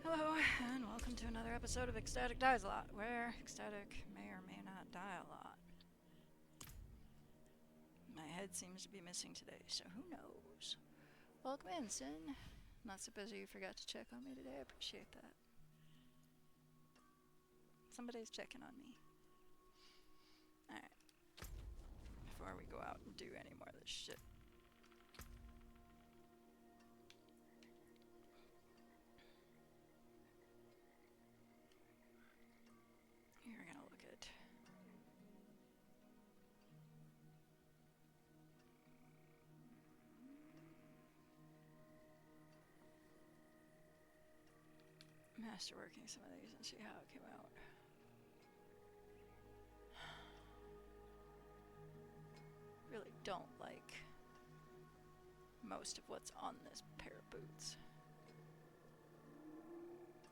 Hello, and welcome to another episode of Ecstatic Dies a Lot, where Ecstatic may or may not die a lot. My head seems to be missing today, so who knows? Welcome in, Sin. Not supposed you forgot to check on me today. I appreciate that. Somebody's checking on me. Alright. Before we go out and do any more of this shit. We're gonna look at masterworking some of these and see how it came out. Really don't like most of what's on this pair of boots.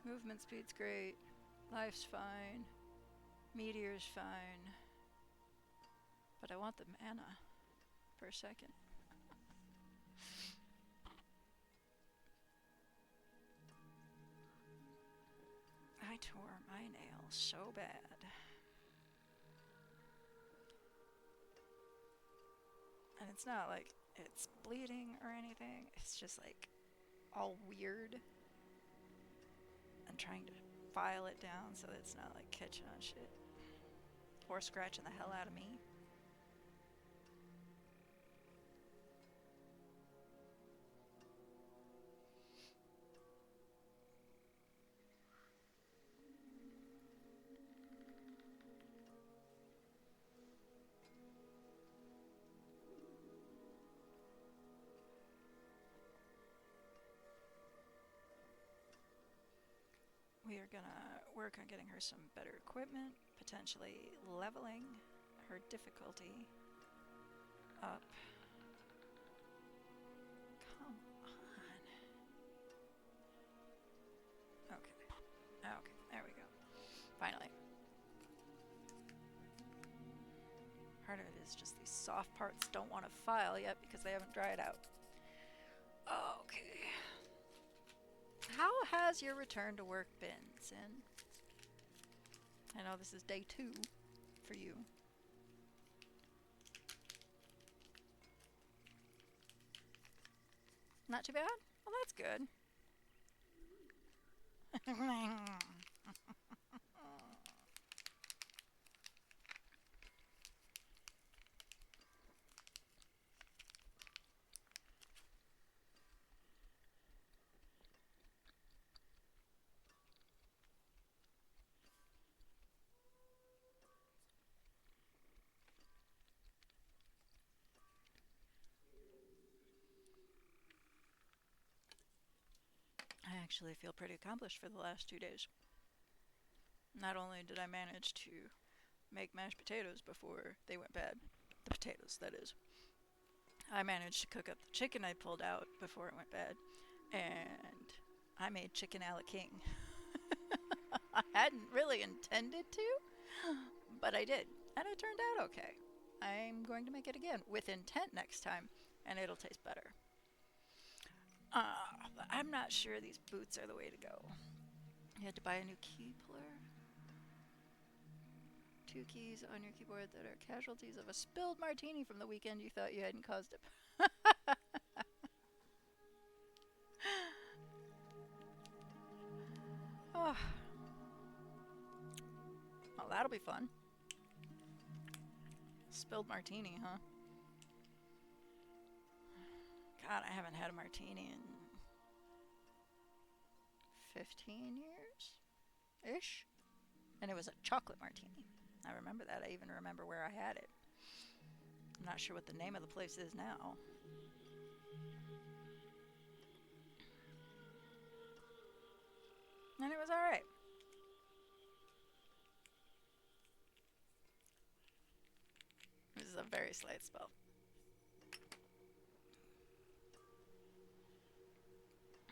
Movement speed's great, life's fine, meteor's fine, but I want the mana for a second. I tore my nail so bad. And it's not like it's bleeding or anything, it's just like all weird. I'm trying to file it down so that it's not like catching on shit or scratching the hell out of me. We are gonna work on getting her some better equipment, potentially leveling her difficulty up. Come on. Okay. Okay, there we go. Finally. Part of it is just these soft parts don't want to file yet because they haven't dried out. Okay. How has your return to work been, Sin? I know this is day 2 for you. Not too bad? Well, that's good. I actually feel pretty accomplished for the last 2 days. Not only did I manage to make mashed potatoes before they went bad, the potatoes, that is, I managed to cook up the chicken I pulled out before it went bad, and I made chicken a la king. I hadn't really intended to, but I did, and it turned out okay. I'm going to make it again with intent next time, and it'll taste better. But I'm not sure these boots are the way to go. You had to buy a new key puller. 2 keys on your keyboard that are casualties of a spilled martini from the weekend you thought you hadn't caused it. Oh. Well, that'll be fun. Spilled martini, huh? God, I haven't had a martini in 15 years-ish. And it was a chocolate martini. I remember that. I even remember where I had it. I'm not sure what the name of the place is now. And it was alright. This is a very slight spell.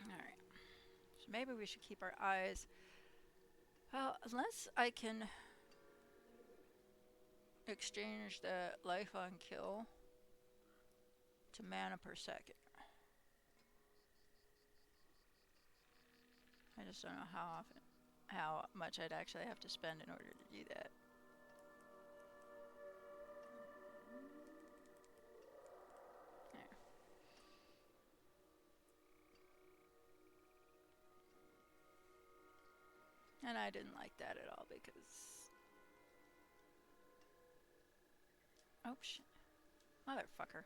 Alright. So maybe we should keep our eyes... Well, unless I can exchange the life on kill to mana per second. I just don't know how much I'd actually have to spend in order to do that. And I didn't like that at all because... Oh, shit. Motherfucker.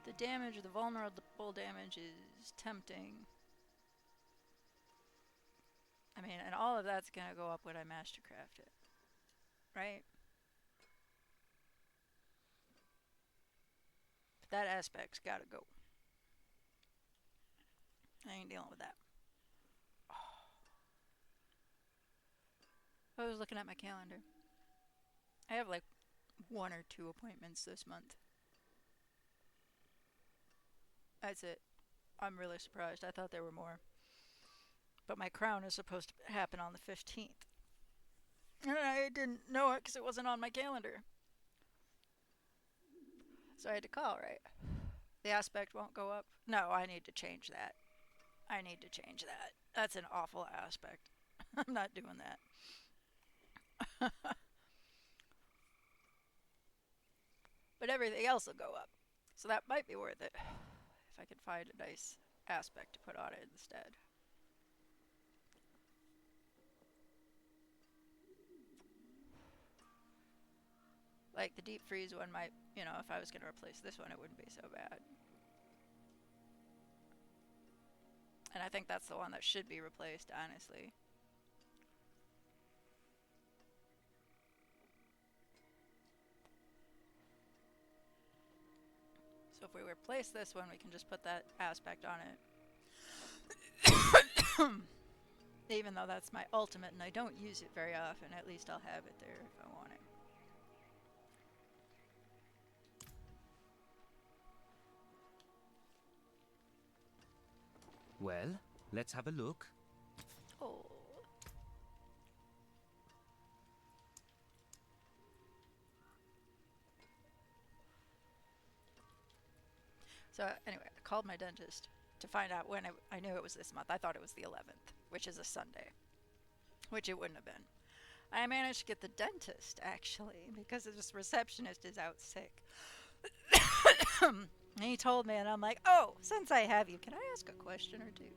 The damage, the vulnerable damage is tempting. I mean, and all of that's gonna go up when I mastercraft it. Right? But that aspect's gotta go. I ain't dealing with that. I was looking at my calendar. I have like 1 or 2 appointments this month. That's it. I'm really surprised. I thought there were more. But my crown is supposed to happen on the 15th. And I didn't know it because it wasn't on my calendar. So I had to call, right? The aspect won't go up. No, I need to change that. I need to change that. That's an awful aspect. I'm not doing that. But everything else will go up. So that might be worth it. If I could find a nice aspect to put on it instead. Like the deep freeze one might, you know, if I was going to replace this one, it wouldn't be so bad. And I think that's the one that should be replaced, honestly. So if we replace this one, we can just put that aspect on it. Even though that's my ultimate and I don't use it very often, at least I'll have it there if I want it. Well, let's have a look. Oh. So anyway, I called my dentist to find out when I knew it was this month. I thought it was the 11th, which is a Sunday, which it wouldn't have been. I managed to get the dentist, actually, because this receptionist is out sick. And he told me, and I'm like, oh, since I have you, can I ask a question or two?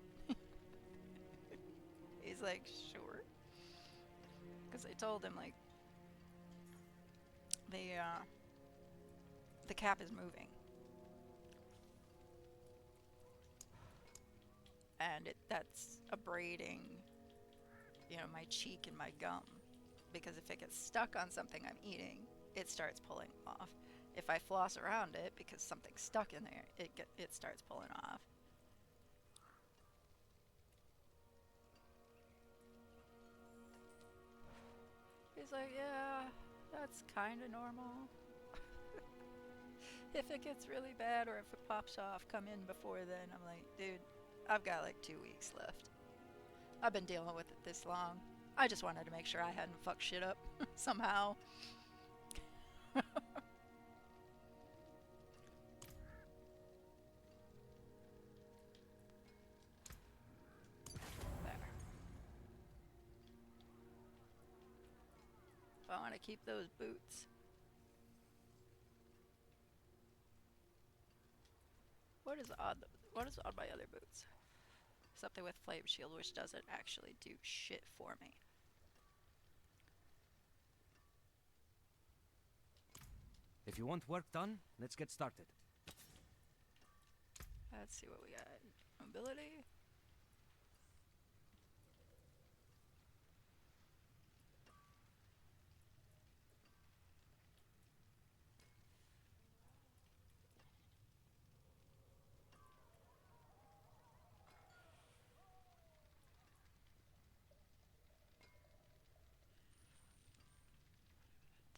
He's like, sure. Because I told him, like, the cap is moving. And that's abrading, my cheek and my gum. Because if it gets stuck on something I'm eating, it starts pulling off. If I floss around it, because something's stuck in there, it starts pulling off. He's like, yeah, that's kind of normal. If it gets really bad or if it pops off, come in before then. I'm like, dude, I've got like 2 weeks left. I've been dealing with it this long. I just wanted to make sure I hadn't fucked shit up somehow. There. If I want to keep those boots. What is odd my other boots? Something with flame shield, which doesn't actually do shit for me. If you want work done, let's get started. Let's see what we got. Mobility.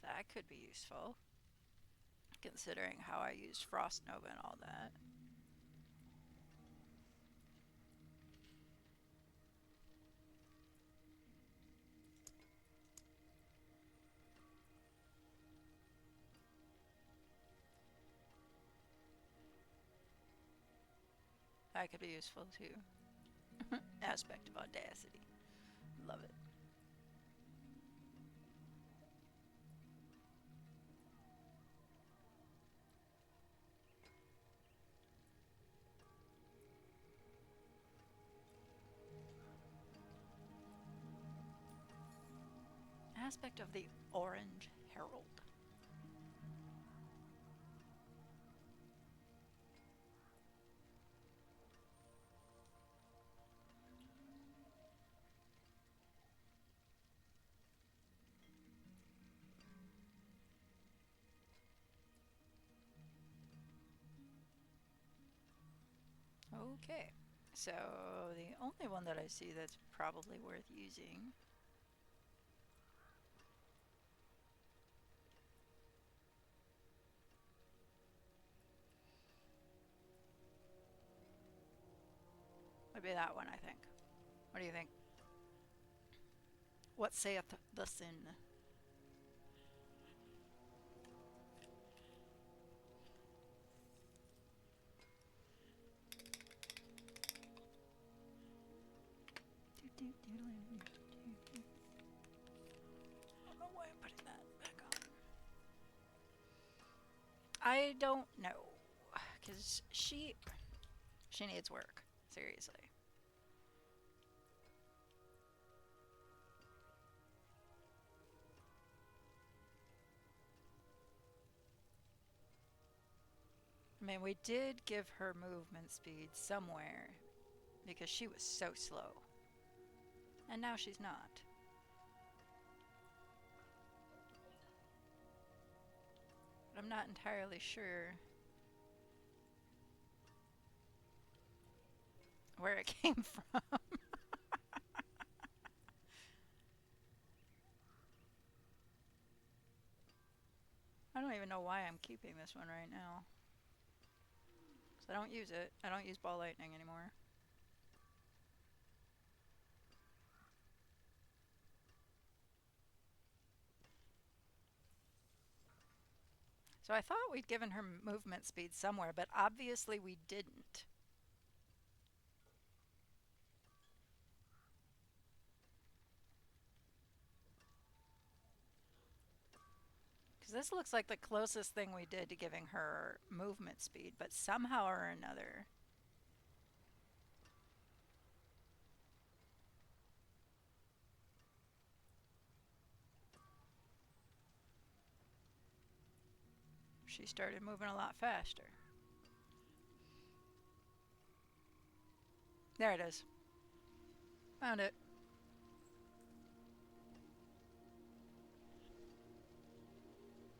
That could be useful, considering how I used Frost Nova and all that. That could be useful too. Aspect of Audacity. Love it. Aspect of the Orange Herald. Okay, so the only one that I see that's probably worth using would be that one, I think. What do you think? What saith the sin? I don't know why I'm putting that back on. I don't know, because she needs work, seriously. I mean, we did give her movement speed somewhere because she was so slow. And now she's not. But I'm not entirely sure where it came from. I don't even know why I'm keeping this one right now. Because I don't use it. I don't use ball lightning anymore. So I thought we'd given her movement speed somewhere, but obviously we didn't. Because this looks like the closest thing we did to giving her movement speed, but somehow or another. She started moving a lot faster. There it is. Found it.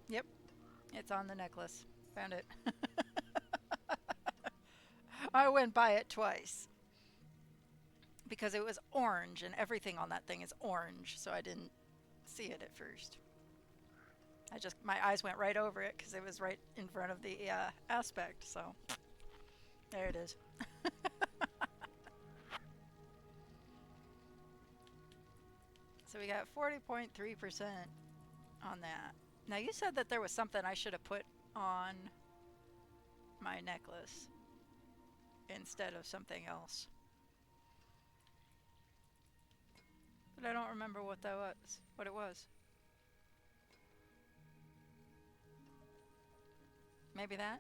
Yep, it's on the necklace. Found it. I went by it twice because it was orange and everything on that thing is orange, so I didn't see it at first. My eyes went right over it because it was right in front of the aspect, so there it is. So we got 40.3% on that. Now you said that there was something I should have put on my necklace instead of something else. But I don't remember what that was, what it was. Maybe that?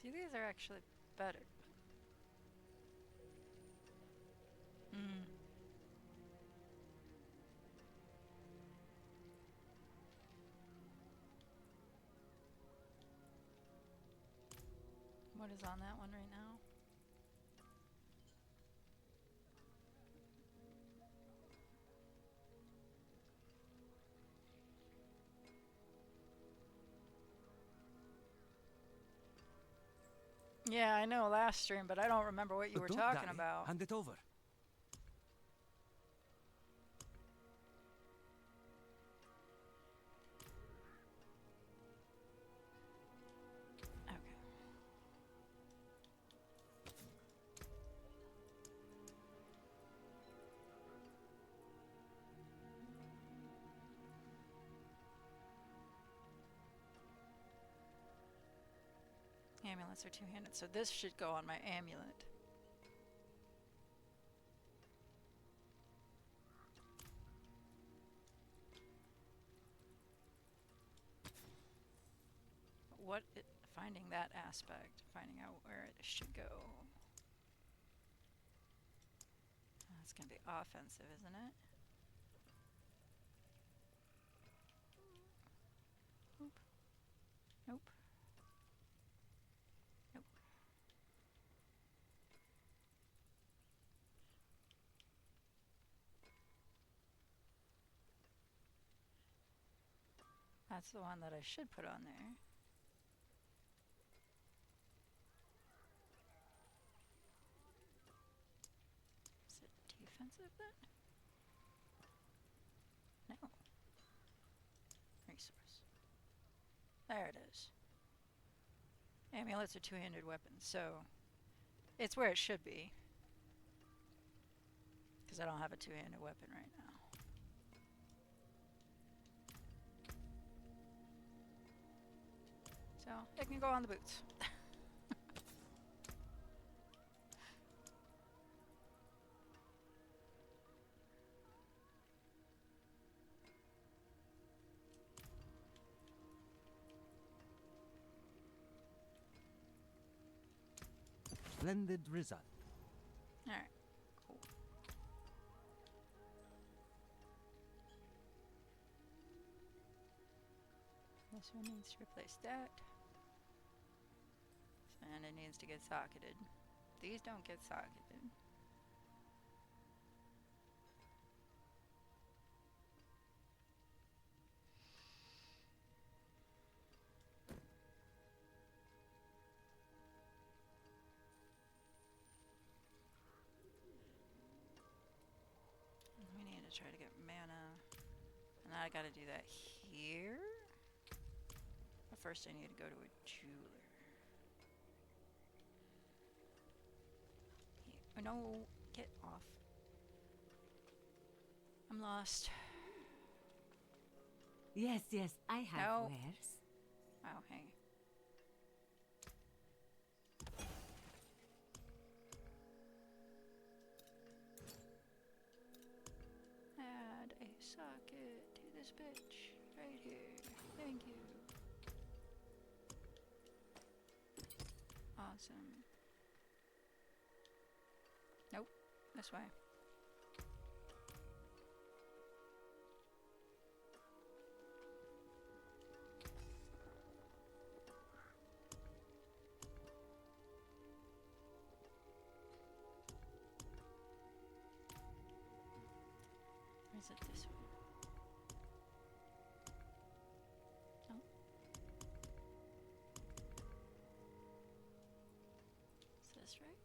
See, these are actually better. Mm. What is on that one right now? Yeah, I know last stream, but I don't remember what you were talking about. Hand it over. Okay. Amulets are two-handed, so this should go on my amulet. Finding that aspect, finding out where it should go. That's gonna be offensive, isn't it? Nope. Nope. Nope. That's the one that I should put on there. Is it defensive then? No. Resource. There it is. Amulets are two-handed weapons, so it's where it should be. Because I don't have a two-handed weapon right now. So it can go on the boots. Splendid result. Alright, cool. This one needs to replace that. And it needs to get socketed. These don't get socketed. try to get mana. And I gotta do that here. But first I need to go to a jeweler. Oh no, get off. I'm lost. Yes, yes, I have No. wares. Oh, hey. Add a socket to this bitch right here. Thank you. Awesome. Nope, this way. Or is it this way? No. Is this right?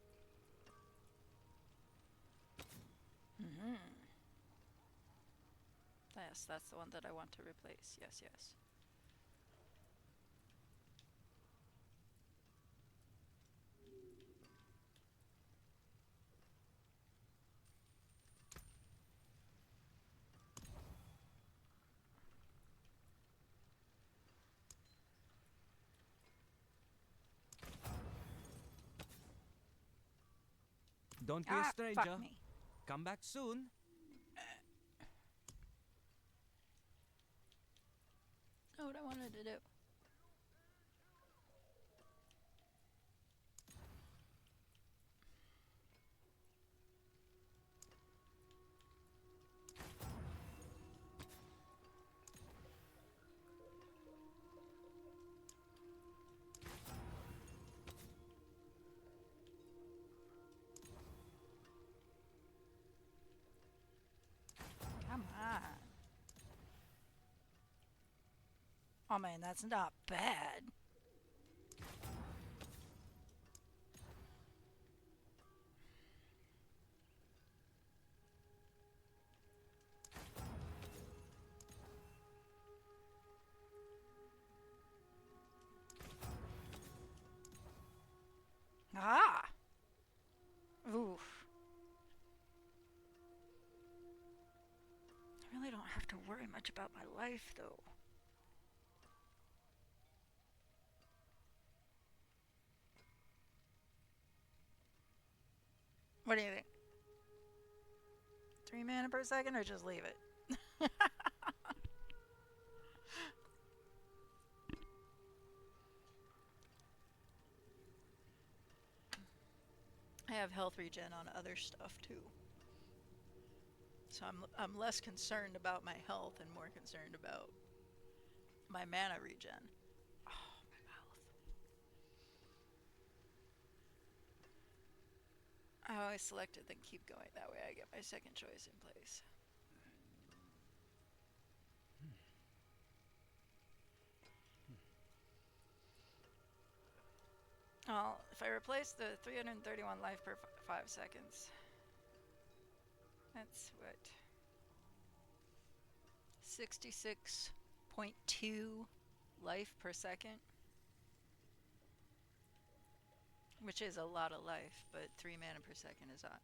Mm-hmm. Yes, that's the one that I want to replace. Yes, yes. Don't be a stranger. Fuck me. Come back soon. Oh, what I wanted to do. Come on. Oh man, that's not bad. Ah! Oof. I really don't have to worry much about my life, though. What do you think? 3 mana per second, or just leave it? I have health regen on other stuff too. So I'm less concerned about my health and more concerned about my mana regen. Oh, my mouth. I always select it, then keep going. That way I get my second choice in place. Well, if I replace the 331 life per 5 seconds, that's what? 66.2 life per second. Which is a lot of life, but 3 mana per second is odd.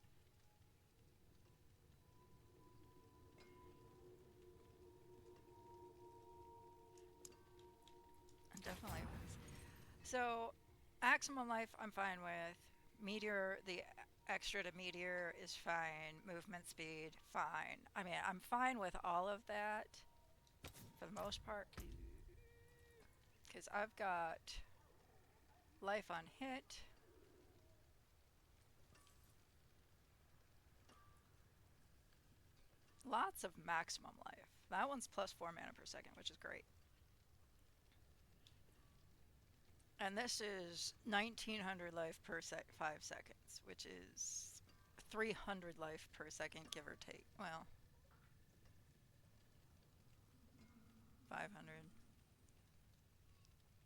Definitely. So, maximum life I'm fine with. Meteor, the extra to meteor is fine. Movement speed, fine. I mean, I'm fine with all of that for the most part. Because I've got life on hit. Lots of maximum life. That one's plus 4 mana per second, which is great. And this is 1900 life per 5 seconds, which is 300 life per second, give or take. Well, 500.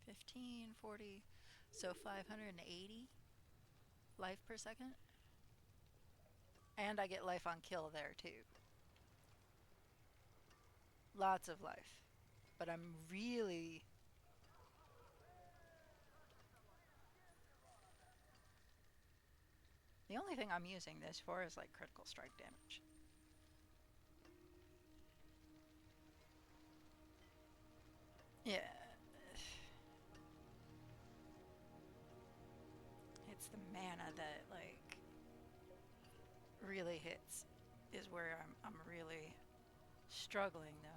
15, 40, so 580 life per second. And I get life on kill there too. lots of life. But I'm really... The only thing I'm using this for is like critical strike damage. Yeah. It's the mana that like really hits is where I'm really struggling though.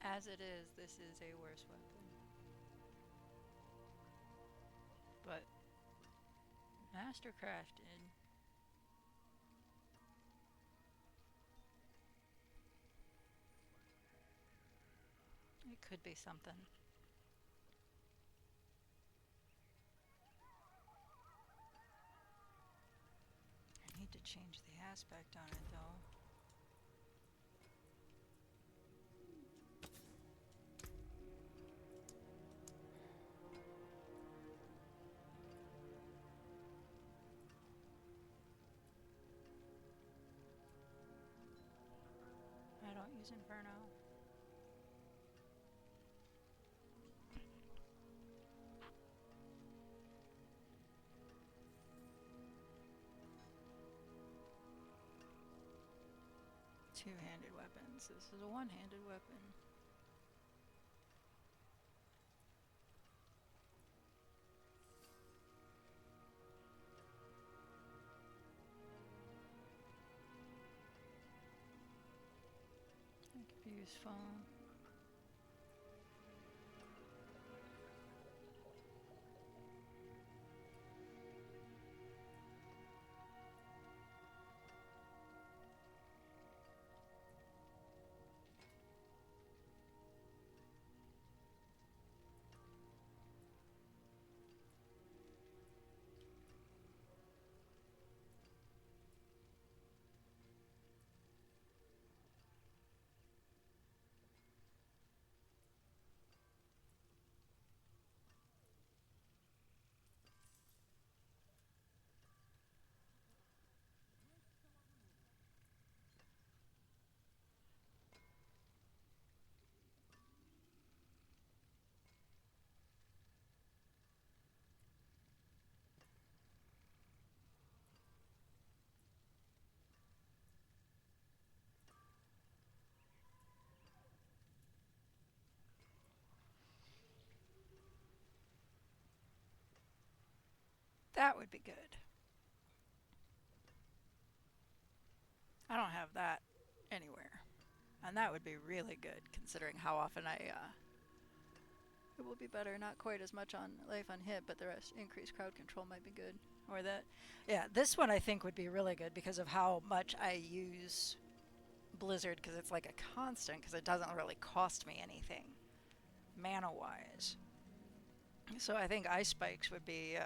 As it is, this is a worse weapon. But mastercrafted. It could be something. I need to change the aspect on it though. I don't use Inferno. Two-handed weapons. This is a one-handed weapon. That could be useful. That would be good. I don't have that anywhere. And that would be really good considering how often it will be better, not quite as much on life on hit, but the rest increased crowd control might be good. Or that, yeah, this one I think would be really good because of how much I use Blizzard, because it's like a constant, because it doesn't really cost me anything mana-wise. So I think Ice Spikes would be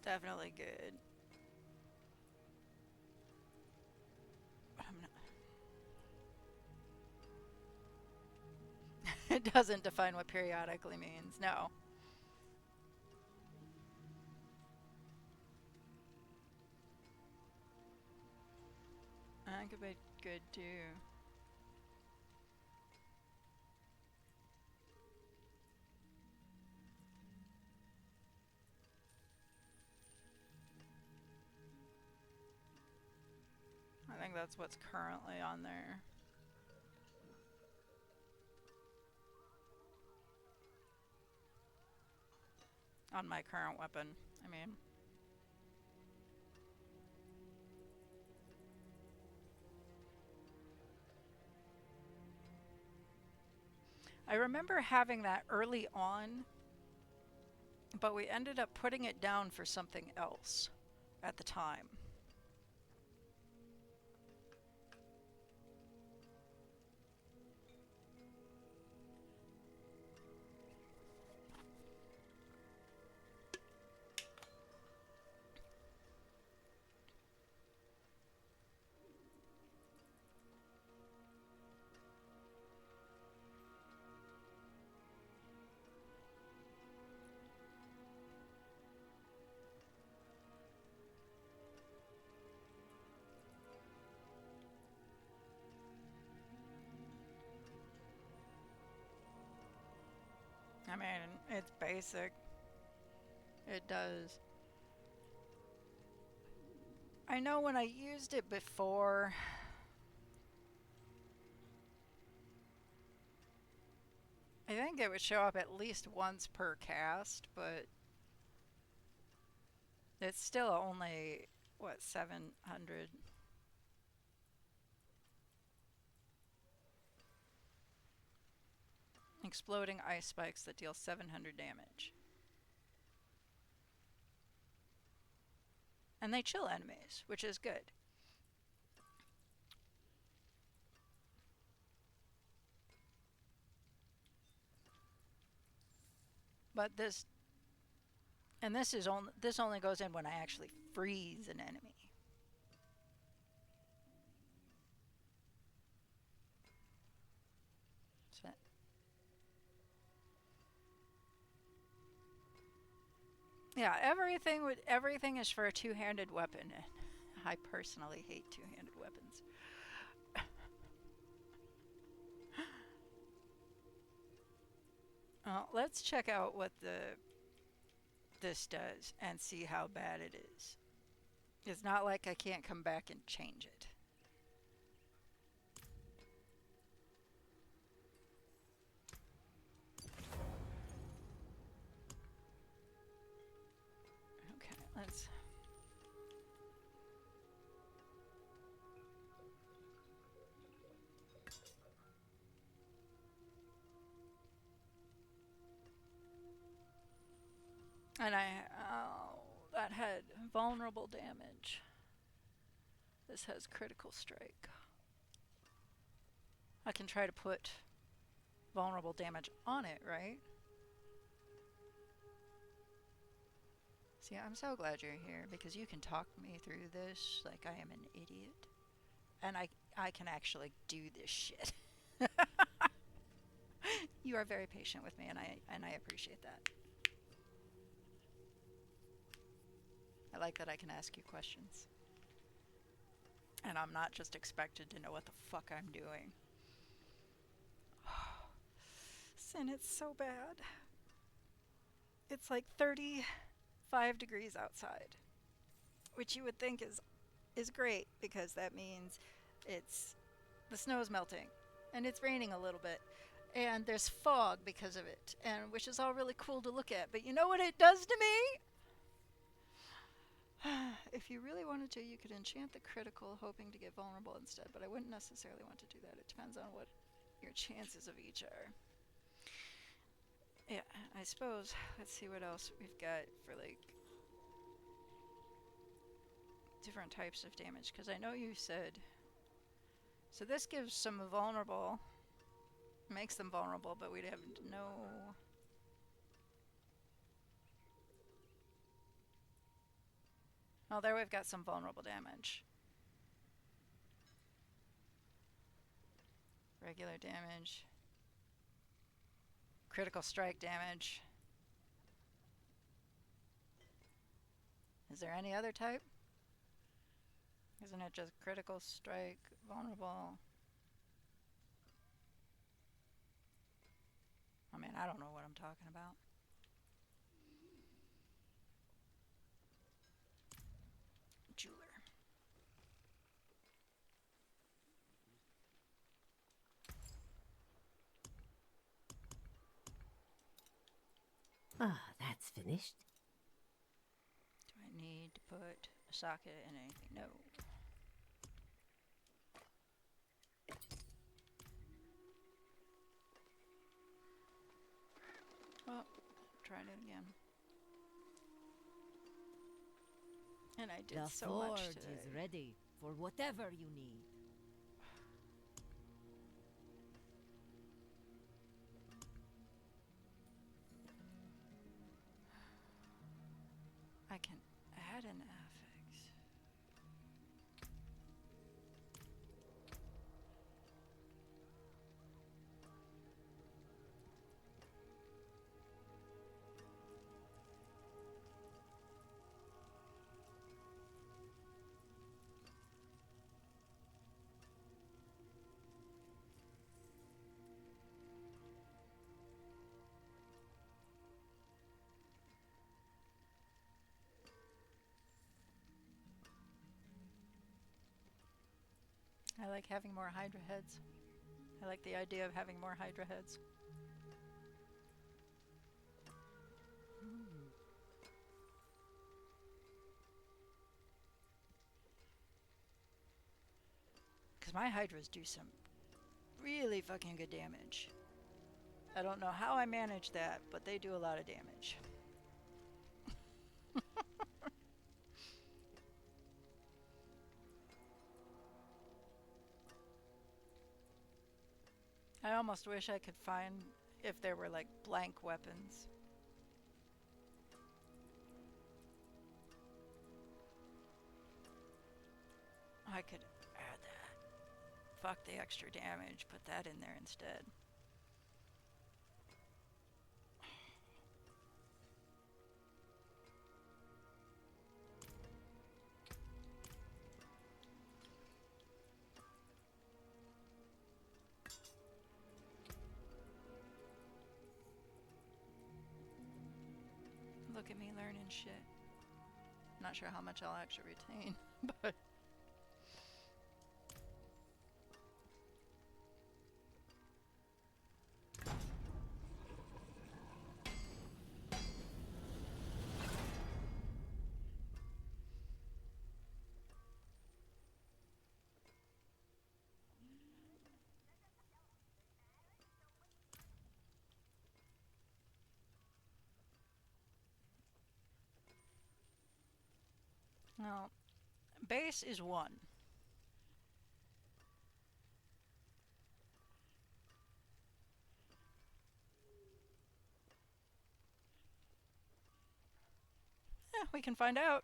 definitely good. But I'm not. It doesn't define what periodically means. No. That could be good too. I think that's what's currently on there. On my current weapon, I mean. I remember having that early on, but we ended up putting it down for something else at the time. I mean, it's basic. It does. I know when I used it before, I think it would show up at least once per cast, but it's still only, what, 700? Exploding ice spikes that deal 700 damage. And they chill enemies, which is good. But this this only goes in when I actually freeze an enemy. So, yeah, everything is for a two-handed weapon. And I personally hate two-handed weapons. Let's check out what this does and see how bad it is. It's not like I can't come back and change it. Okay, let's... And that had vulnerable damage. This has critical strike. I can try to put vulnerable damage on it, right? See, I'm so glad you're here because you can talk me through this like I am an idiot. And I can actually do this shit. You are very patient with me, and I appreciate that. I like that I can ask you questions. And I'm not just expected to know what the fuck I'm doing. Sin, it's so bad. It's like 35 degrees outside, which you would think is great because that means the snow's melting and it's raining a little bit and there's fog because of it, and which is all really cool to look at. But you know what it does to me? If you really wanted to, you could enchant the critical, hoping to get vulnerable instead, but I wouldn't necessarily want to do that. It depends on what your chances of each are. Yeah, I suppose. Let's see what else we've got for, like, different types of damage, because I know you said... So this gives some vulnerable... Makes them vulnerable, but we'd have no... Oh, there we've got some vulnerable damage. Regular damage. Critical strike damage. Is there any other type? Isn't it just critical strike, vulnerable? I mean, I don't know what I'm talking about. Jeweler. Ah, that's finished. Do I need to put a socket in anything? No. Well, trying it again. And I did The so forge much today. is ready for whatever you need. I can add an affix. I like having more Hydra heads. I like the idea of having more Hydra heads. Because my Hydras do some really fucking good damage. I don't know how I manage that, but they do a lot of damage. I almost wish I could find if there were like blank weapons. I could add that. Fuck the extra damage, put that in there instead. Look at me learning shit. Not sure how much I'll actually retain, but... No. Base is 1. Yeah, we can find out.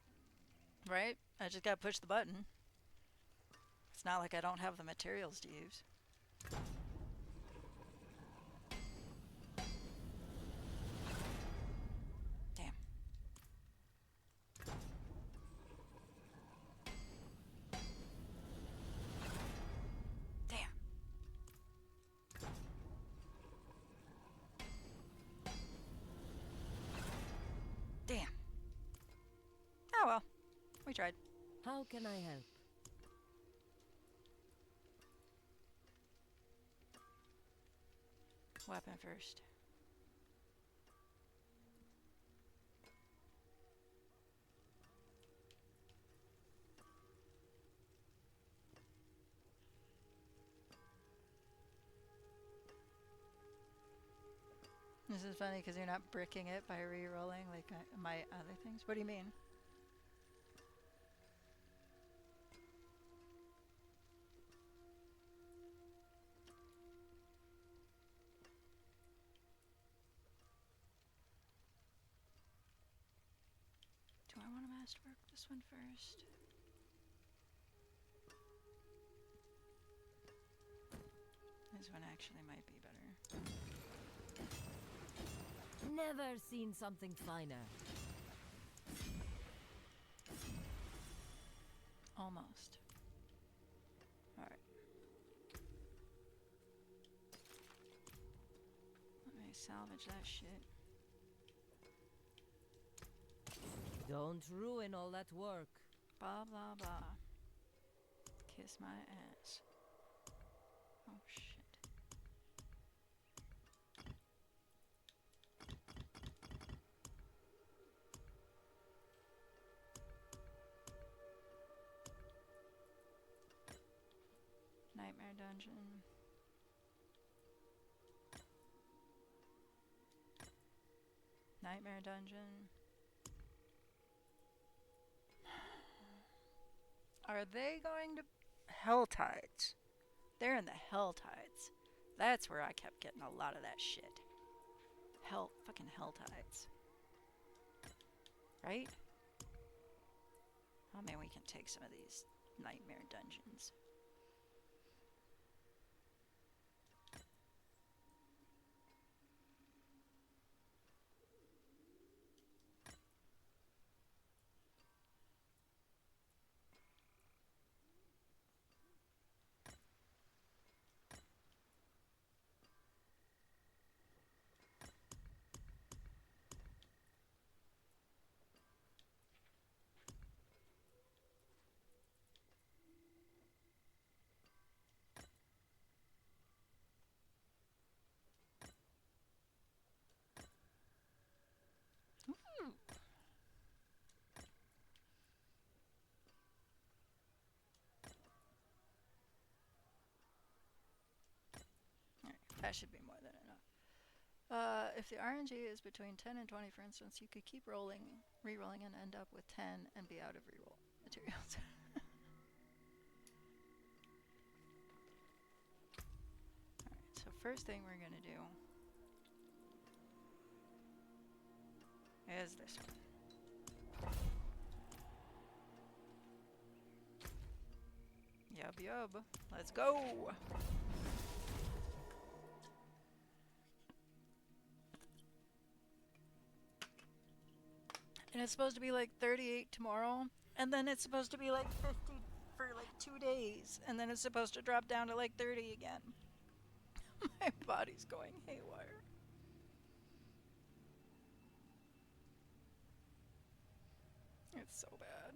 Right? I just gotta push the button. It's not like I don't have the materials to use. Damn. Damn. Damn. Oh well. We tried. How can I help? Weapon first. This is funny because you're not bricking it by re-rolling like my other things. What do you mean? Do I want to masterwork this one first? This one actually might be better. Never seen something finer. Almost. Alright. Let me salvage that shit. Don't ruin all that work. Blah blah blah. Kiss my ass. Oh shit. Nightmare dungeon. Nightmare dungeon. Are they going to Hell Tides? They're in the Hell Tides. That's where I kept getting a lot of that shit. Fucking Hell Tides. Right? Oh man, we can take some of these nightmare dungeons. That should be more than enough. If the RNG is between 10 and 20, for instance, you could keep rolling, re-rolling, and end up with 10 and be out of re-roll materials. Alright, so first thing we're gonna do is this one. Yub yub. Let's go! And it's supposed to be like 38 tomorrow, and then it's supposed to be like 50 for like 2 days, and then it's supposed to drop down to like 30 again. My body's going haywire. It's so bad.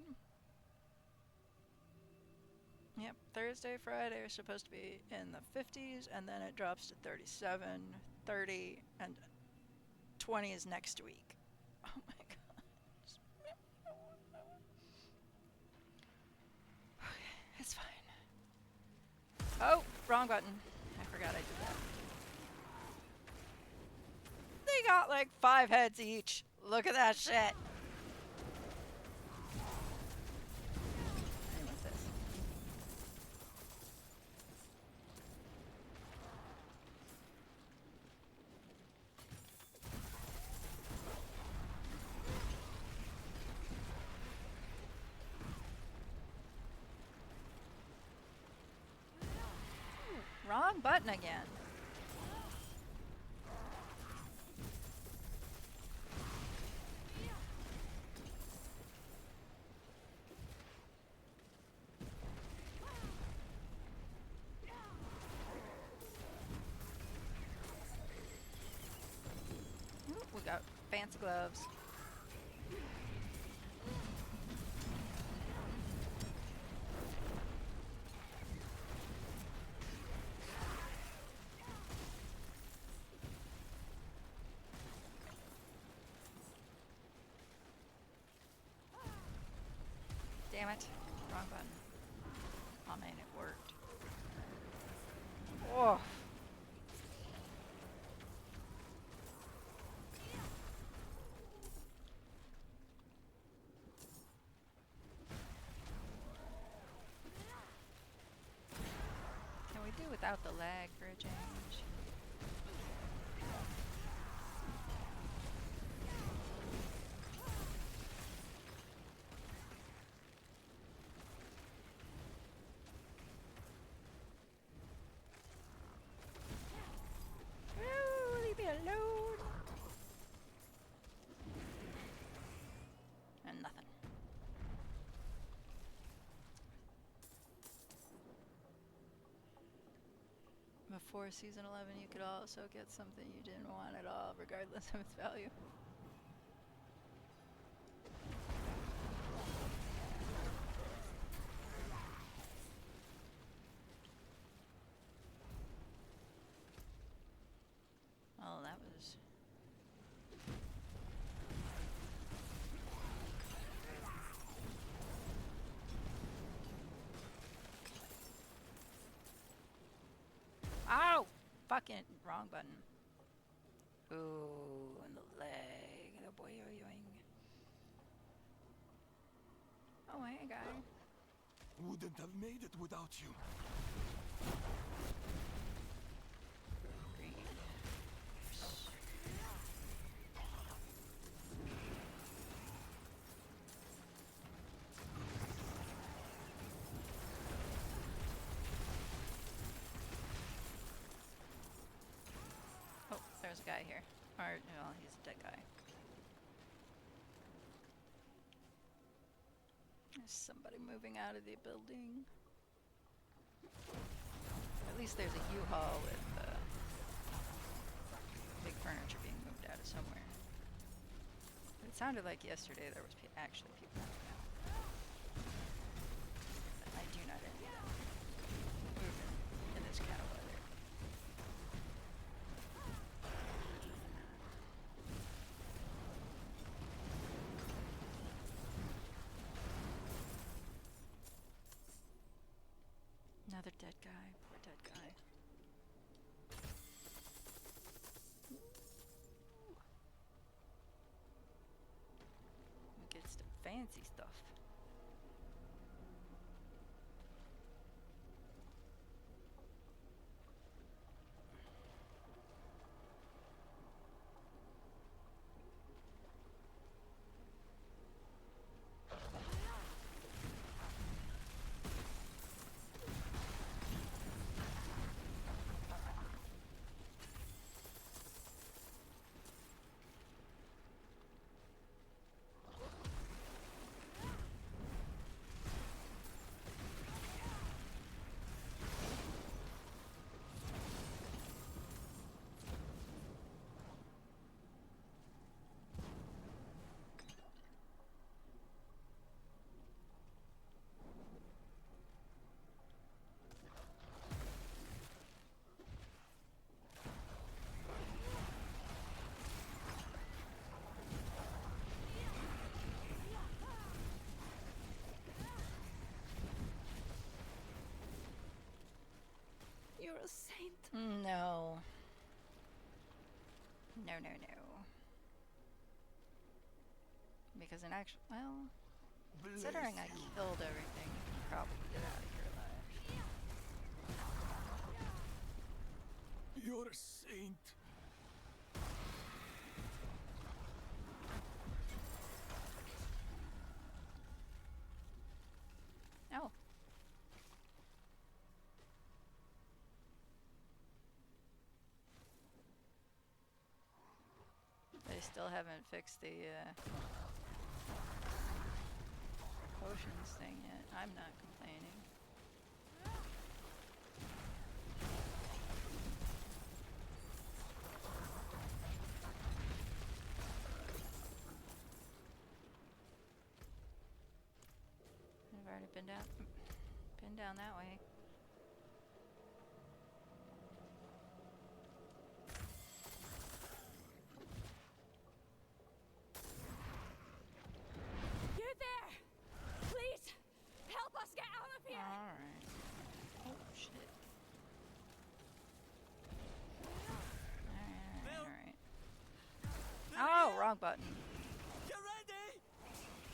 Yep, Thursday, Friday are supposed to be in the 50s, and then it drops to 37, 30, and 20 is next week. Oh my god. It's fine. Oh, wrong button. I forgot I did that. They got like 5 heads each. Look at that shit. Hey, what's this? Wrong button again. Ooh, we got fancy gloves. Damn it. Wrong button. Oh man, it worked. Oh. Can we do without the lag for a change? Ooh, leave me alone. And nothing. Before season 11, you could also get something you didn't want at all, regardless of its value. Oh, that was... Ow! Fucking wrong button. Ooh, and the leg. The boing. Oh, hey, guy. Wouldn't have made it without you. Green. Oh, there's a guy here. Or, no, he's a dead guy. There's somebody moving out of the building. At least there's a U-Haul with big furniture being moved out of somewhere. But it sounded like yesterday there was actually people moving out. But I do not move in this kind of weather. Another dead guy. Poor dead guy. fancy stuff. You're a saint. No. No, no, no. Because in actual, well, considering I killed everything, you can probably get out of here alive. You're a saint. Oh. They still haven't fixed the potions thing yet. I'm not complaining. I've already been down that way. You're there! Please! Help us get out of here! Alright. Oh, shit. Alright. Oh, wrong button. Get ready!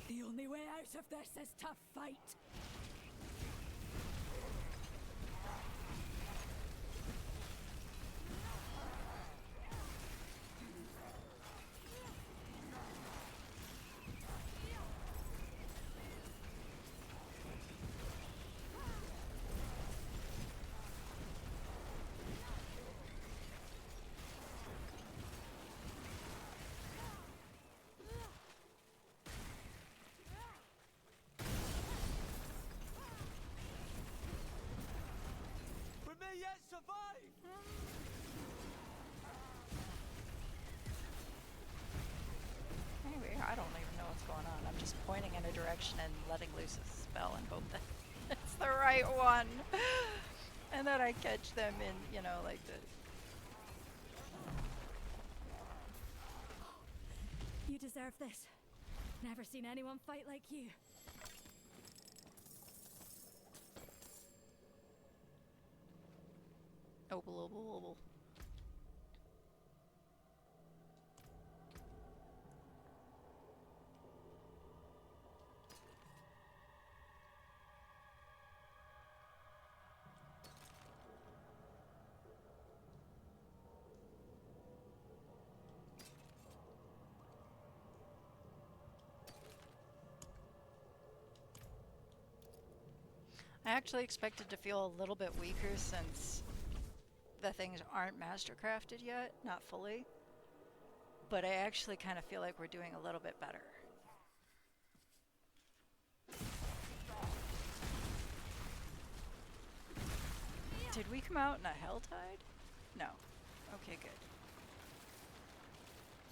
The only way out of this is to fight. We may yet survive! Anyway, I don't even know what's going on. I'm just pointing in a direction and letting loose a spell and hope that it's the right one. And then I catch them in, you know, like the... You deserve this. Never seen anyone fight like you. Obel, obel, obel. I actually expected to feel a little bit weaker since the things aren't mastercrafted yet, not fully. But I actually kind of feel like we're doing a little bit better. Did we come out in a hell tide? No. Okay, good.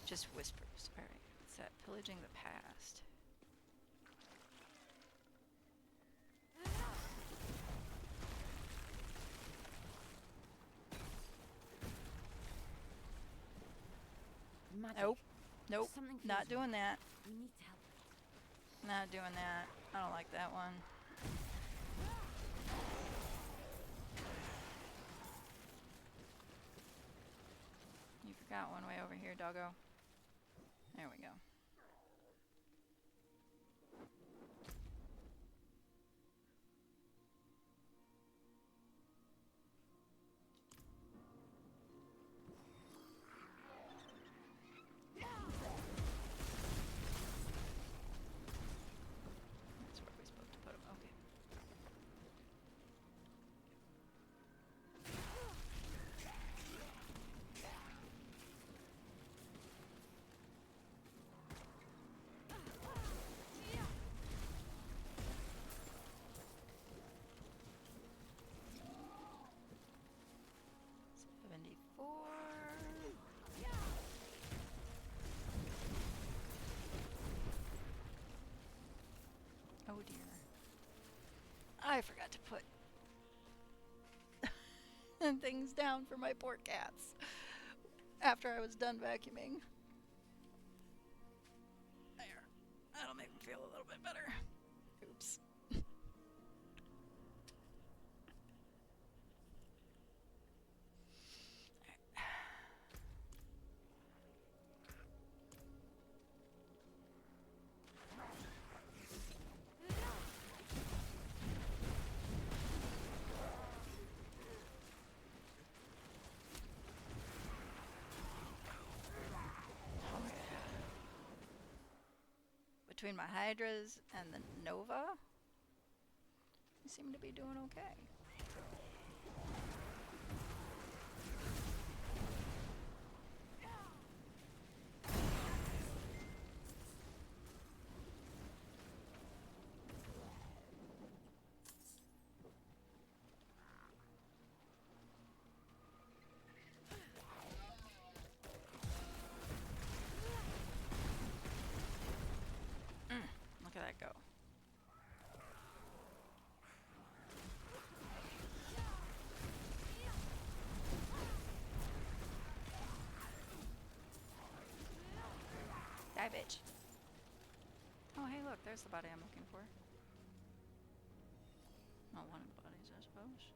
Just whispers. Alright, what's that? Pillaging the past. Magic. Nope. Nope. Something Not feels doing that. We need help. Not doing that. I don't like that one. You forgot one way over here, doggo. There we go. I forgot to put things down for my poor cats after I was done vacuuming. There. That'll make me feel a little bit better. Oops. Between my Hydras and the Nova, we seem to be doing okay. Look at that go. Die, bitch. Oh, hey, look, there's the body I'm looking for. Not one of the bodies, I suppose.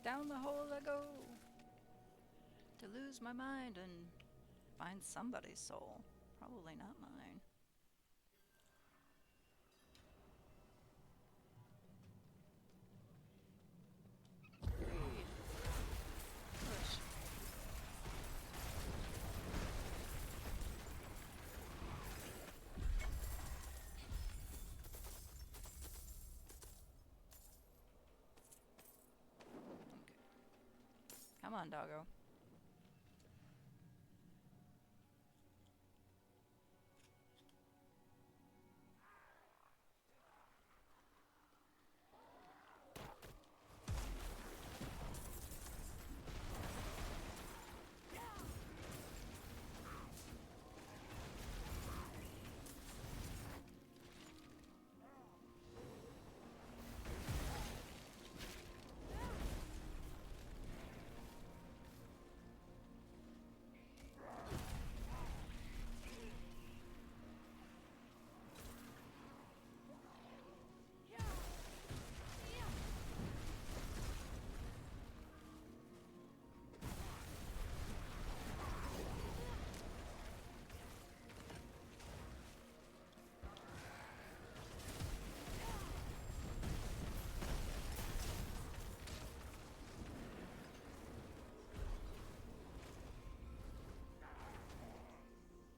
Down the hole I go to lose my mind and find somebody's soul. Probably not mine. Greed. Push. Come on, doggo.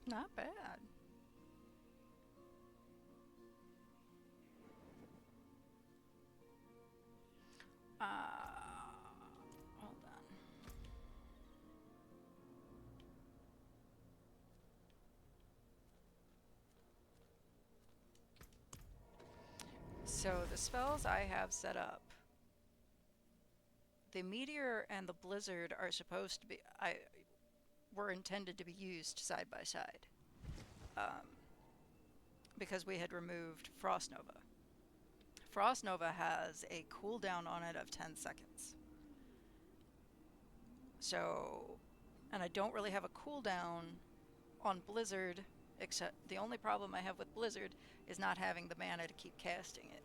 Not bad. Hold on. So the spells I have set up, the meteor and the blizzard are supposed to be, were intended to be used side by side, because we had removed Frost Nova. Frost Nova has a cooldown on it of 10 seconds. So, and I don't really have a cooldown on Blizzard, except the only problem I have with Blizzard is not having the mana to keep casting it.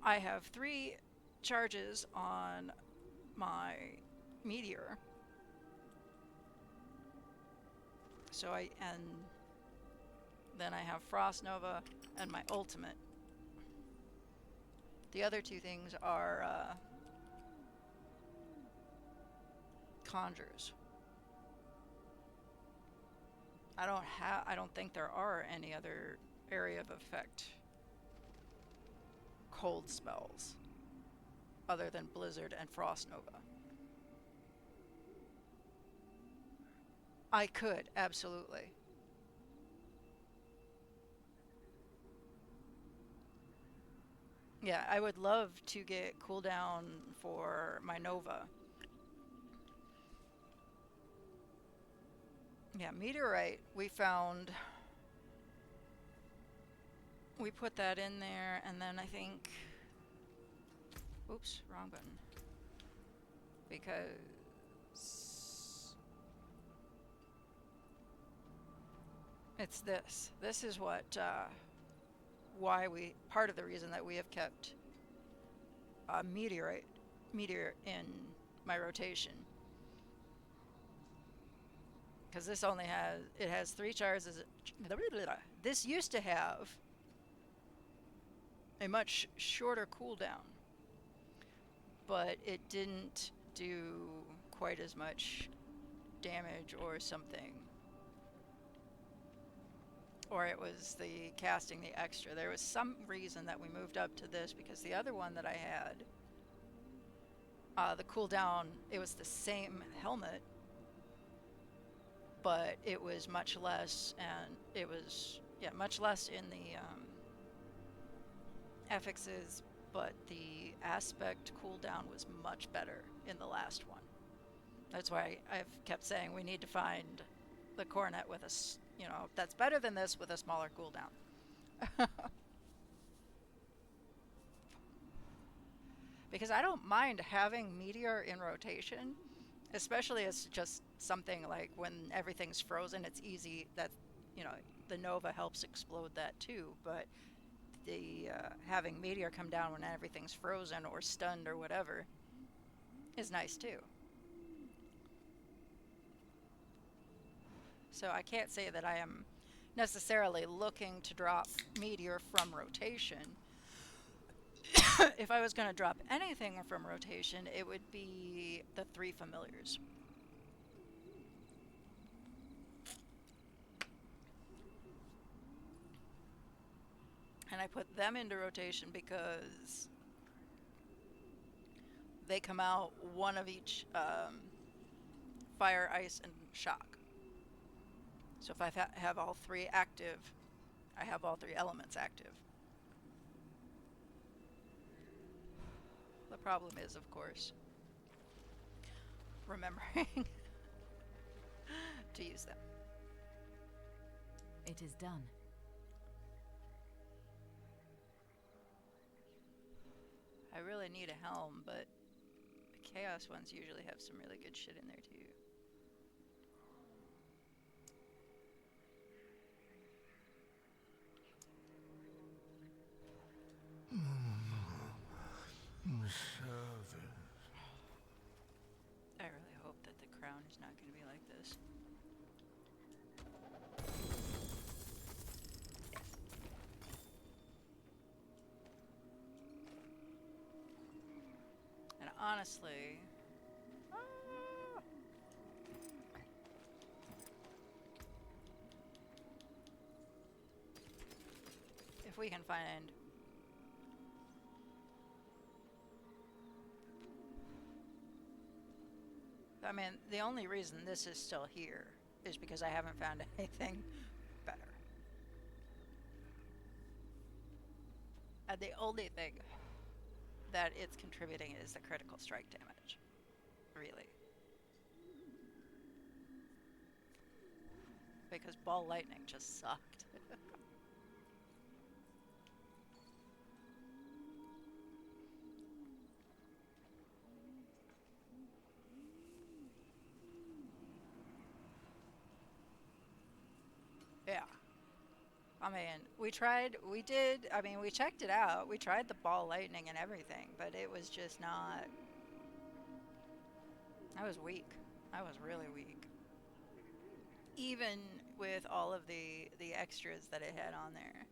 I have 3 charges on my meteor. So and then I have Frost Nova and my ultimate. The other 2 things are conjures. I don't think there are any other area of effect cold spells other than Blizzard and Frost Nova. I could, absolutely. Yeah, I would love to get cooldown for my Nova. Yeah, meteorite, we found. We put that in there, and then I think. Oops, wrong button. Because. It's this. This is what. Why we. Part of the reason that we have kept meteor in my rotation. Because this only has, it has 3 charges. This used to have a much shorter cooldown, but it didn't do quite as much damage or something. Or it was the casting the extra. There was some reason that we moved up to this, because the other one that I had, the cooldown, it was the same helmet, but it was much less, and it was, yeah, much less in the affixes, but the aspect cooldown was much better in the last one. That's why I've kept saying we need to find the coronet with a, you know, that's better than this with a smaller cooldown. Because I don't mind having meteor in rotation, especially as just something like when everything's frozen, it's easy that, you know, the Nova helps explode that too, but the having meteor come down when everything's frozen or stunned or whatever is nice too. So I can't say that I am necessarily looking to drop meteor from rotation. If I was going to drop anything from rotation, it would be the 3 familiars. And I put them into rotation because they come out one of each fire, ice, and shock. So if I have all 3 active, I have all 3 elements active. The problem is, of course, remembering to use them. It is done. I really need a helm, but the Chaos ones usually have some really good shit in there too. I really hope that the crown is not going to be like this. And honestly, if we can find I mean, the only reason this is still here is because I haven't found anything better. And the only thing that it's contributing is the critical strike damage. Really. Because ball lightning just sucked. Yeah. I mean, we checked it out. We tried the ball lightning and everything, but it was just not. I was weak. I was really weak. Even with all of the extras that it had on there.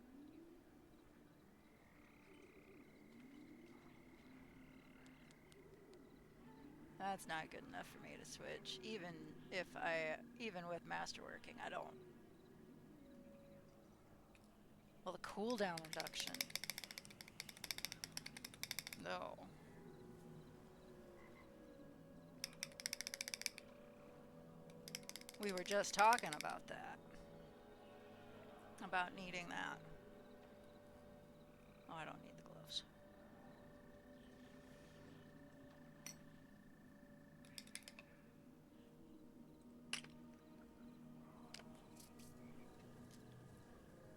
That's not good enough for me to switch. Even with masterworking, I don't. Well, the cooldown reduction. No. We were just talking about that. About needing that. Oh, I don't need the gloves.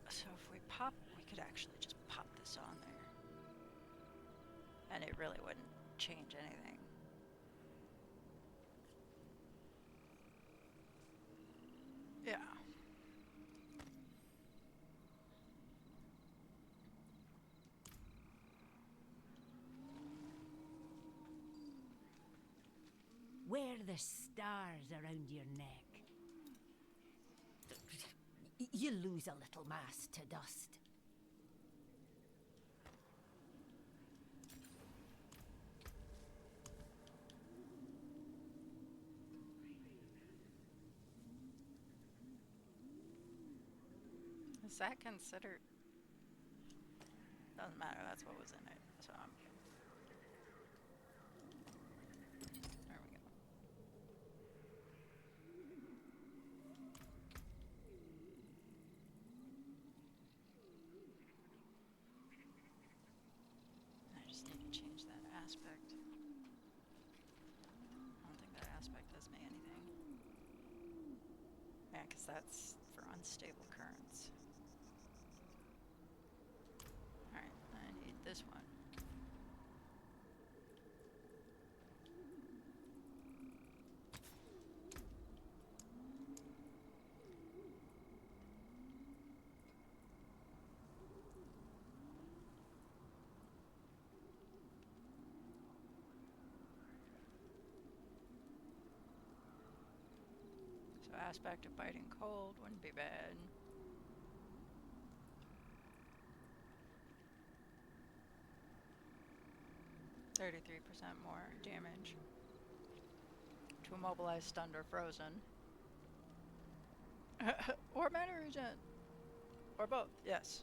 So if we pop, we could actually just pop this on there. And it really wouldn't change anything. Yeah. Wear the stars around your neck. You lose a little mass to dust. Is that considered? Doesn't matter, that's what was in it. So there we go. I just need to change that aspect. I don't think that aspect does me anything. Yeah, because that's for unstable currents. Alright, I need this one. So aspect of biting cold wouldn't be bad. %33% more damage to immobilize, stunned, or frozen. Or mana regen. Or both, yes.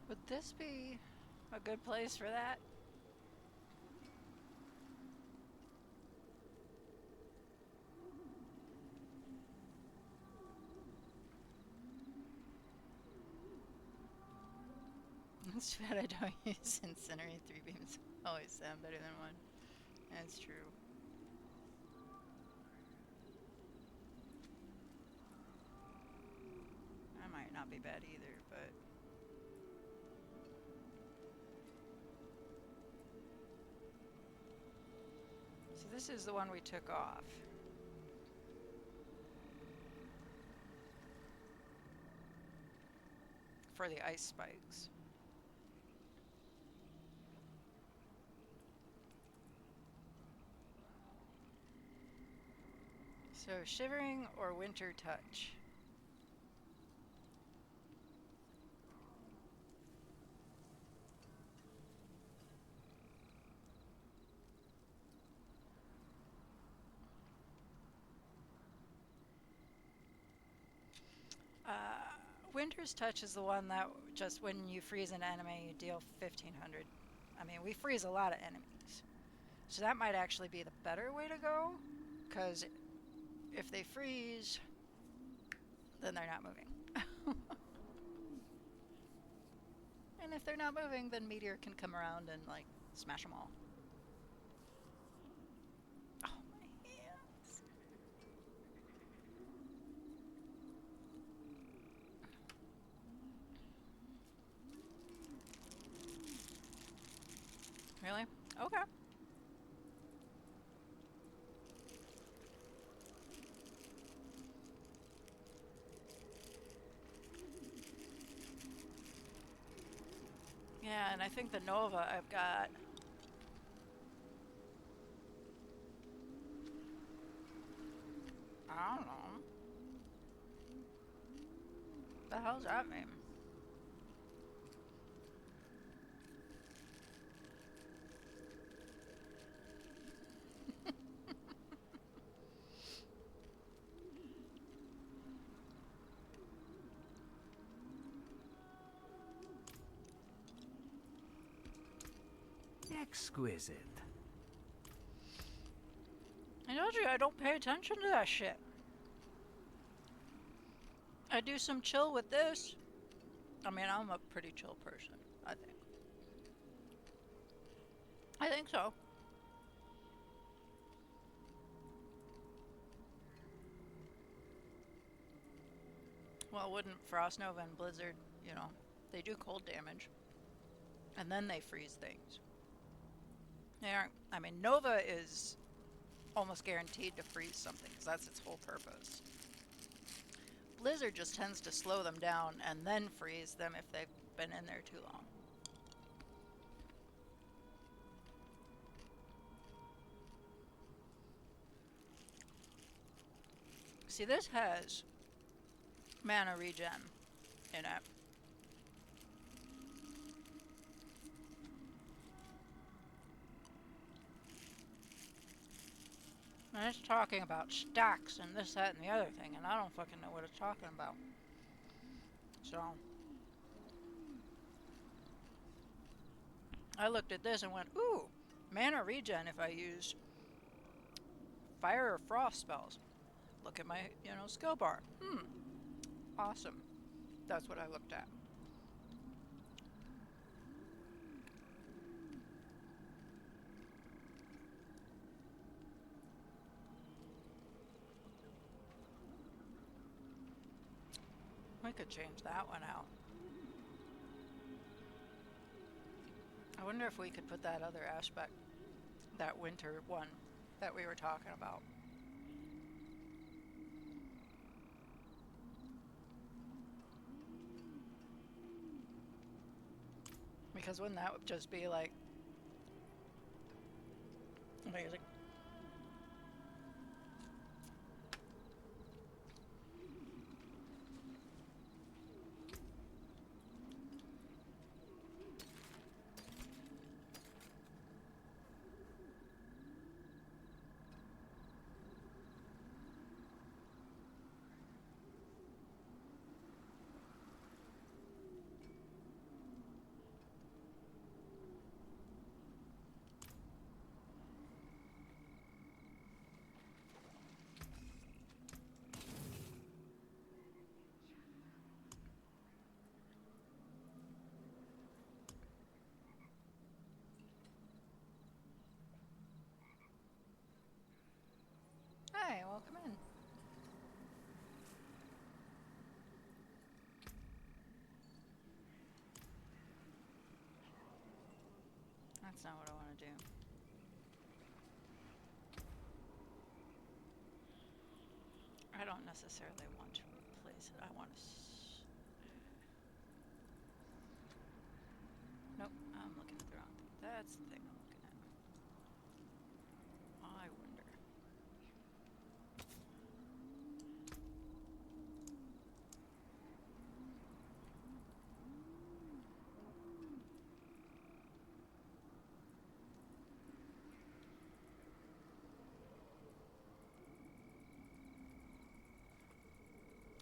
Would this be a good place for that? It's too bad I don't use incinerate. 3 beams always sound better than 1. That's true. That might not be bad either, but... So this is the one we took off. For the ice spikes. So shivering or winter touch. Winter's Touch is the one that just when you freeze an enemy, you deal 1500. I mean, we freeze a lot of enemies. So that might actually be the better way to go, because if they freeze, then they're not moving. And if they're not moving, then Meteor can come around and, like, smash them all. Oh, my hands. Really? Okay. Yeah, and I think the Nova I've got... I don't know. The hell's that mean? Exquisite. I told you I don't pay attention to that shit. I do some chill with this. I mean, I'm a pretty chill person, I think. I think so. Well, wouldn't Frost Nova and Blizzard, you know, they do cold damage. And then they freeze things. They aren't, I mean, Nova is almost guaranteed to freeze something, because that's its whole purpose. Blizzard just tends to slow them down and then freeze them if they've been in there too long. See, this has mana regen in it. And it's talking about stacks and this, that, and the other thing, and I don't fucking know what it's talking about. So, I looked at this and went, ooh, mana regen if I use fire or frost spells. Look at my, skill bar. Awesome. That's what I looked at. We could change that one out. I wonder if we could put that other aspect, that winter one that we were talking about. Because wouldn't that just be like amazing? Hi, welcome in. That's not what I want to do. I don't necessarily want to replace it. I want to... Nope, I'm looking at the wrong thing. That's the thing I'm looking at. I wonder.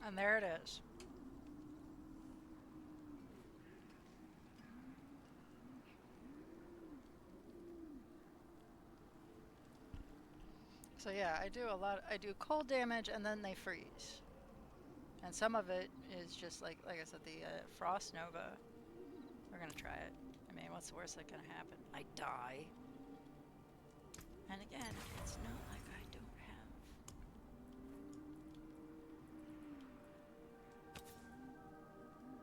And there it is. So yeah, I do a lot. I do cold damage and then they freeze. And some of it is just like I said, the Frost Nova. We're gonna try it. I mean, what's the worst that can happen? I die. And again, it's not like I don't have...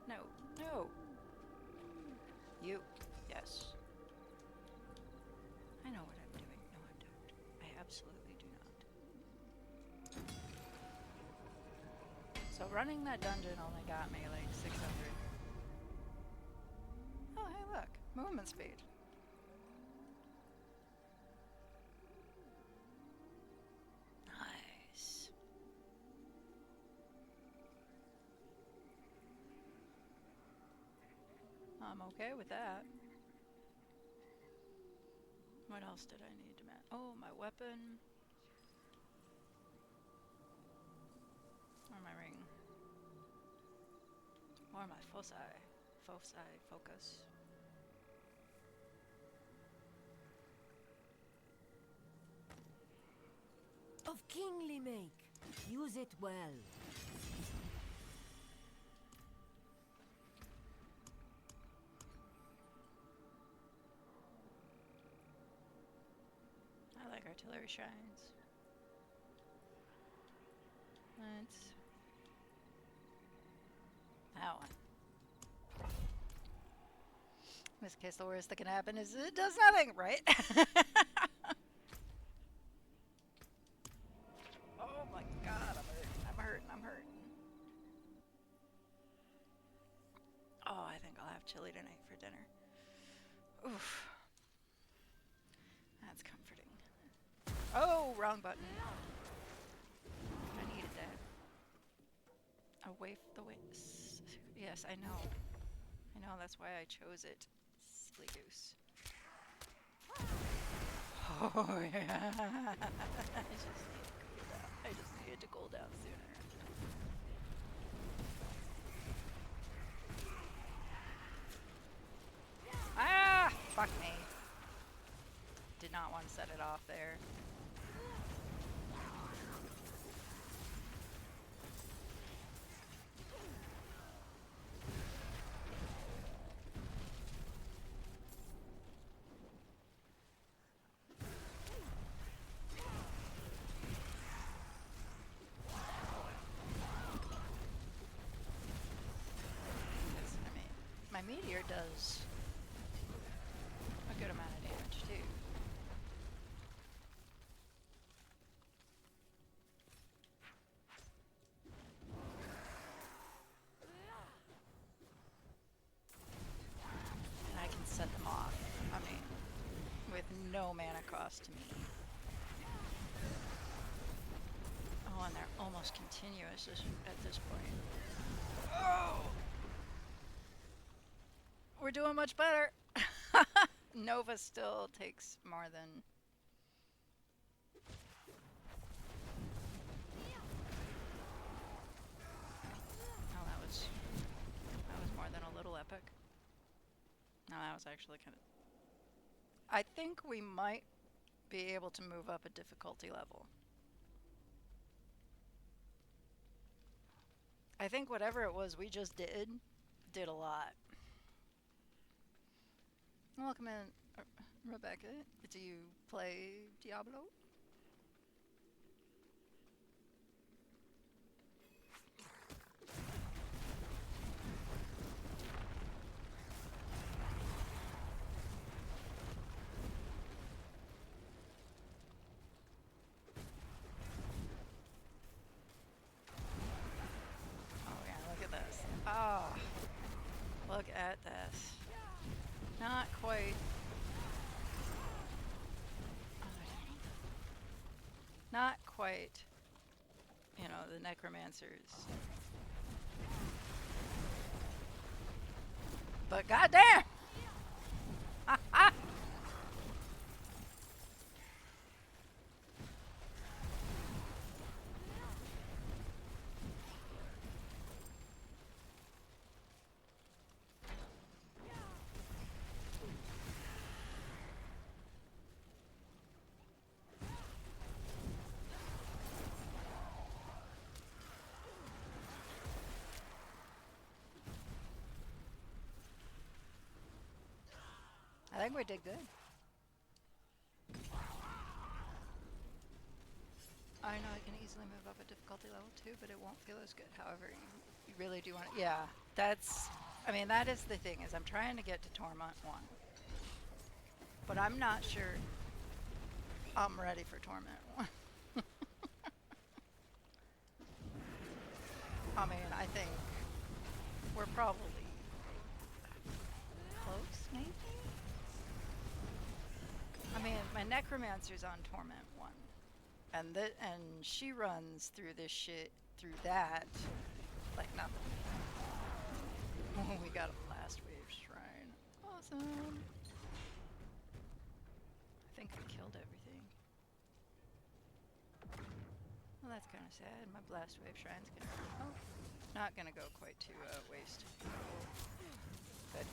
No, no! You. Yes. I know what I'm doing. No, I don't. I absolutely do not. So running that dungeon only got me like 600. Oh, hey look. Movement speed. Nice. I'm okay with that. What else did I need to match? Oh, my weapon. Or my ring. Or my foci. Focus. Of kingly make. Use it well. I like artillery shrines. Let's... that one. In this case, the worst that can happen is it does nothing, right? Oh my god, I'm hurting. Oh, I think I'll have chili tonight for dinner. Oof. That's comforting. Oh, wrong button. I needed that. Away the way. Yes, I know. I know, that's why I chose it. Silly goose. Oh, yeah. I just needed to cool down sooner. Ah! Fuck me. Did not want to set it off there. I mean, my meteor does a good amount of damage too. And I can set them off, I mean, with no mana cost to me. Oh, and they're almost continuous at this point. Oh! We're doing much better! Nova still takes more than... Oh, that was more than a little epic. No, that was actually kind of... I think we might be able to move up a difficulty level. I think whatever it was we just did a lot. Welcome in, Rebecca. Do you play Diablo? Oh yeah, look at this. Ah, oh, look at this. Not quite. Not quite, you know, the necromancers. But goddamn! think we did good. I know I can easily move up a difficulty level too, but it won't feel as good. However, you really do want to. Yeah, that's. I mean, that is the thing, is I'm trying to get to Torment 1. But I'm not sure I'm ready for Torment 1. I mean, I think we're probably close, maybe? I mean, my Necromancer's on Torment 1. And she runs through this shit, through that, like nothing. Oh, we got a Last Wave Shrine. Awesome. I think I killed everything. Well, that's kind of sad. My Blast Wave Shrine's gonna... Oh, not gonna go quite to waste. Good.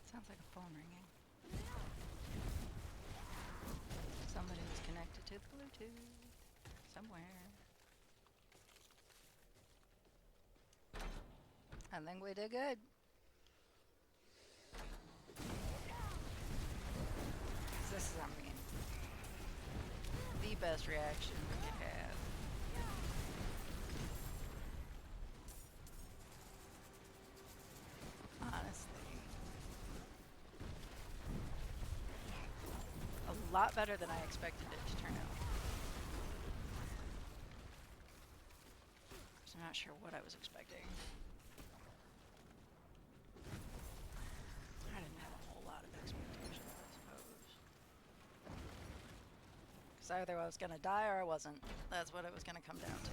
Sounds like a phone ringing. Somebody was connected to the Bluetooth somewhere. I think we did good. This is, I mean, the best reaction we could have. Honestly. A lot better than I expected it to turn out. I'm not sure what I was expecting. I didn't have a whole lot of expectations, I suppose. Because either I was going to die or I wasn't. That's what it was going to come down to.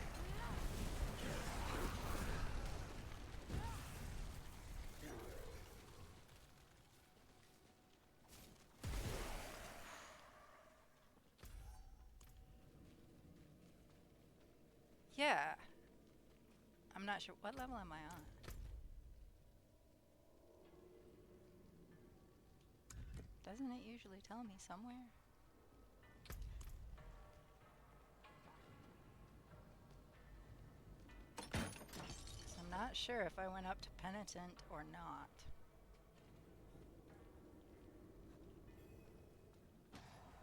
Yeah. I'm not sure. What level am I on? Doesn't it usually tell me somewhere? So I'm not sure if I went up to Penitent or not.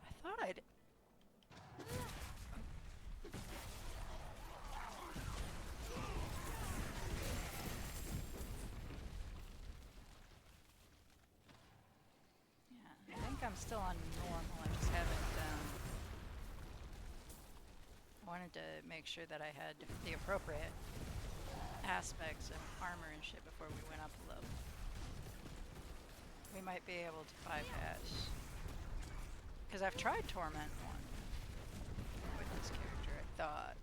I thought I'd... Yeah, I think I'm still on normal. I just haven't... I wanted to make sure that I had the appropriate aspects of armor and shit before we went up a level. We might be able to bypass. Because I've tried Torment 1 with this character, I thought.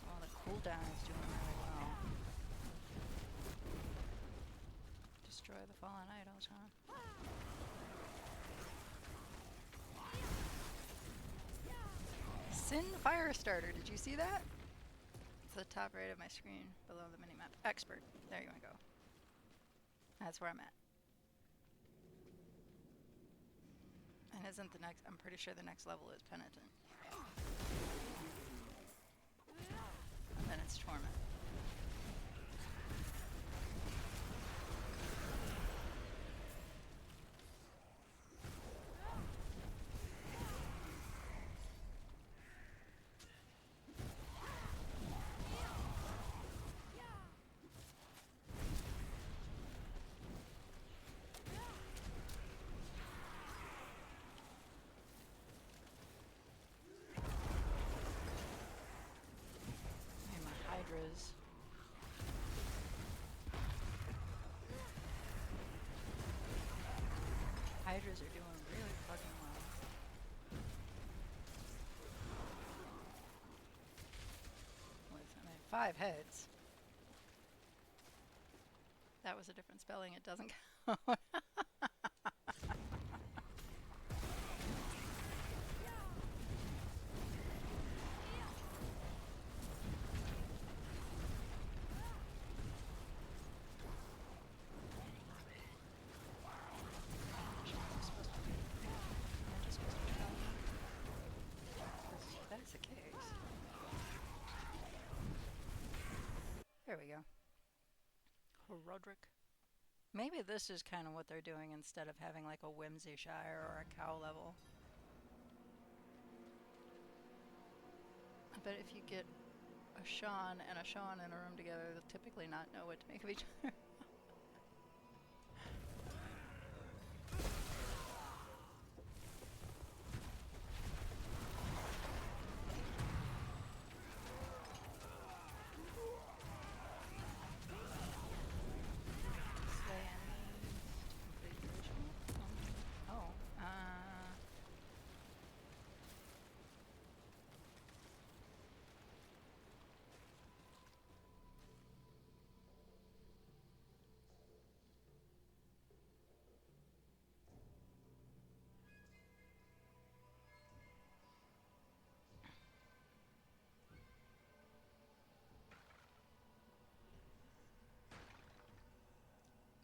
Well, the cooldown is doing really well. Destroy the fallen idols, huh? Sin Firestarter, did you see that? It's the top right of my screen, below the minimap. Expert, there you want to go. That's where I'm at. And isn't the next, I'm pretty sure the next level is Penitent. And then it's Torment. Hydras. Hydras are doing really fucking well. With 5 heads. That was a different spelling, it doesn't count. There we go. Roderick. Maybe this is kind of what they're doing instead of having like a Whimsyshire or a cow level. I bet if you get a Sean and a Sean in a room together, they'll typically not know what to make of each other.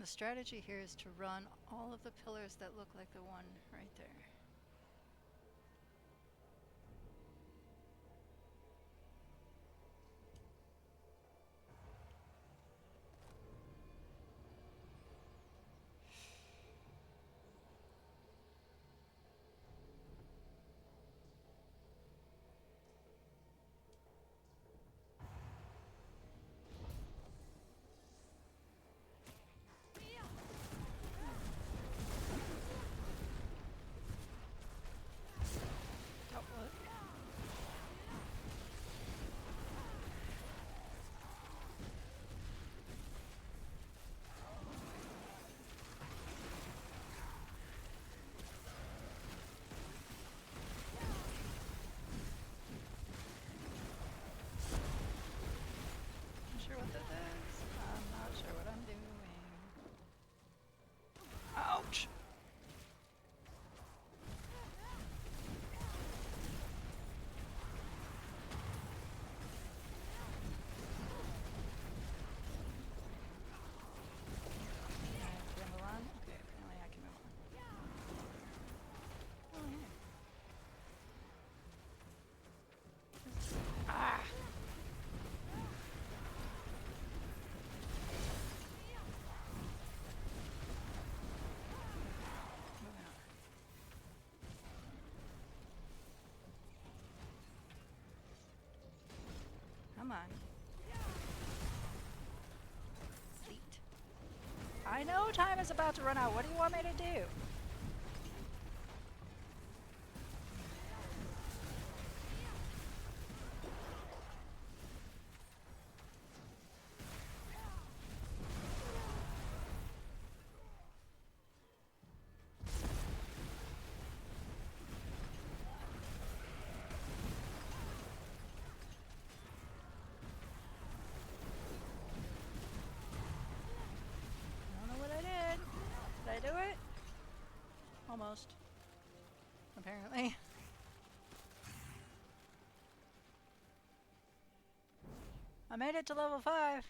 The strategy here is to run all of the pillars that look like the one right there. Ouch! Can I move on? Okay, apparently I can move on. Oh, yeah. Ah! Moving on. Come on. Feet. I know time is about to run out. What do you want me to do? Did I do it? Almost. Apparently. I made it to level 5.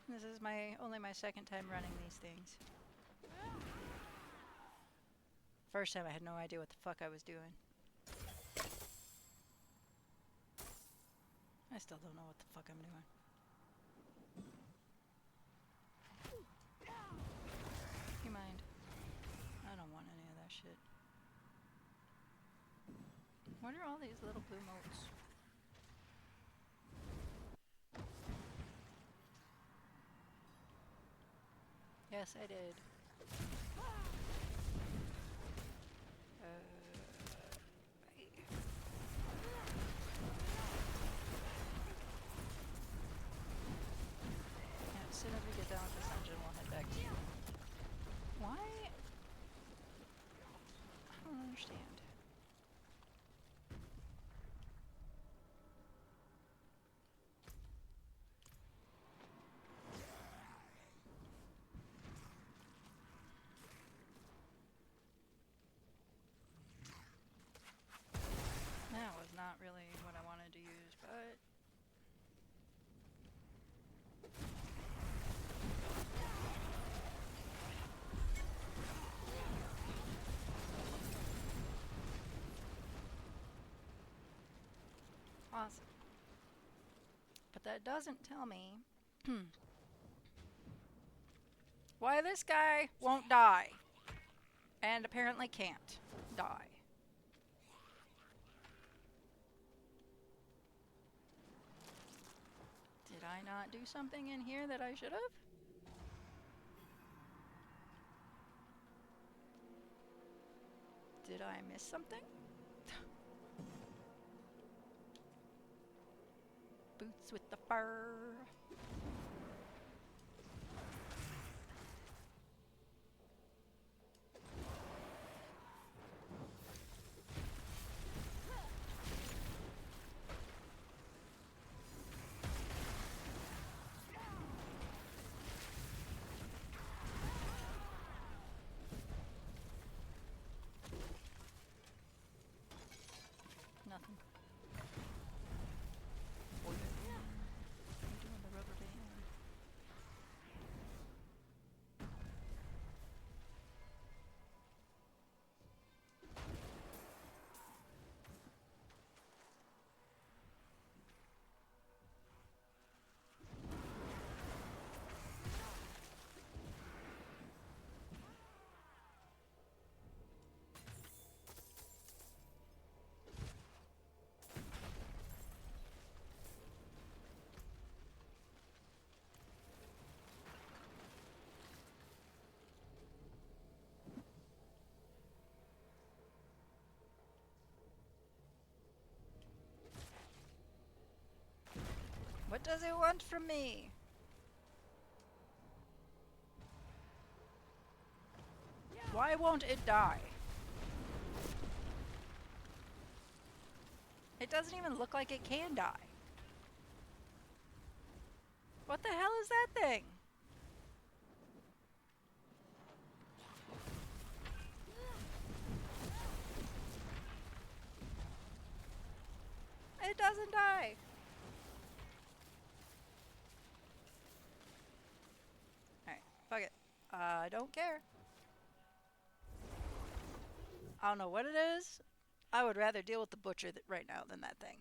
This is only my second time running these things. First time I had no idea what the fuck I was doing. I still don't know what the fuck I'm doing. You mind? I don't want any of that shit. What are all these little blue motes? Yes, I did. As soon as we get done with this dungeon, we'll head back to you. Why? I don't understand. That was not really what I wanted to use, but... Awesome. But that doesn't tell me Why this guy won't die. And apparently can't die. Did I not do something in here that I should have? Did I miss something? Boots with the fur. Nothing. What are you doing, the rubber band? What does it want from me? Why won't it die? It doesn't even look like it can die. What the hell is that thing? It doesn't die. Alright, fuck it. I don't care. I don't know what it is. I would rather deal with the butcher right now than that thing.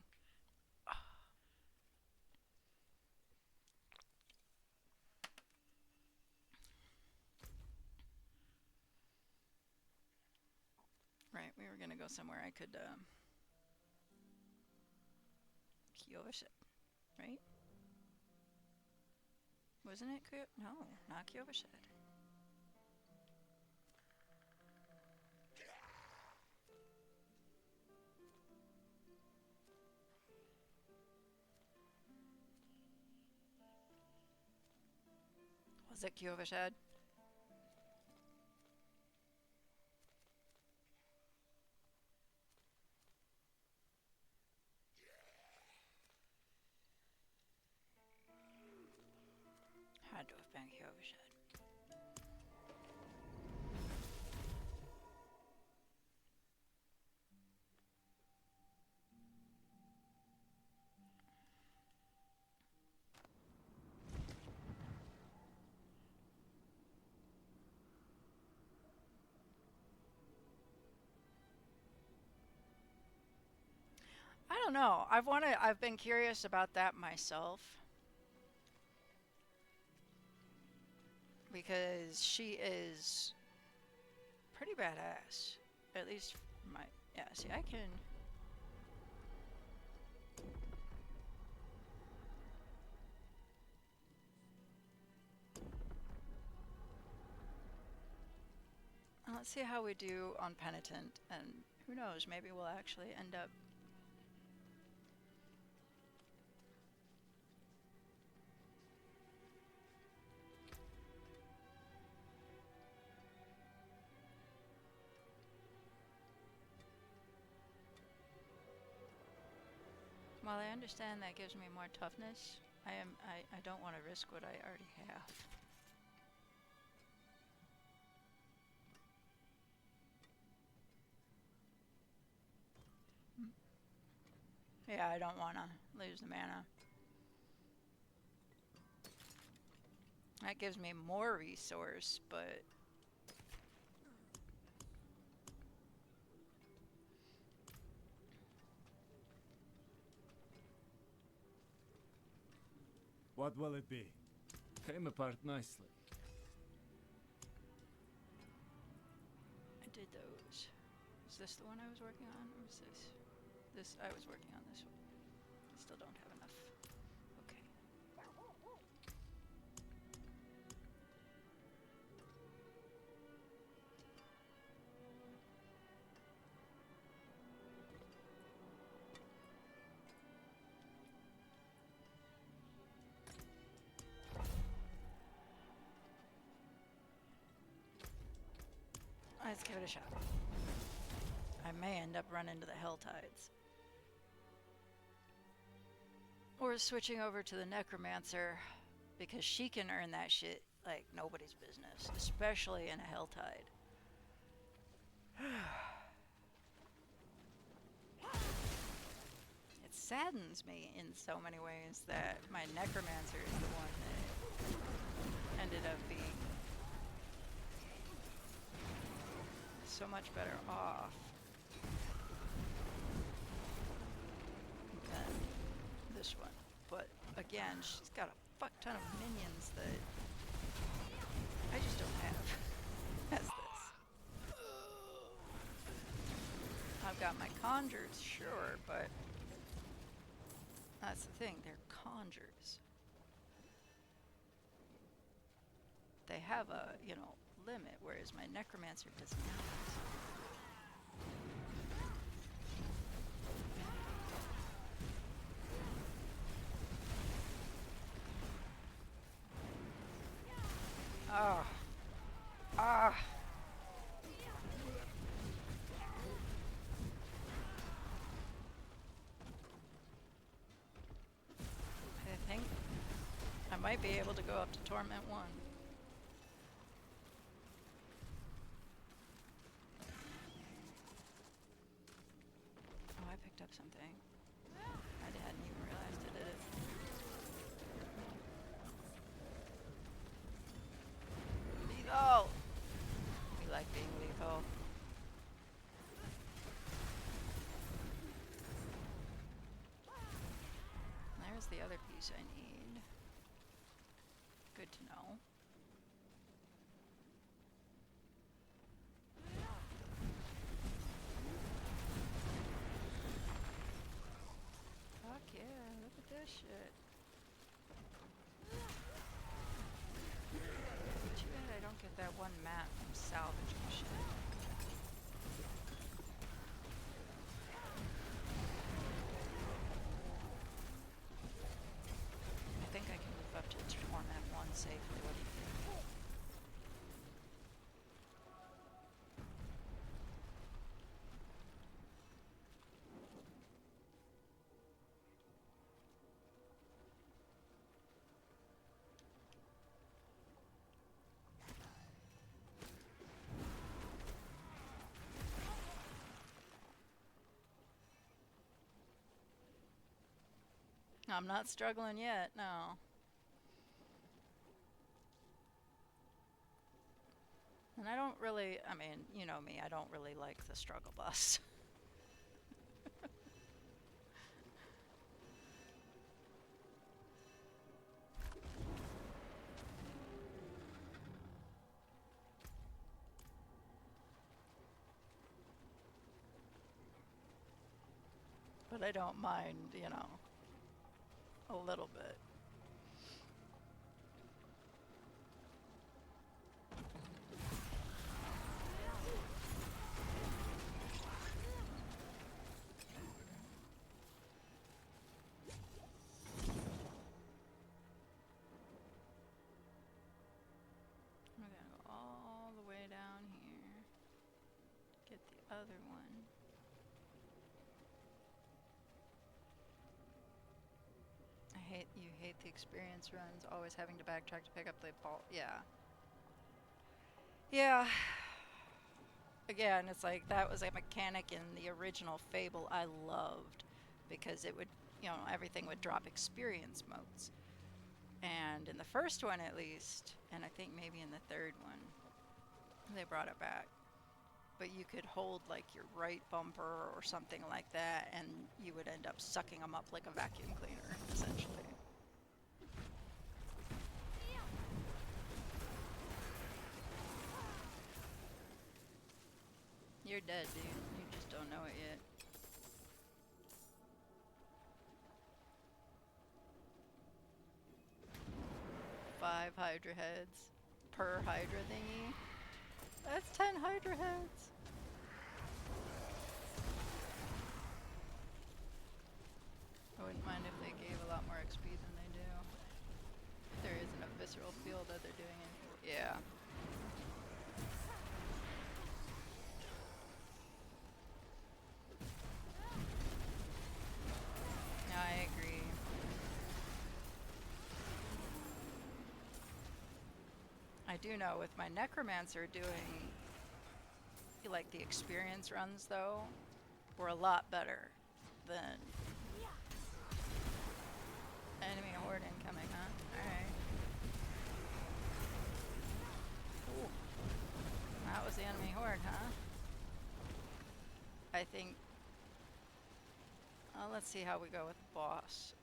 Right, we were gonna go somewhere I could, Kyovish it, right? Wasn't it No, not Kyovish it. Was it Kyovish head? Had to have been Kyovish head. I don't know. I've been curious about that myself. Because she is pretty badass. At least yeah, see I can let's see how we do on Penitent, and who knows, maybe we'll actually end up while I understand that gives me more toughness, I don't want to risk what I already have. Yeah, I don't want to lose the mana. That gives me more resource, but What will it be? Came apart nicely. did those. Is this the one I was working on? Or was this? This, I was working on this one. Still don't have enough. Okay. Let's give it a shot. I may end up running to the Hell Tides. Or switching over to the Necromancer, because she can earn that shit like nobody's business, especially in a Hell Tide. It saddens me in so many ways that my Necromancer is the one that ended up being so much better off than this one. But again, she's got a fuck ton of minions that I just don't have as this. I've got my conjures, sure, but that's the thing, they're conjures. They have a, you know, limit, whereas my Necromancer does not. Ah. Ah. I think I might be able to go up to Torment 1. Oh, I picked up something. I hadn't even realized I did it. Lethal! We like being lethal. There's the other piece I need. Good to know. Fuck yeah, look at this shit. Too bad I don't get that one map from salvaging shit. I think I can move up to Torment 1 safely. What do you think? I'm not struggling yet, no. And I don't really, I mean, you know me, I don't really like the struggle bus. But I don't mind, you know, a little bit. We're gonna go all the way down here. Get the other one. You hate the experience runs, always having to backtrack to pick up the ball. Yeah. Yeah. Again, it's like that was a mechanic in the original Fable I loved, because it would, you know, everything would drop experience motes. And in the first one at least, and I think maybe in the third one, they brought it back. But you could hold like your right bumper or something like that, and you would end up sucking them up like a vacuum cleaner, essentially. 5 Hydra heads per Hydra thingy. That's 10 Hydra heads. I wouldn't mind if they gave a lot more XP than they do. If there isn't a visceral feel that they're doing it. Yeah. No, I agree. I do know with my Necromancer doing like the experience runs though were a lot better than enemy horde incoming, huh? Alright. Ooh. That was the enemy horde, huh? I think let's see how we go with the boss.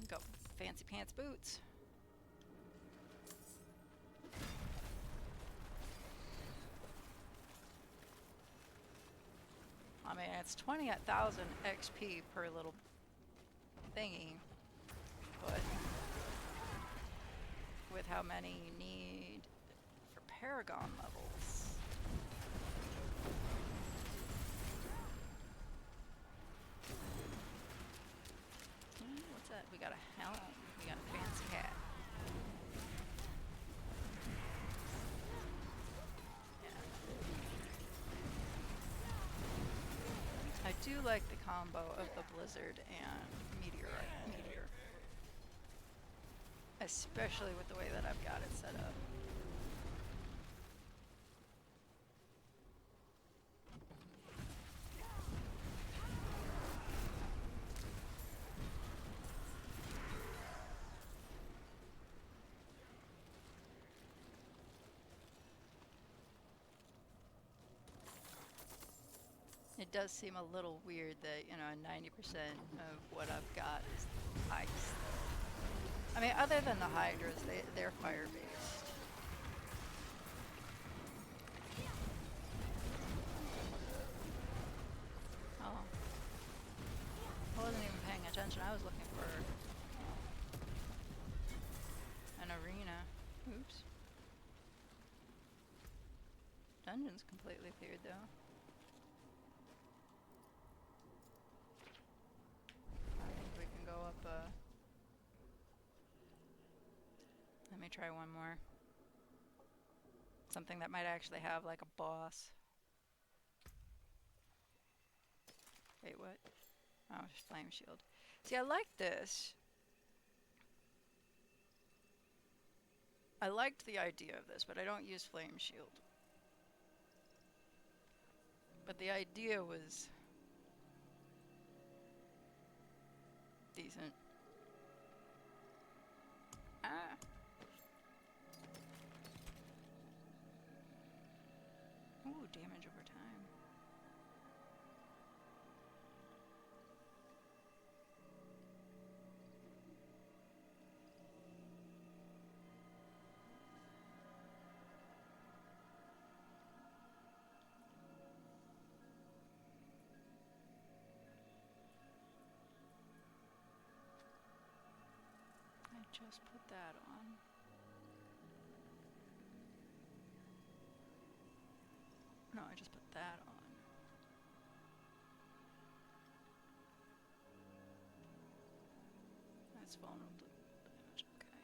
Go fancy pants boots. I mean, it's 20,000 XP per little thingy, but with how many you need for Paragon levels. What's that? We got a helm. We got a fancy hat. I do like the combo of the Blizzard and Meteor. Especially with the way that I've got it set up. It does seem a little weird that, you know, 90% of what I've got is ice. I mean, other than the Hydras, they're fire-based. Oh. I wasn't even paying attention. I was looking for an arena. Oops. Dungeon's completely cleared, though. I think we can go up, let me try one more. Something that might actually have, like, a boss. Wait, what? Oh, flame shield. See, I like this. I liked the idea of this, but I don't use flame shield. But the idea was decent. Ah. Ooh, damage over time. I just put that on. No, I just put that on. That's vulnerable to damage, okay.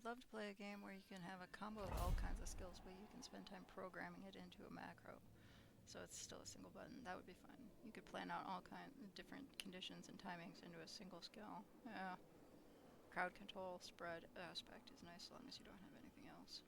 love to play a game where you can have a combo of all kinds of skills, but you can spend time programming it into a macro. So it's still a single button. That would be fun. You could plan out all different conditions and timings into a single skill. Yeah. Crowd control, spread aspect is nice as long as you don't have anything else.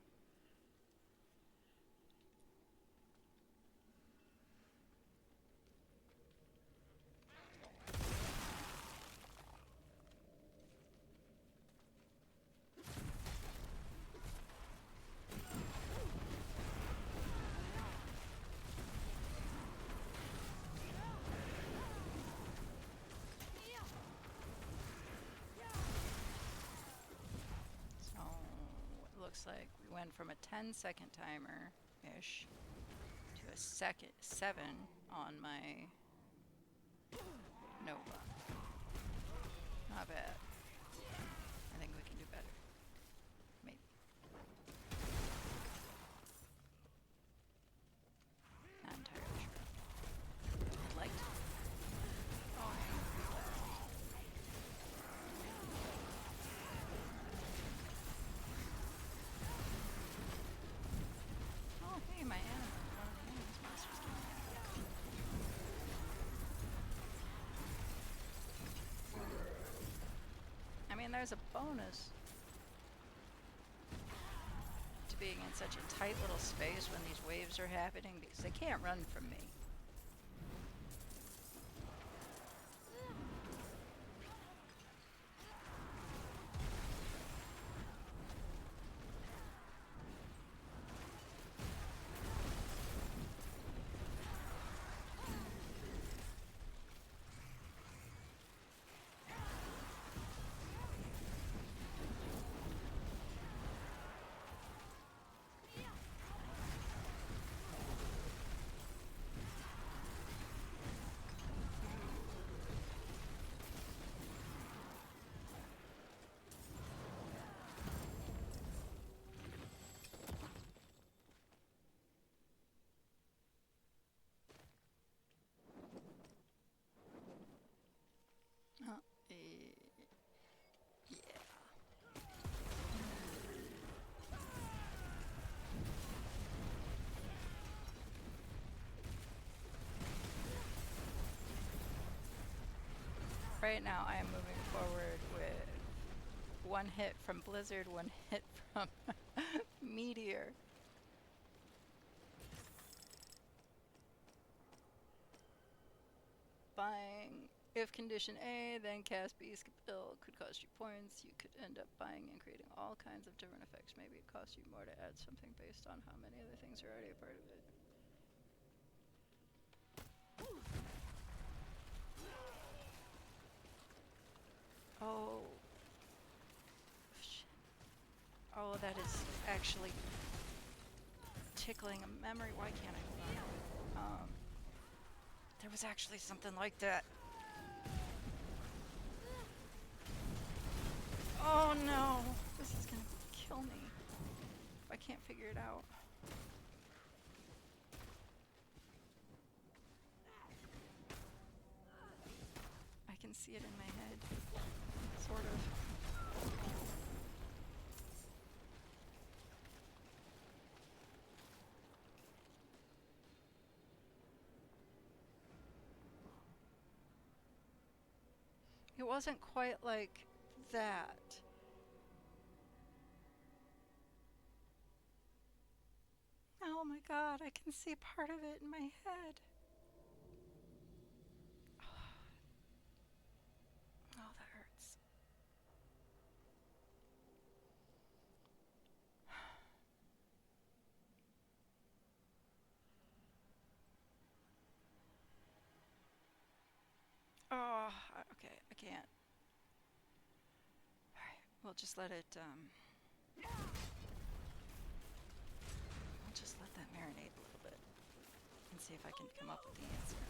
Looks like we went from a 10-second timer-ish to a 7 on my Nova. Not bad. I think we can do better. Maybe. Not entirely sure. I'd like to. Oh, hey, my animal. One of the animals monsters came in. I mean, there's a bonus to being in such a tight little space when these waves are happening because they can't run from me. Yeah. Right now I am moving forward with one hit from Blizzard, one hit from Meteor. Buying if condition A, then cast B, skip bill could cost you points. You could end up buying and creating all kinds of different effects. Maybe it costs you more to add something based on how many other things are already a part of it. Oh. Shit. Oh, that is actually tickling a memory. Why can't I hold on? There was actually something like that. Oh no! This is gonna kill me if I can't figure it out. I can see it in my head. Sort of. It wasn't quite like that. Oh my god, I can see part of it in my head. Oh, that hurts. Oh, okay, I can't. Alright, we'll just let it, I'll just let that marinate a little bit and see if I can come up with the answer.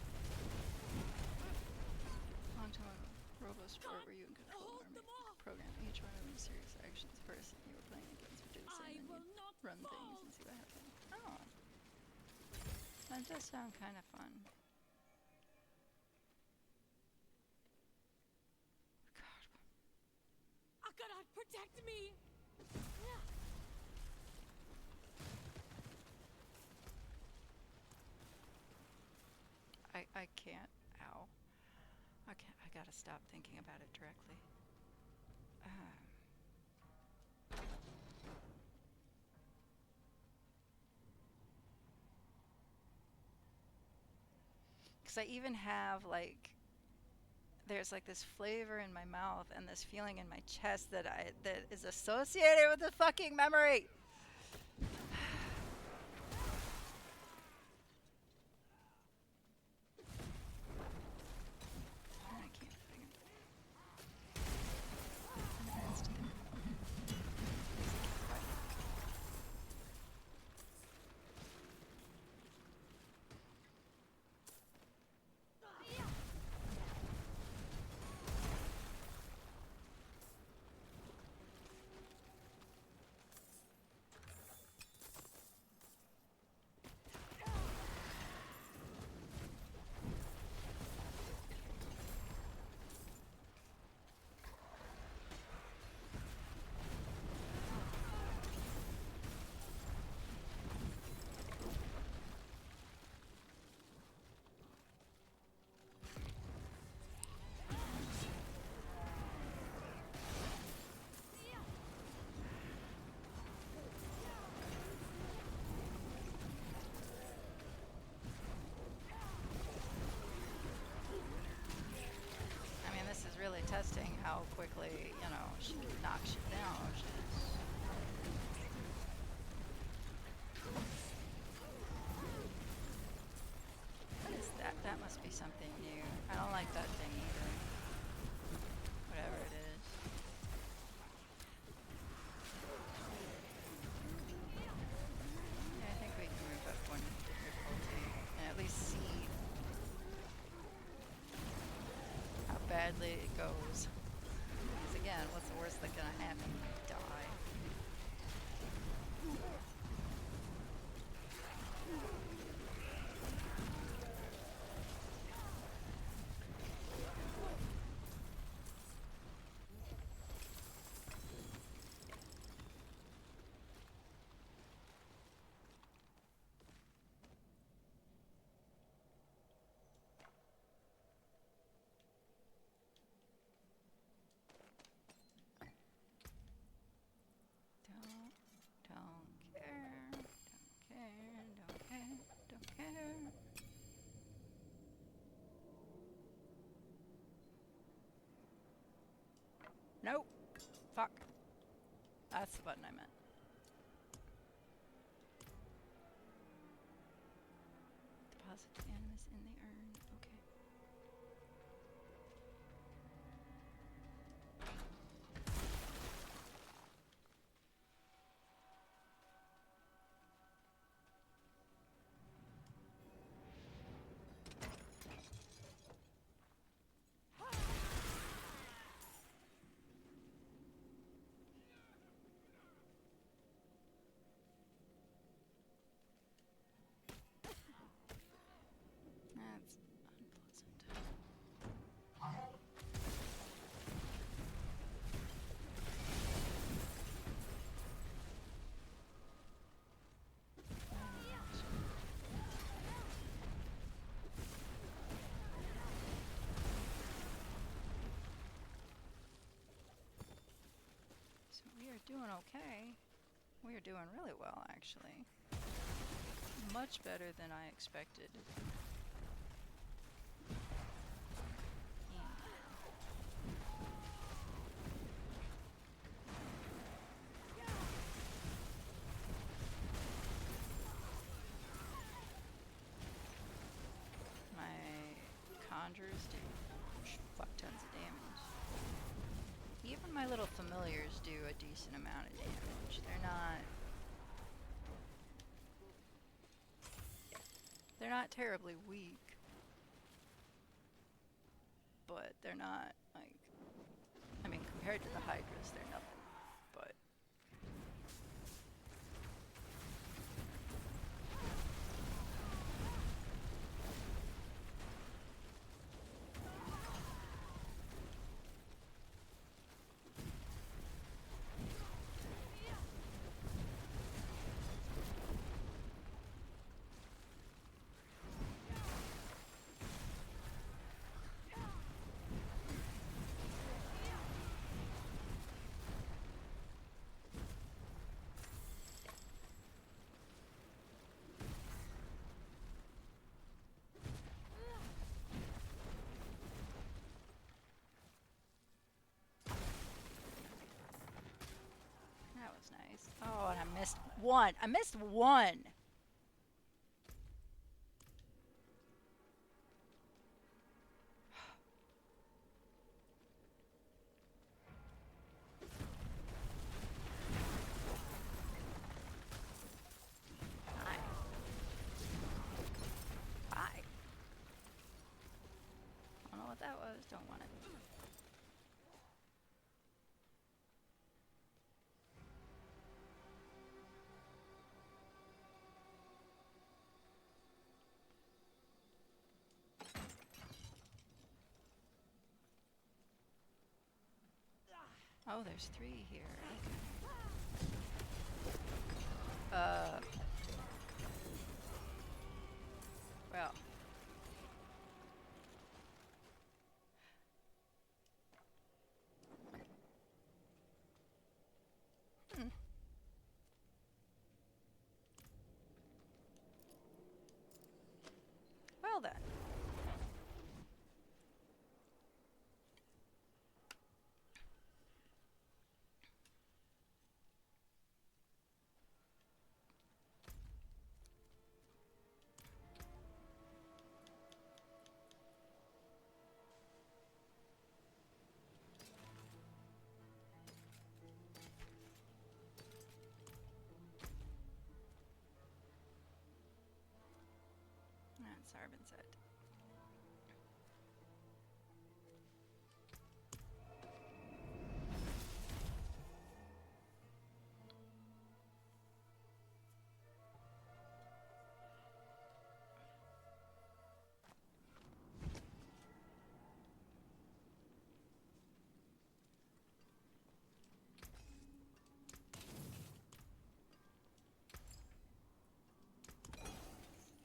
Long-term robo-sport where you can control an army. You can program each one of these series of actions. The person you were playing against would do the same, and you'd run things and see what happened. Oh. That does sound kind of fun. God. Akarat, protect me! I can't. Ow. Okay, I gotta stop thinking about it directly. Because I even have like, there's like this flavor in my mouth and this feeling in my chest that is associated with the fucking memory. I can't figure it I mean, this is really testing how quickly, you know, she can knock shit down. What is that? That must be something new. I don't like that thing either. Whatever it is. Yeah, I think we can move up one difficulty and at least see how badly it goes. Because again, what's the worst that's gonna happen? You die. Don't care, don't care, don't care, don't care. Nope. Fuck. That's the button I meant. Deposit the animus in the urn. Okay. That's unpleasant. So we are doing okay. We are doing really well, actually. Much better than I expected. My conjures do fuck tons of damage. Even my little familiars do a decent amount of damage. They're not terribly weak, but they're not like, I mean, compared to the Hydras, they're nothing, but Oh, and I missed one. I missed one. Hi. Hi. I don't know what that was. Don't want it. Oh, there's 3 here. Okay. Well. Hmm. Well then. That's Arbin said.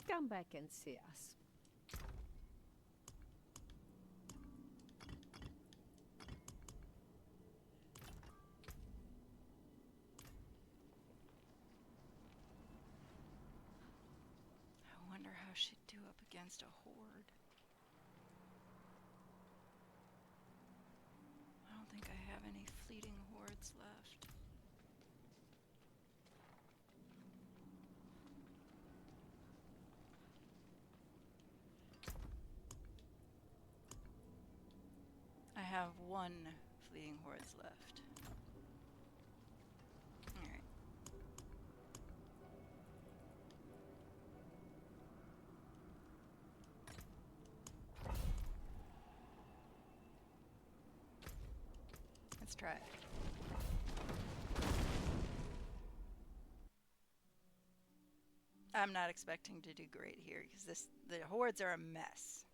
Come back and see us. I wonder how she'd do up against a horde. I don't think I have any fleeting hordes left. I have 1 fleeting hordes left. Alright. Let's try it. I'm not expecting to do great here because the hordes are a mess.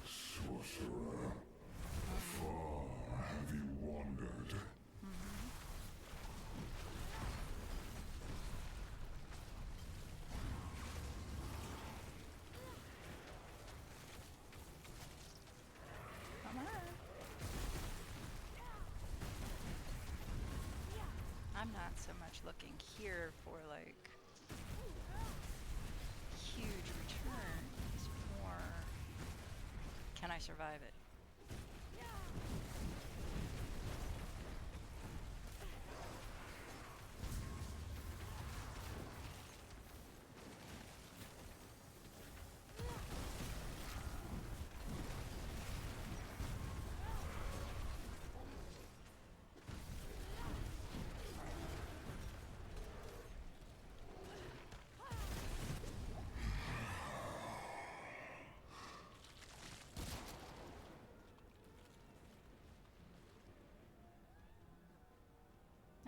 Sorcerer, far have you wandered? Come on. I'm not so much looking here for like huge returns, more can I survive it?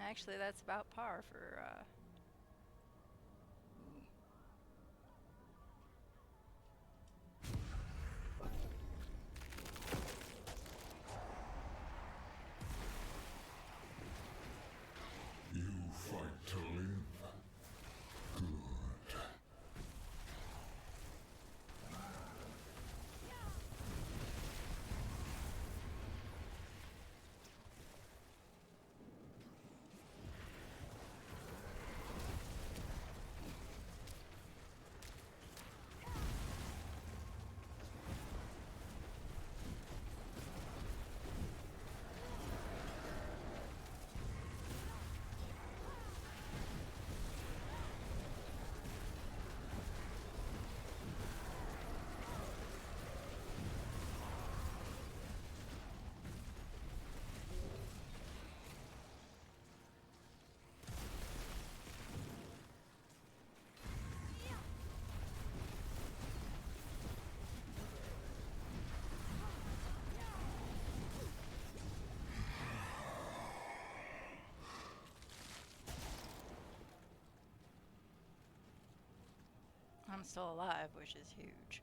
Actually, that's about par for You fight to live. Good. I'm still alive, which is huge.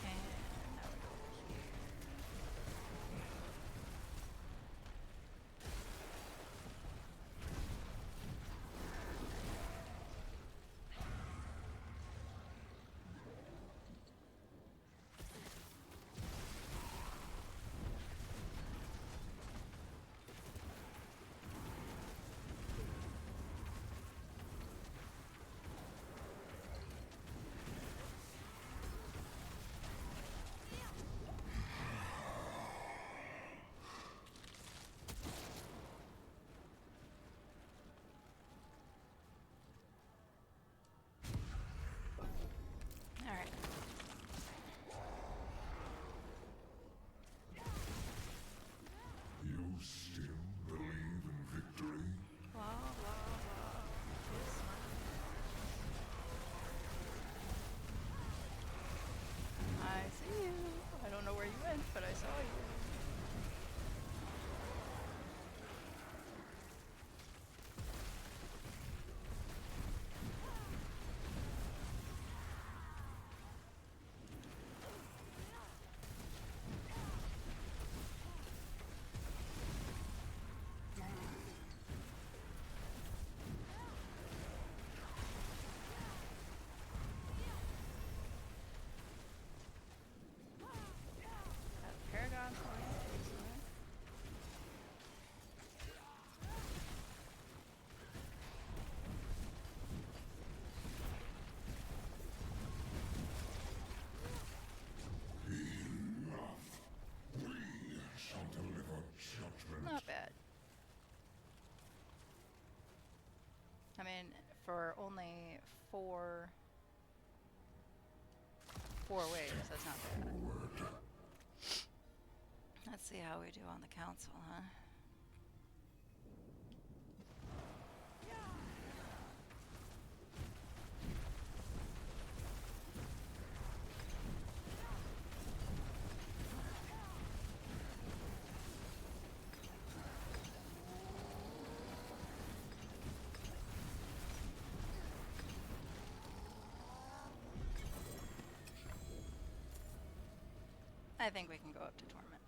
And now we go here. All right. You still believe in victory? Blah, blah, blah. Kiss my- I see you. I don't know where you went, but I saw you. Got Paragon Point. Excellent. We shall deliver judgment. Not bad. I mean, for only four waves, that's not bad. Let's see how we do on the council, huh? I think we can go up to Torment.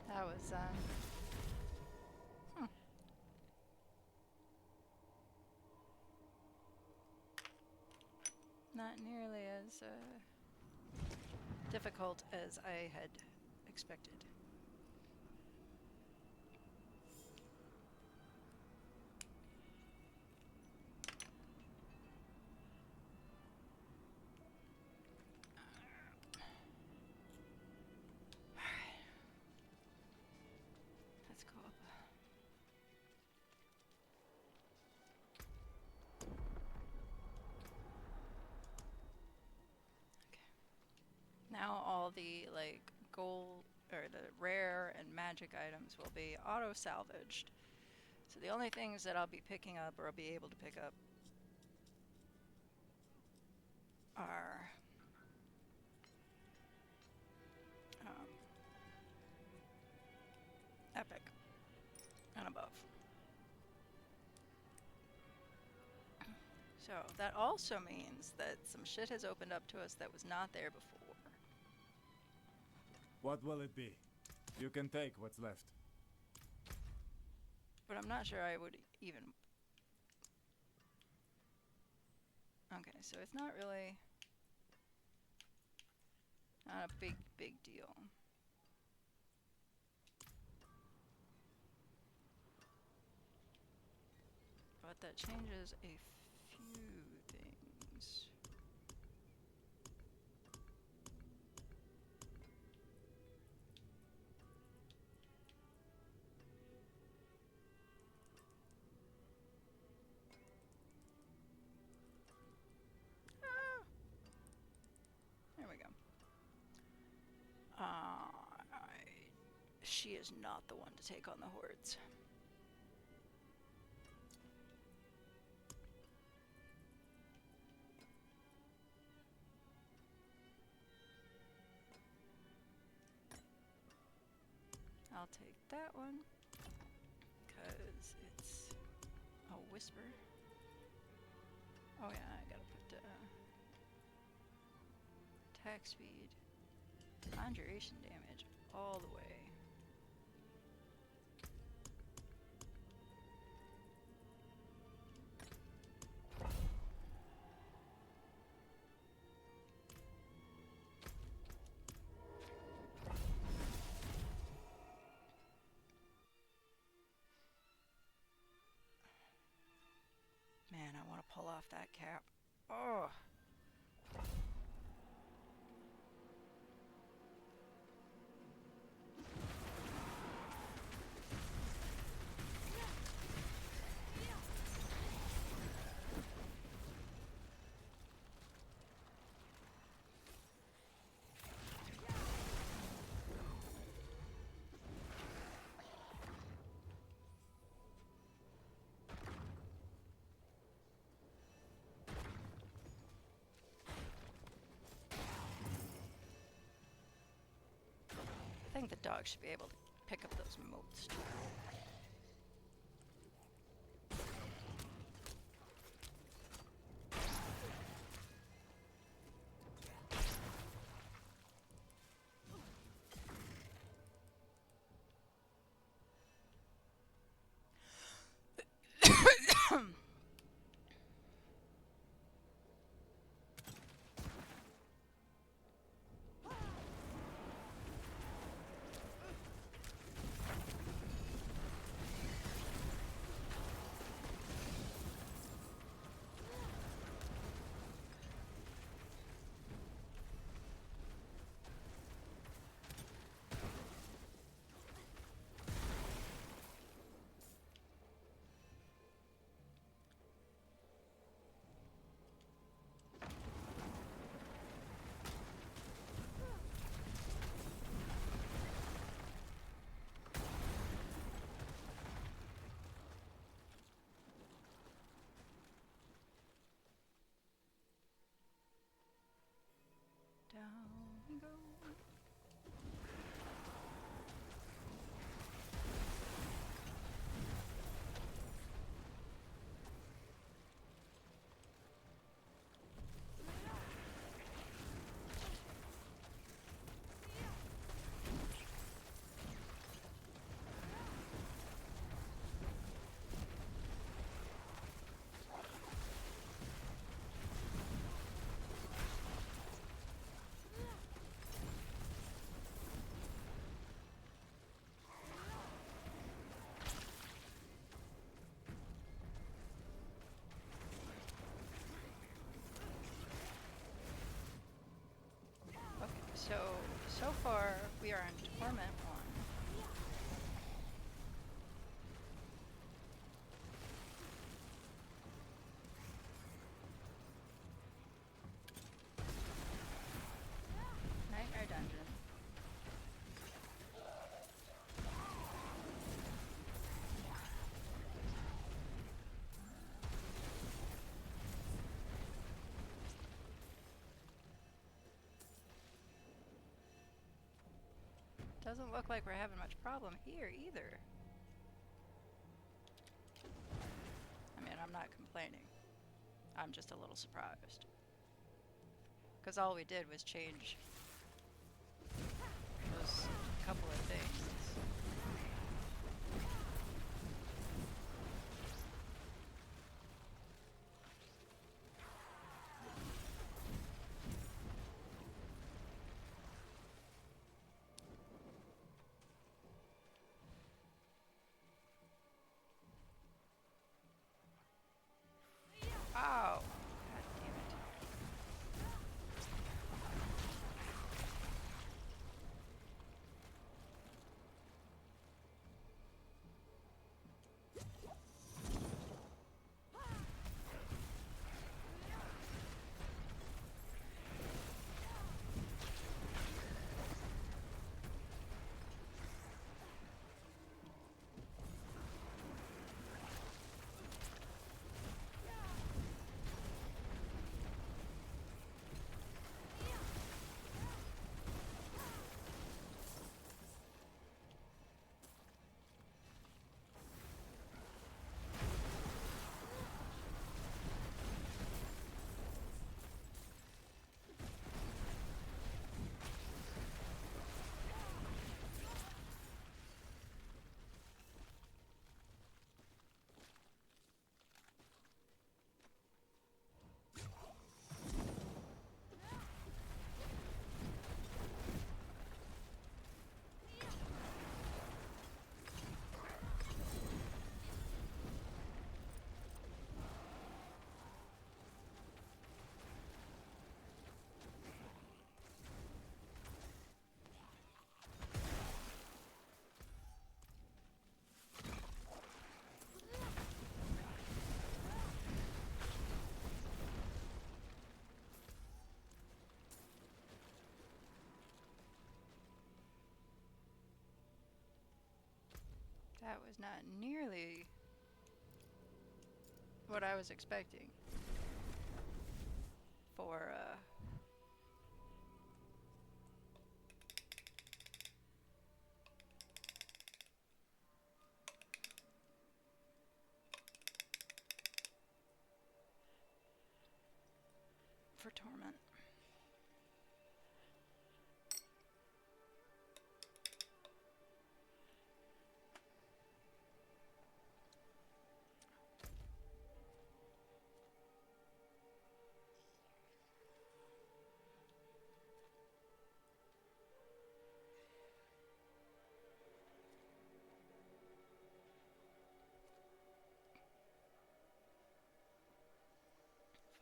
That was, not nearly as difficult as I had expected. Let's go up. Okay. Now all the like gold or the rare and magic items will be auto salvaged. So the only things that I'll be picking up or I'll be able to pick up are epic and above. So So that also means that some shit has opened up to us that was not there before. What will it be? You can take what's left. But I'm not sure I would even... Okay, so it's not really... not a big deal. But that changes a few things. Ah! There we go. She is not the one to take on the hordes. I'll take that one, because it's a whisper. Oh yeah, I gotta put attack speed, conjuration damage all the way. Man, I want to pull off that cap. Oh. I think the dog should be able to pick up those motes too. Down we go. So far we are in Torment 1. Nightmare Dungeon. Doesn't look like we're having much problem here either. I mean, I'm not complaining. I'm just a little surprised. Because all we did was change those couple of things. Oh, god damn it. That was not nearly what I was expecting for, 'Torment.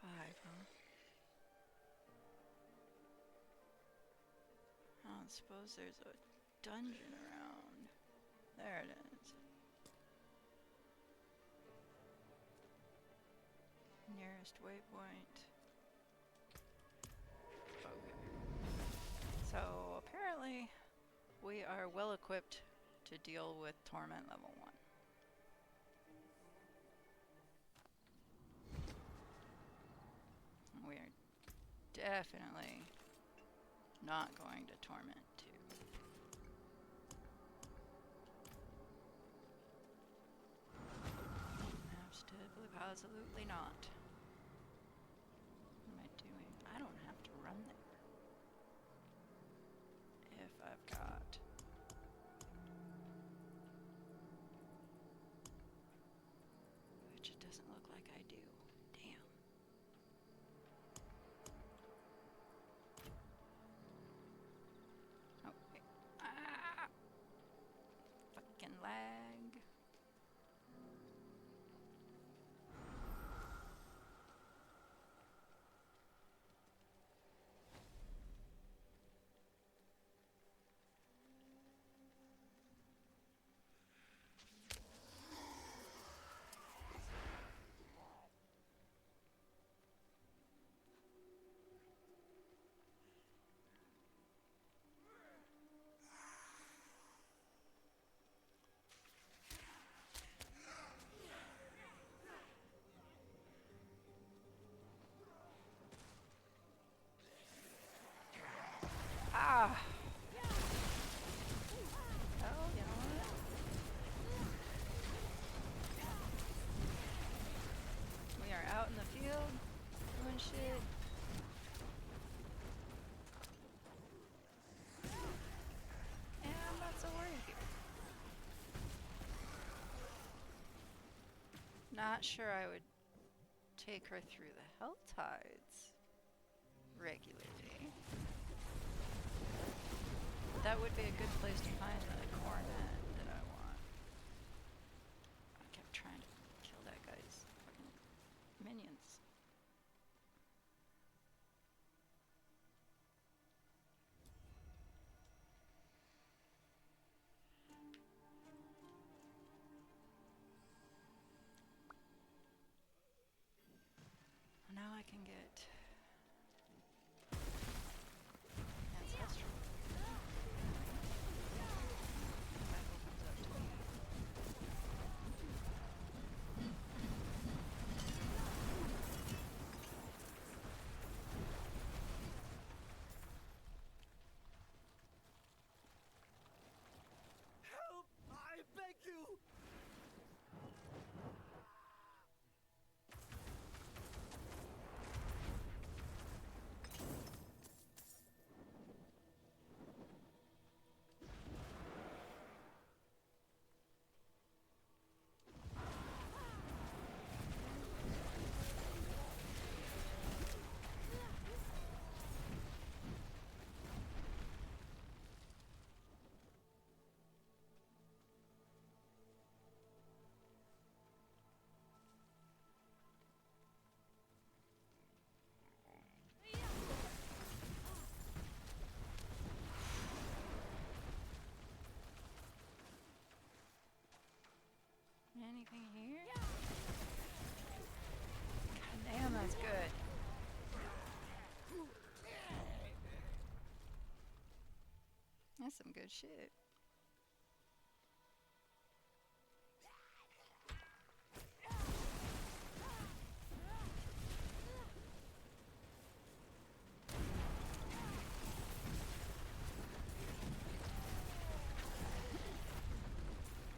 Five, huh? I don't suppose there's a dungeon around. There it is. Nearest waypoint. Okay. So apparently we are well equipped to deal with Torment level 1. We are definitely not going to Torment 2. Absolutely not. What am I doing? I don't have to run there. If I've got... Which it doesn't look like I do. Damn. Oh, wait. Ah! Fucking lag. not sure I would take her through the Hell Tides regularly. But that would be a good place to find the coronet that I want. I kept trying to kill that guy's fucking minions. Now I can get ancestral. That opens up to me. Help! I beg you! Anything here? God damn, that's good. That's some good shit.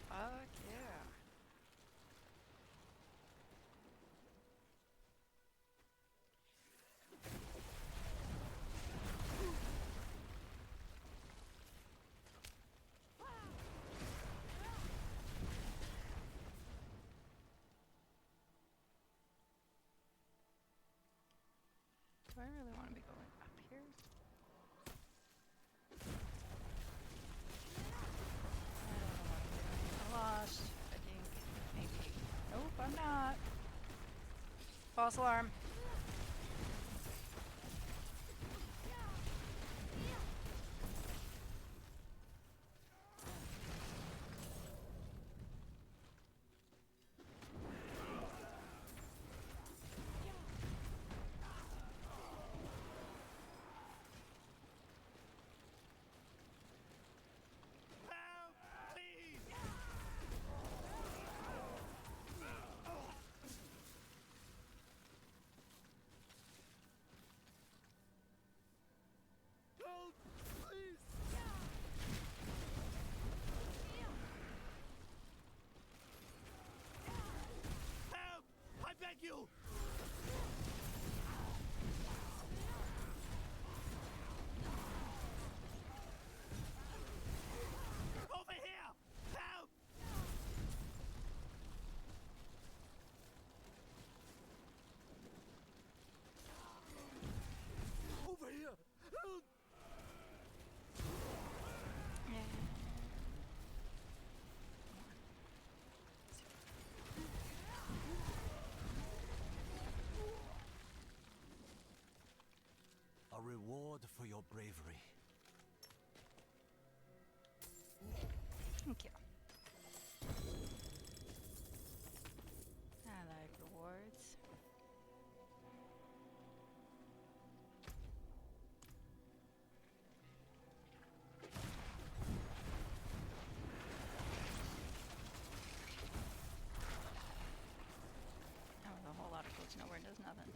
Fuck yeah. Do I really want to be going up here? I don't know what I'm doing. I'm lost, I think. Maybe. Nope, I'm not. False alarm. Help! Please! Help! Please! Help! I beg you! Over here! Help! Over here! Help! Yeah. A reward for your bravery. Thank you. I like rewards. That was a whole lot of goes nowhere and does nothing.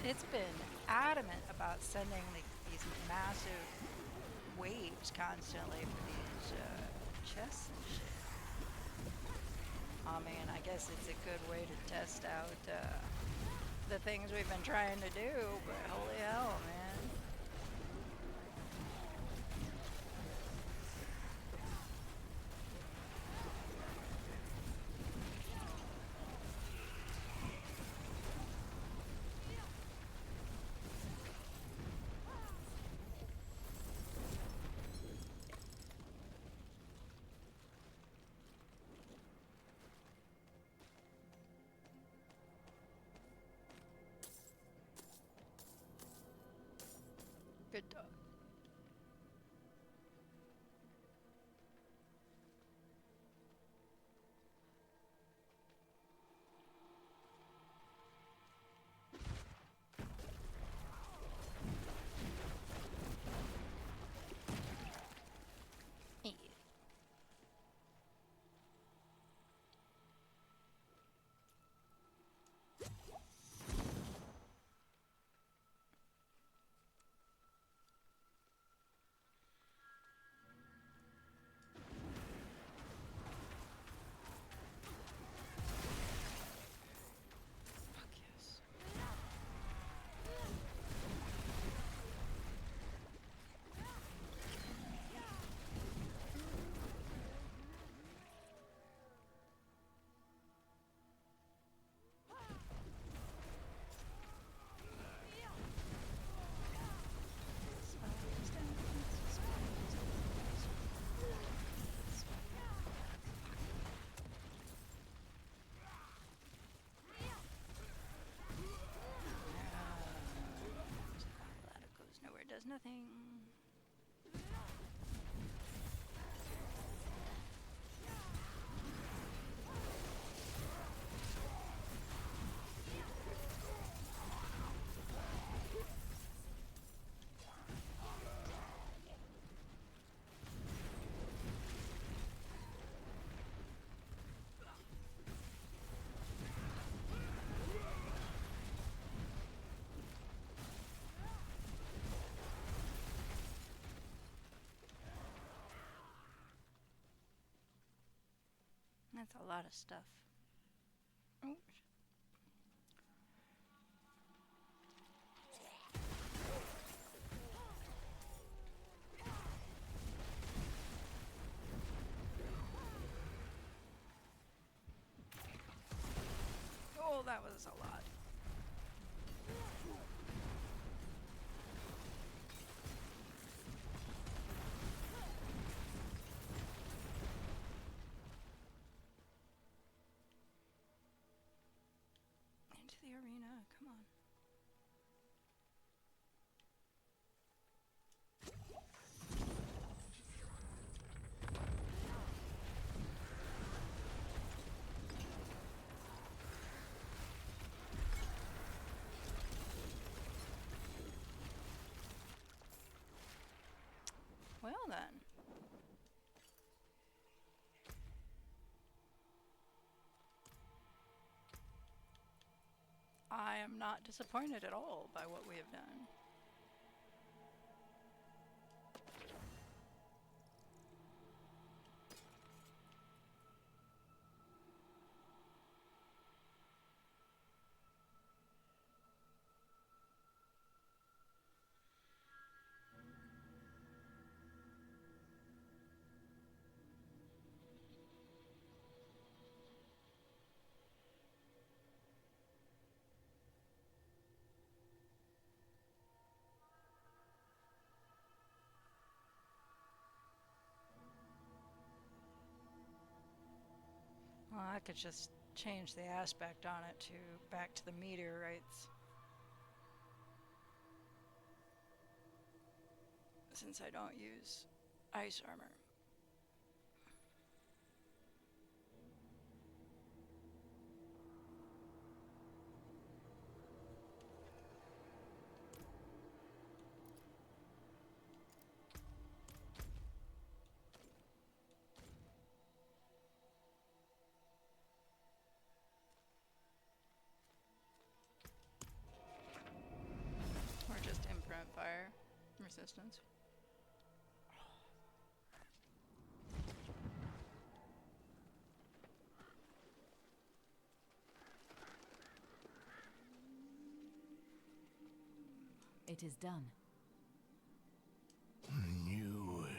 it's been adamant about sending these massive waves constantly for these chests and shit. I mean, I guess it's a good way to test out the things we've been trying to do, but holy hell, man. Good dog. Yeah. Fuck yes. Spiders dance, spiders dance. That goes nowhere, does nothing. That's a lot of stuff. Oh, oh, that was a lot. Into the arena, come on. Well then. I am not disappointed at all by what we have done. Well, I could just change the aspect on it to back to the meteorites. Since I don't use ice armor. resistance. It is done. Knew it.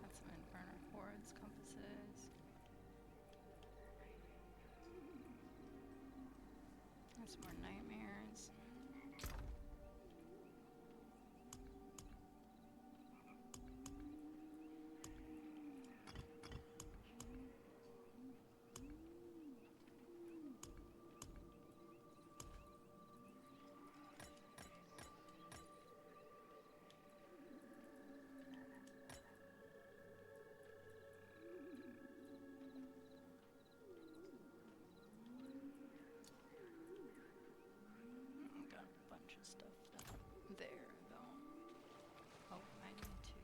Got some Inferno Hordes, compasses. Got some more nightmares. Got a bunch of stuff there, though. Oh, I need to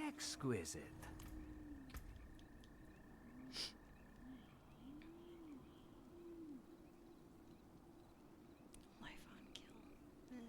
Exquisite. life on kill. Ugh.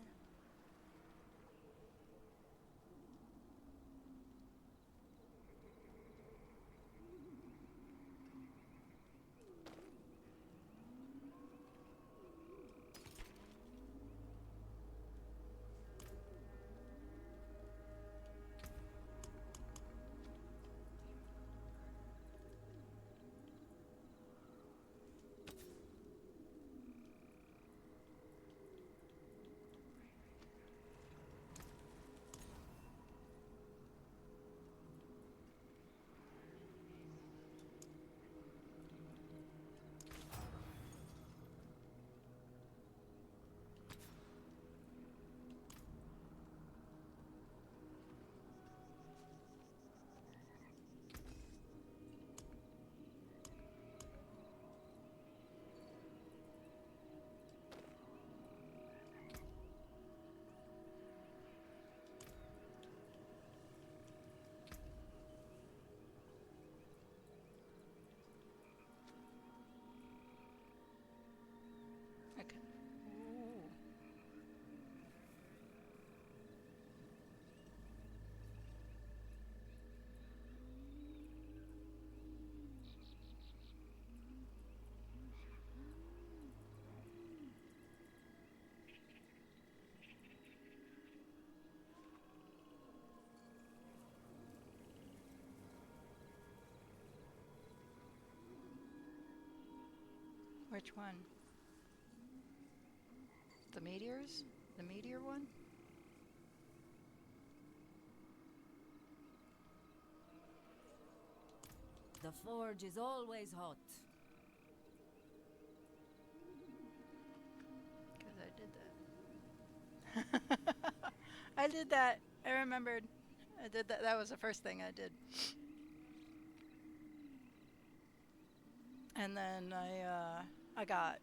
Which one? The meteors? The meteor one? The forge is always hot. Because I did that. I did that. I remembered. I did that. That was the first thing I did. And then I got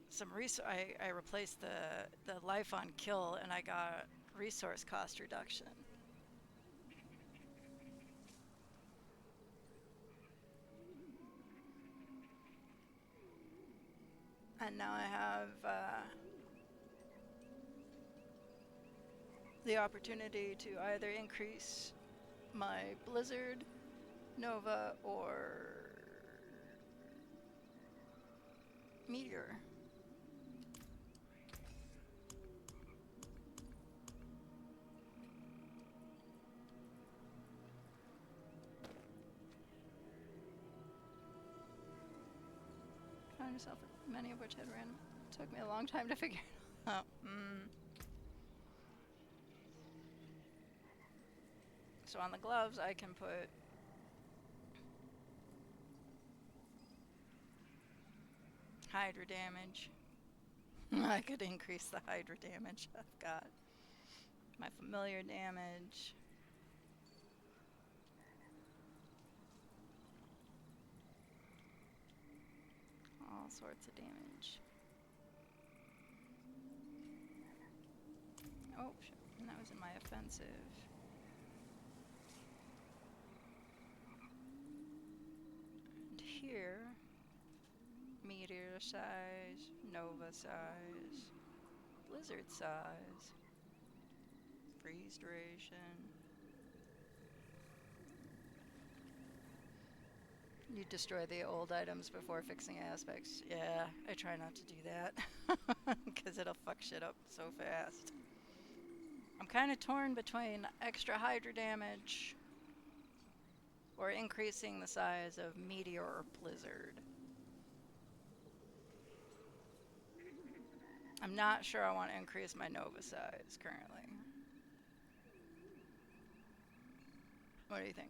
some I replaced the life on kill, and I got resource cost reduction. And now I have the opportunity to either increase my Blizzard, Nova, or Meteor. Found yourself, many of which had random. Took me a long time to figure it out. So on the gloves, I can put Hydra damage. I could increase the Hydra damage I've got. My familiar damage. All sorts of damage. Oh, shit. And that was in my offensive. And here, meteor size, nova size, blizzard size, freeze duration. You destroy the old items before fixing aspects. Yeah, I try not to do that because it'll fuck shit up so fast. I'm kind of torn between extra Hydra damage or increasing the size of Meteor or Blizzard. I'm not sure I want to increase my Nova size currently. What do you think?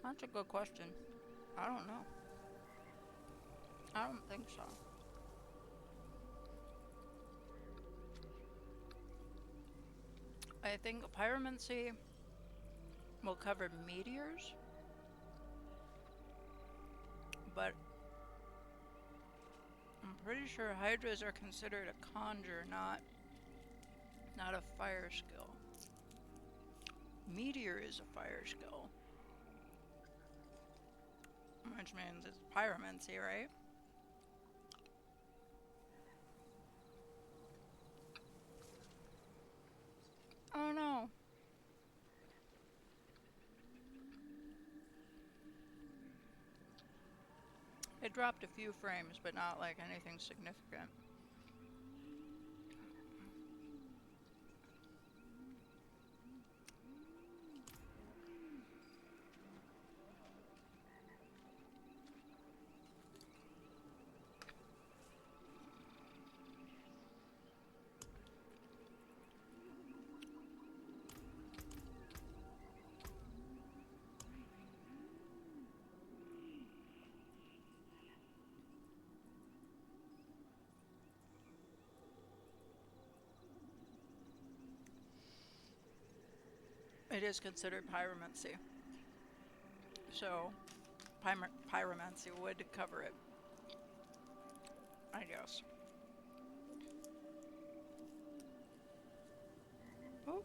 That's a good question. I don't know. I don't think so. I think pyromancy will cover meteors, but I'm pretty sure hydras are considered a conjure, not a fire skill. Meteor is a fire skill, which means it's pyromancy, right? Oh no. It dropped a few frames, but not like anything significant. It is considered pyromancy. So, pyromancy would cover it, I guess. Oh.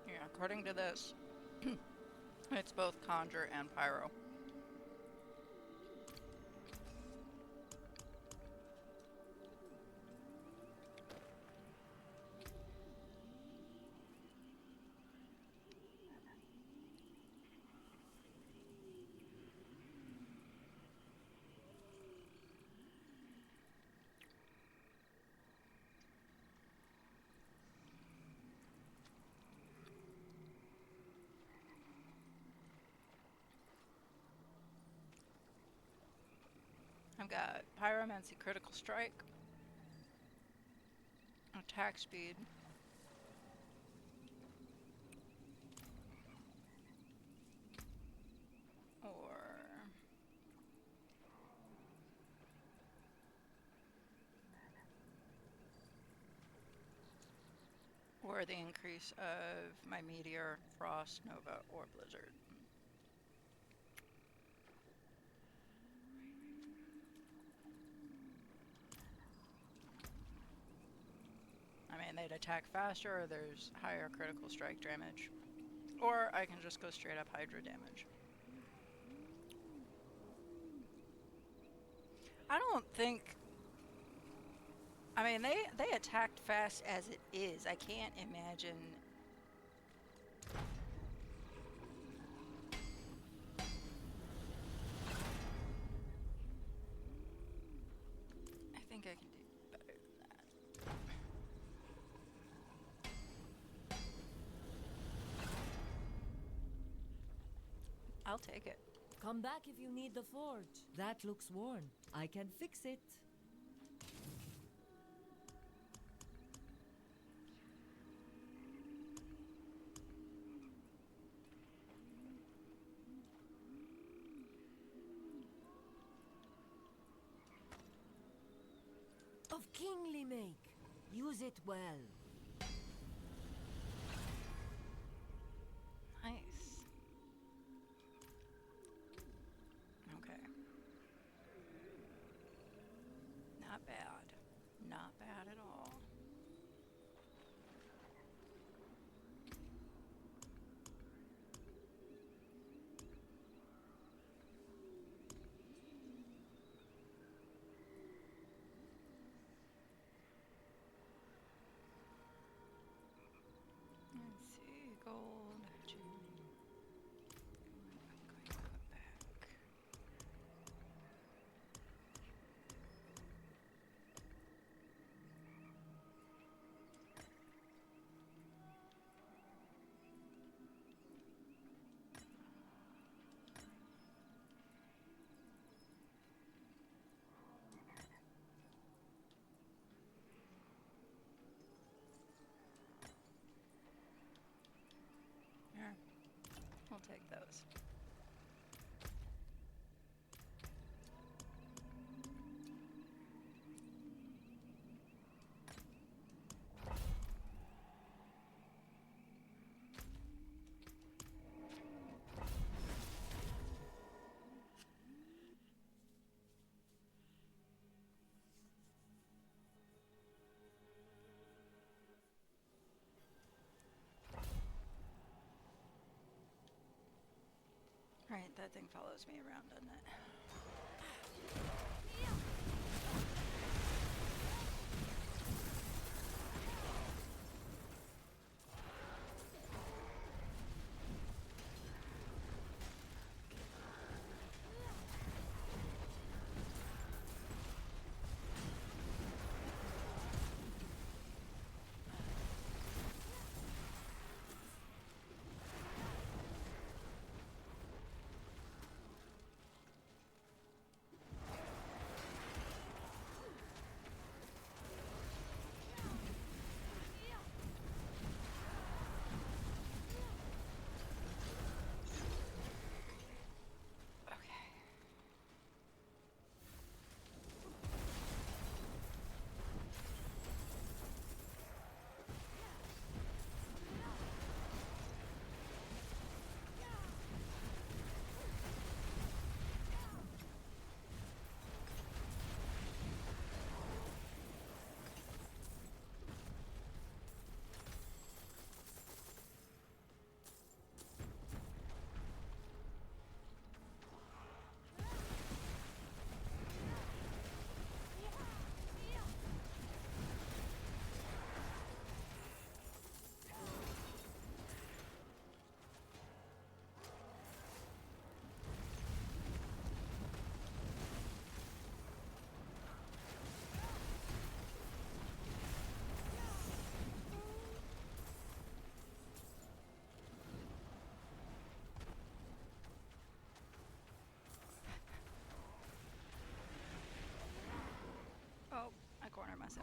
Yeah, according to this, it's both conjure and pyro. I've got pyromancy, critical strike, attack speed, or the increase of my meteor, frost, nova, or blizzard. I mean, they'd attack faster, or there's higher critical strike damage. Or I can just go straight up Hydra damage. I don't think... I mean, they attacked fast as it is. I can't imagine... I think I can do better than that. I'll take it. Come back if you need the forge. That looks worn. I can fix it. Of kingly make. Use it well. Nice. Okay. Not bad. Not bad at all. Let's see, gold, gem. I'm going to put back. Here, we'll take those. Right, that thing follows me around, doesn't it? so.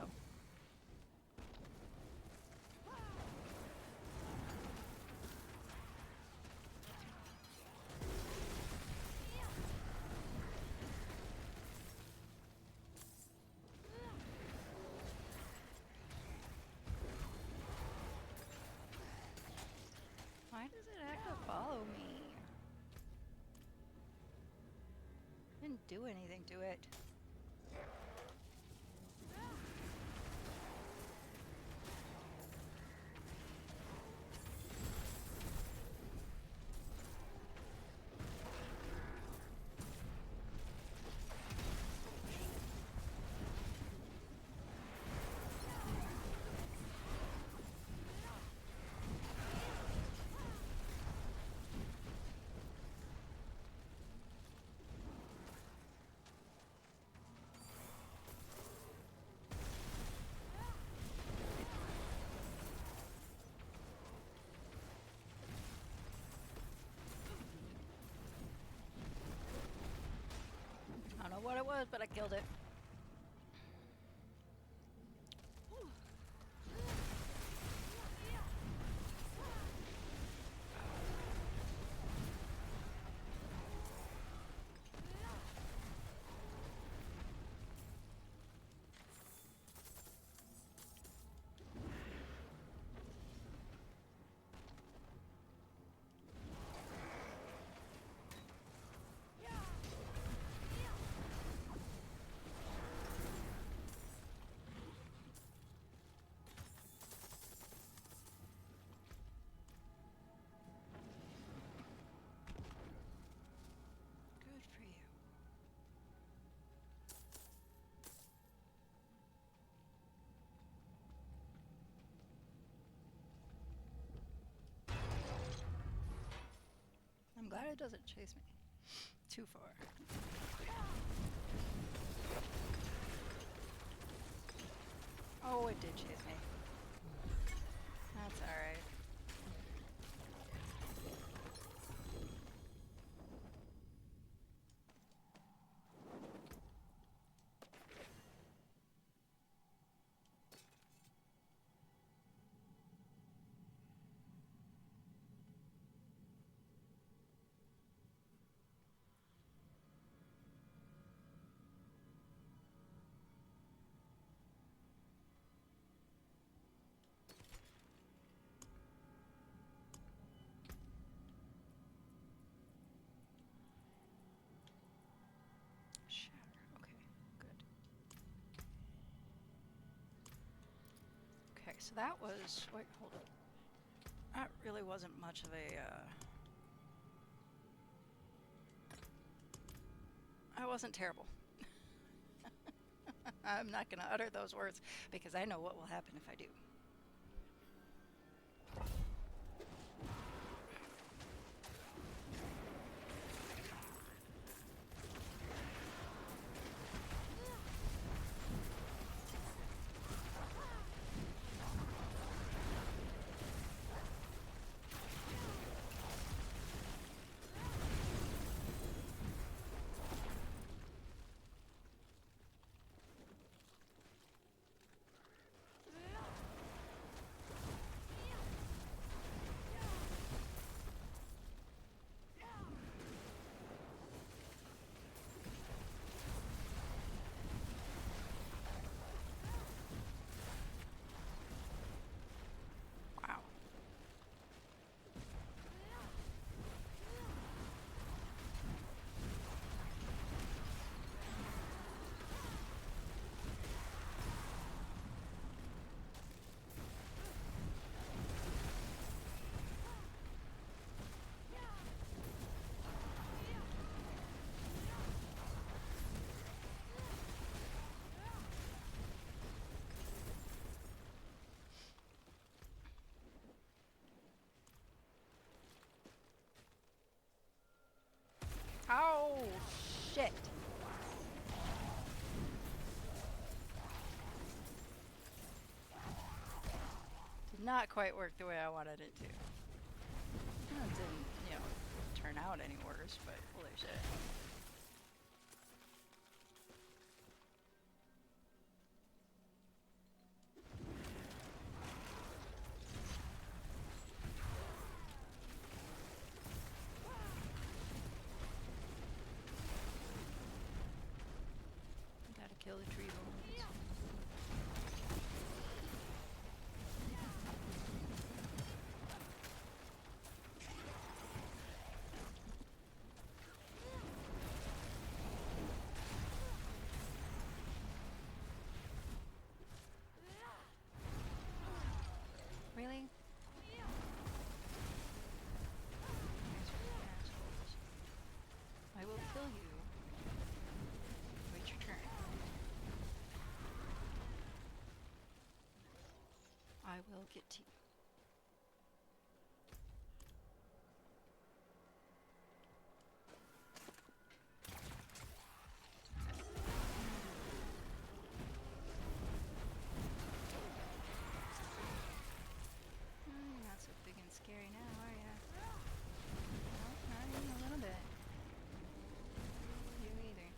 Why does it have to follow me? Didn't do anything to it. I don't know what it was, but I killed it. Good for you. I'm glad it doesn't chase me too far. Oh, it did chase me. That's alright. Shatter. Okay, good. Okay, so that was. Wait, hold up. That really wasn't much of a. I wasn't terrible. I'm not going to utter those words because I know what will happen if I do. Wow. Oh, shit. Did not quite work the way I wanted it to. Well, it didn't, turn out any worse, but holy shit. kill the tree bones. Really? Assholes. I will kill you. Wait your turn. I will get to you. You're not so big and scary now, are ya? No, not even a little bit. You either.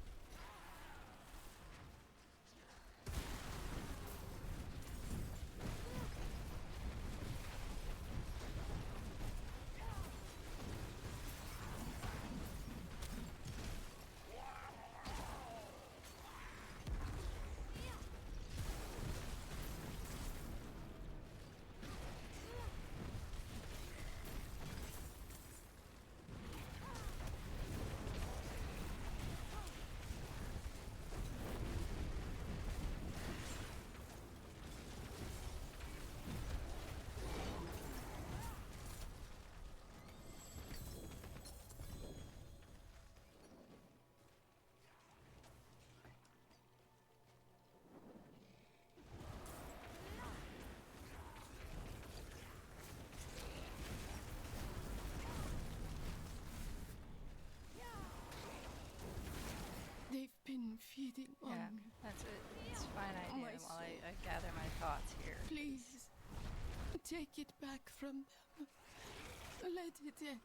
They've been feeding on Yeah, me. that's it. It's fine I do My while I soul. gather my thoughts here. Please, take it back from them. Let it end.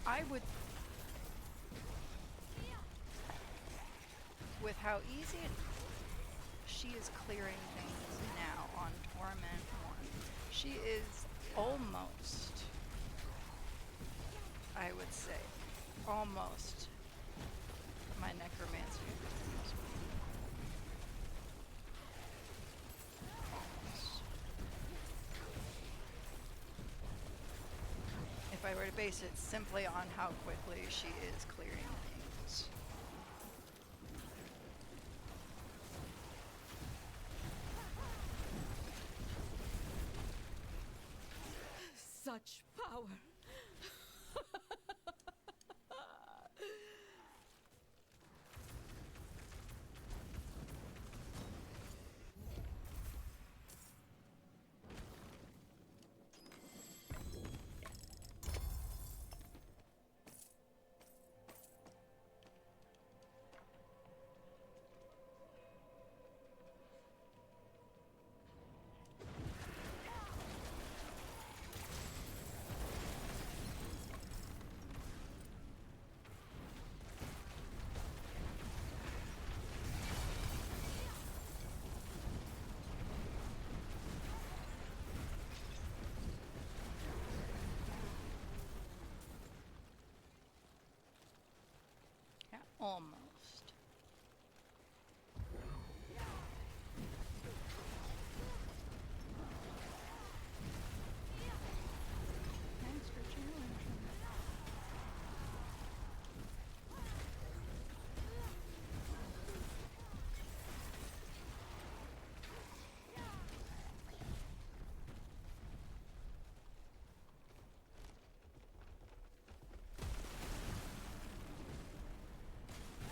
I would, with how easy she is clearing things now on Torment 1, she is almost, I would say, almost my necromancer. Almost. If I were to base it simply on how quickly she is clearing things. Such power. Yeah, almost. Thanks for challenging.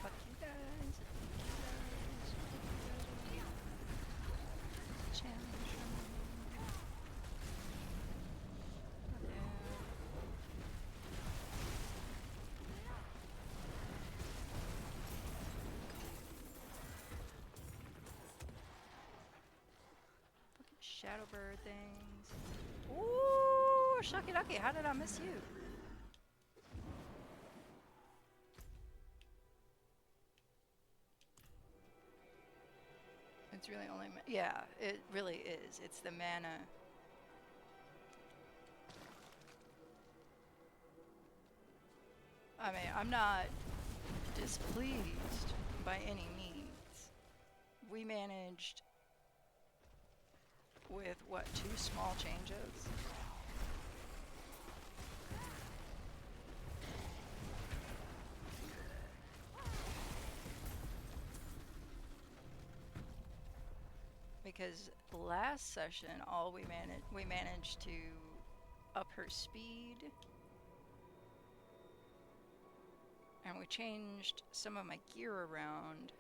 Fuck you guys. Challenge. Shadow bird things. Ooh, shucky ducky, how did I miss you? It's really only, yeah, it really is. It's the mana. I mean, I'm not displeased by any means. We managed with what, 2 small changes? Because last session, all we managed to up her speed, and we changed some of my gear around.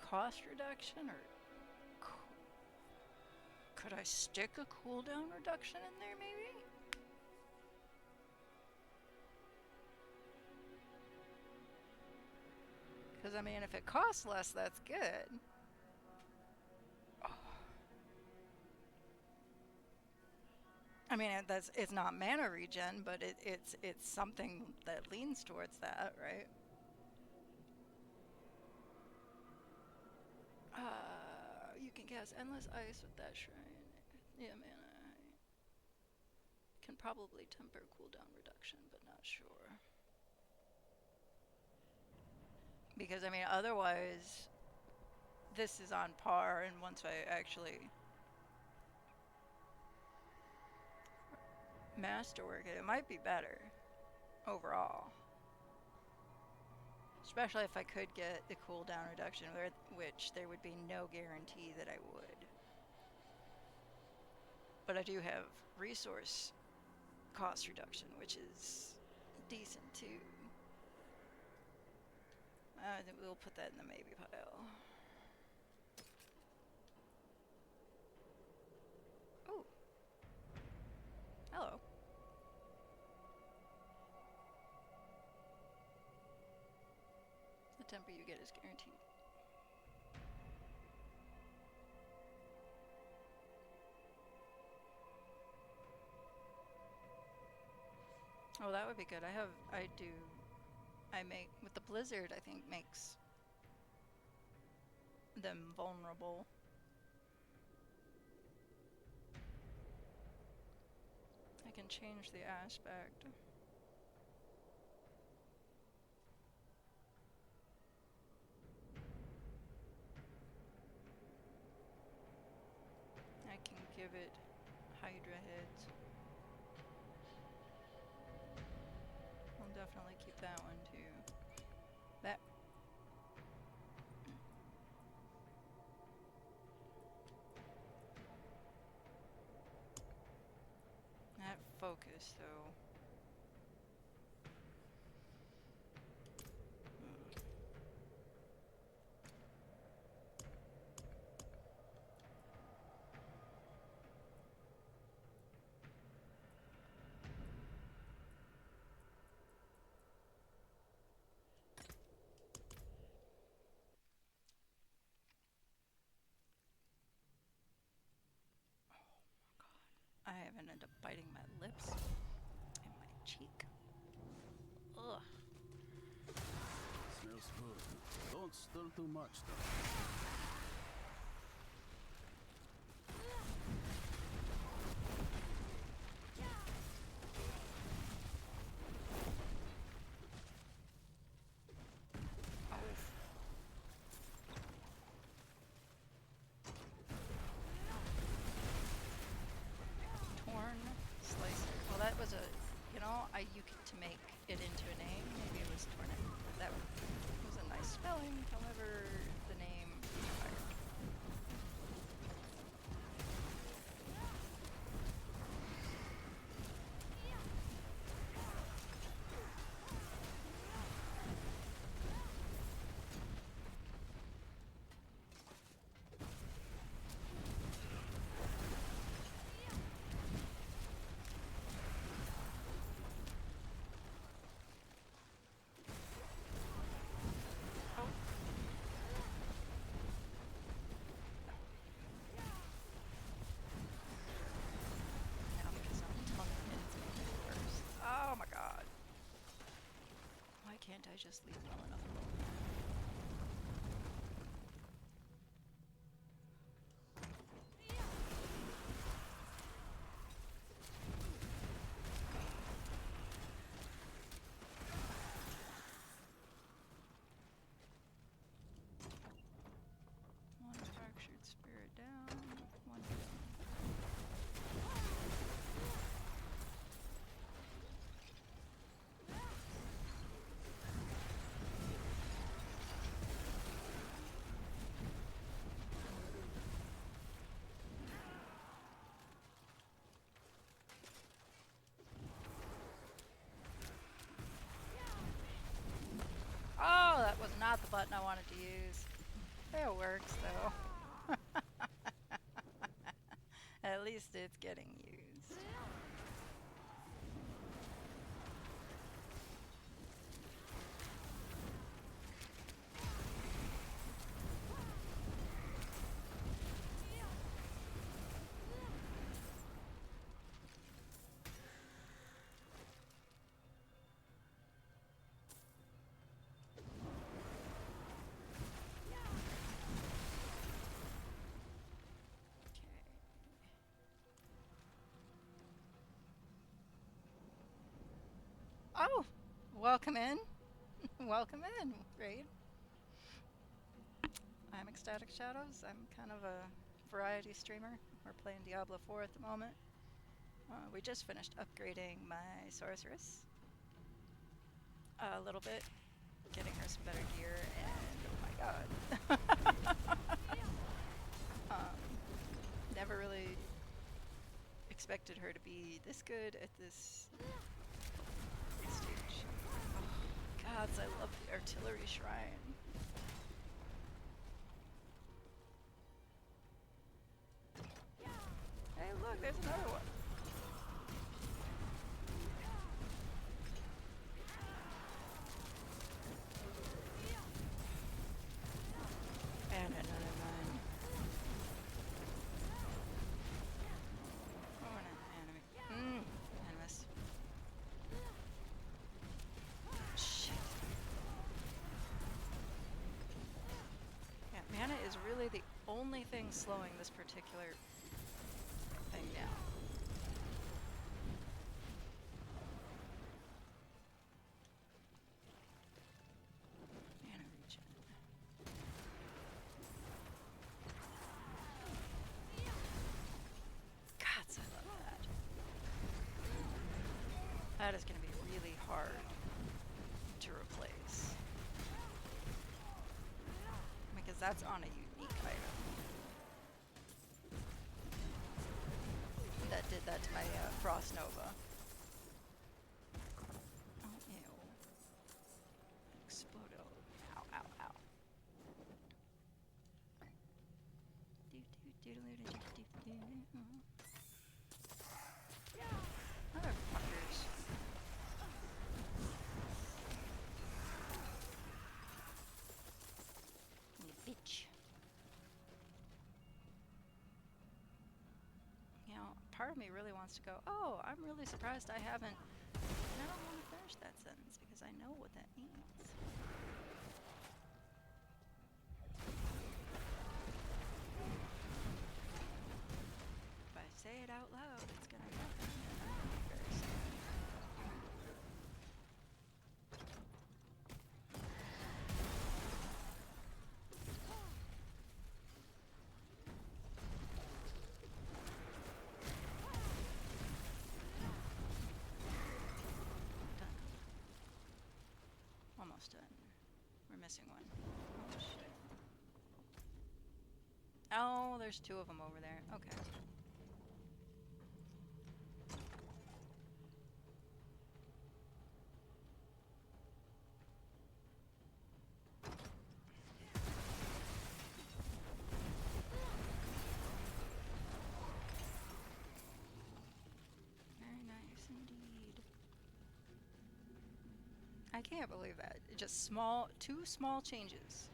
Cost reduction, or could I stick a cooldown reduction in there maybe? Because I mean, if it costs less, that's good. I mean, it's not mana regen, but it's something that leans towards that, right? You can cast endless ice with that shrine. Yeah, mana. Can probably temper cooldown reduction, but not sure. Because I mean, otherwise, this is on par, and once I actually masterwork it, it might be better overall. Especially if I could get the cooldown reduction, which there would be no guarantee that I would. But I do have resource cost reduction, which is decent too. We'll put that in the maybe pile. Oh. Hello. The temper you get is guaranteed. Oh, that would be good. I make, with the blizzard, I think makes them vulnerable. I can change the aspect. I can give it Hydra heads. I'll definitely keep that one too. That focus though. I haven't ended up biting my lips and my cheek. Ugh. Smells good. Don't stir too much, though. Torn slicer. Well, that was a, I used to make it into a name. Maybe it was torn. That was a nice spelling. However, the name expired. just leave well enough alone. One fractured spirit down, one down. Oh, that was not the button I wanted to use. It works though. At least it's getting used. Oh, welcome in. Welcome in, Raid. I'm Ecstatic Shadows. I'm kind of a variety streamer. We're playing Diablo 4 at the moment. We just finished upgrading my sorceress a little bit, getting her some better gear, and oh my god. Never really expected her to be this good at this stage. Oh, gods, I love the artillery shrine. Hey, look, there's another one. And another one. Oh, an enemy. Animus. Shit. Yeah, mana is really the only thing slowing this particular thing down. Mana regen. Gods, I love that. That is going to be really hard to replace. Because that's on a unique item. That did that to my Frost Nova. Oh, ew. Explodo. Ow, ow, ow. Motherfuckers. You bitch. You know, part of me really wants to go, oh, I'm really surprised I haven't. And I don't want to finish that sentence because I know what that means. If I say it out loud, it's gonna happen. Very soon. Done. Almost done. We're missing one. Oh shit. Oh, there's two of them over there. Okay. Very nice indeed. I can't believe that. Just two small changes.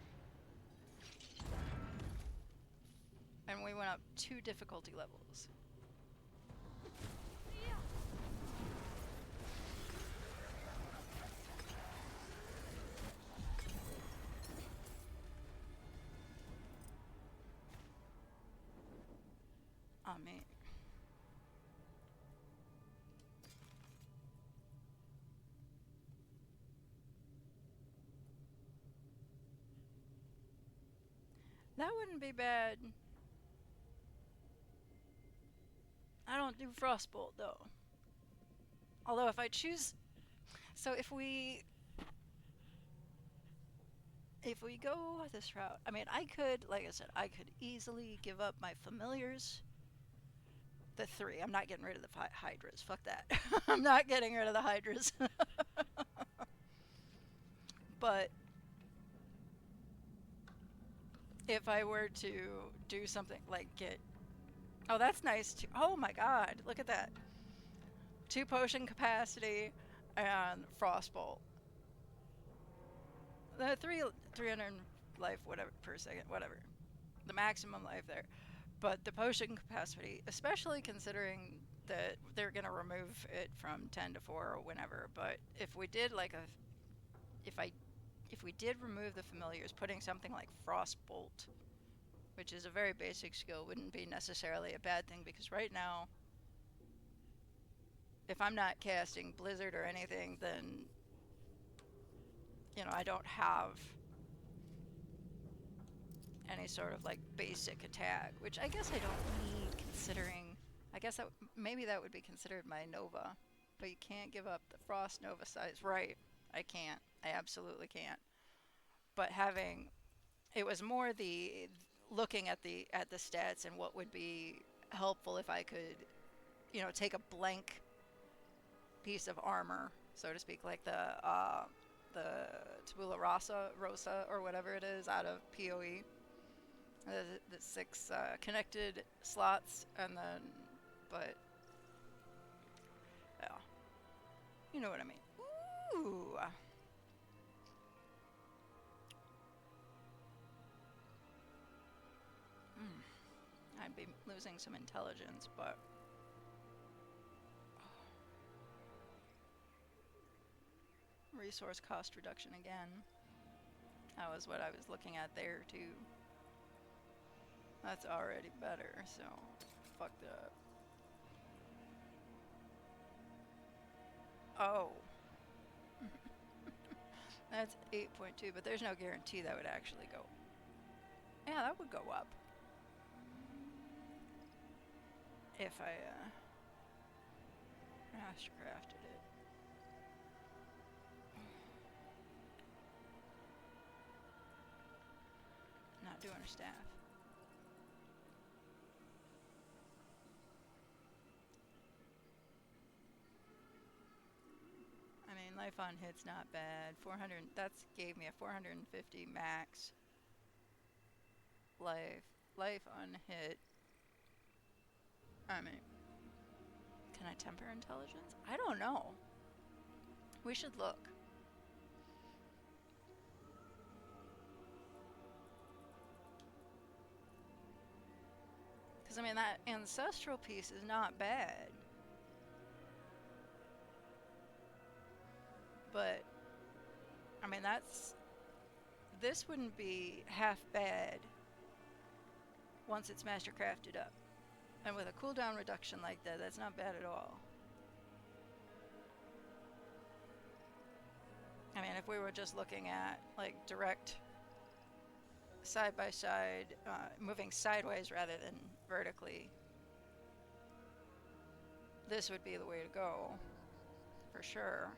And we went up 2 difficulty levels. on me. That wouldn't be bad. I don't do Frostbolt though. Although if I choose, so if we go this route, I mean, I could, like I said, I could easily give up my familiars. The 3. I'm not getting rid of the Hydras. Fuck that. I'm not getting rid of the Hydras. But if I were to do something like get... Oh, that's nice too. Oh my god, look at that. 2 potion capacity and Frostbolt. The 300 life, whatever, per second, whatever. The maximum life there. But the potion capacity, especially considering that they're going to remove it from 10 to 4 or whenever, but if we did like if we did remove the familiars, putting something like Frostbolt, which is a very basic skill, wouldn't be necessarily a bad thing, because right now, if I'm not casting Blizzard or anything, then, you know, I don't have any sort of like basic attack, which I guess I don't need, considering, I guess that maybe that would be considered my Nova, but you can't give up the Frost Nova size. Right, I can't. I absolutely can't. But having, it was more the looking at the stats and what would be helpful if I could, you know, take a blank piece of armor, so to speak, like the Tabula Rosa or whatever it is out of PoE. The 6 connected slots, and then, but yeah, you know what I mean. Ooh. I'd be losing some intelligence, but resource cost reduction again. That was what I was looking at there too. That's already better, so fuck that. Oh. That's 8.2, but there's no guarantee that would actually go. Yeah, that would go up. If I, mastercrafted it. Not doing her staff. I mean, life on hit's not bad. 400, that's gave me a 450 max life. Life on hit. I mean, can I temper intelligence? I don't know. We should look. Because, I mean, that ancestral piece is not bad. But, I mean, this wouldn't be half bad once it's mastercrafted up. And with a cooldown reduction like that, that's not bad at all. I mean, if we were just looking at, like, direct side by side, moving sideways rather than vertically, this would be the way to go, for sure.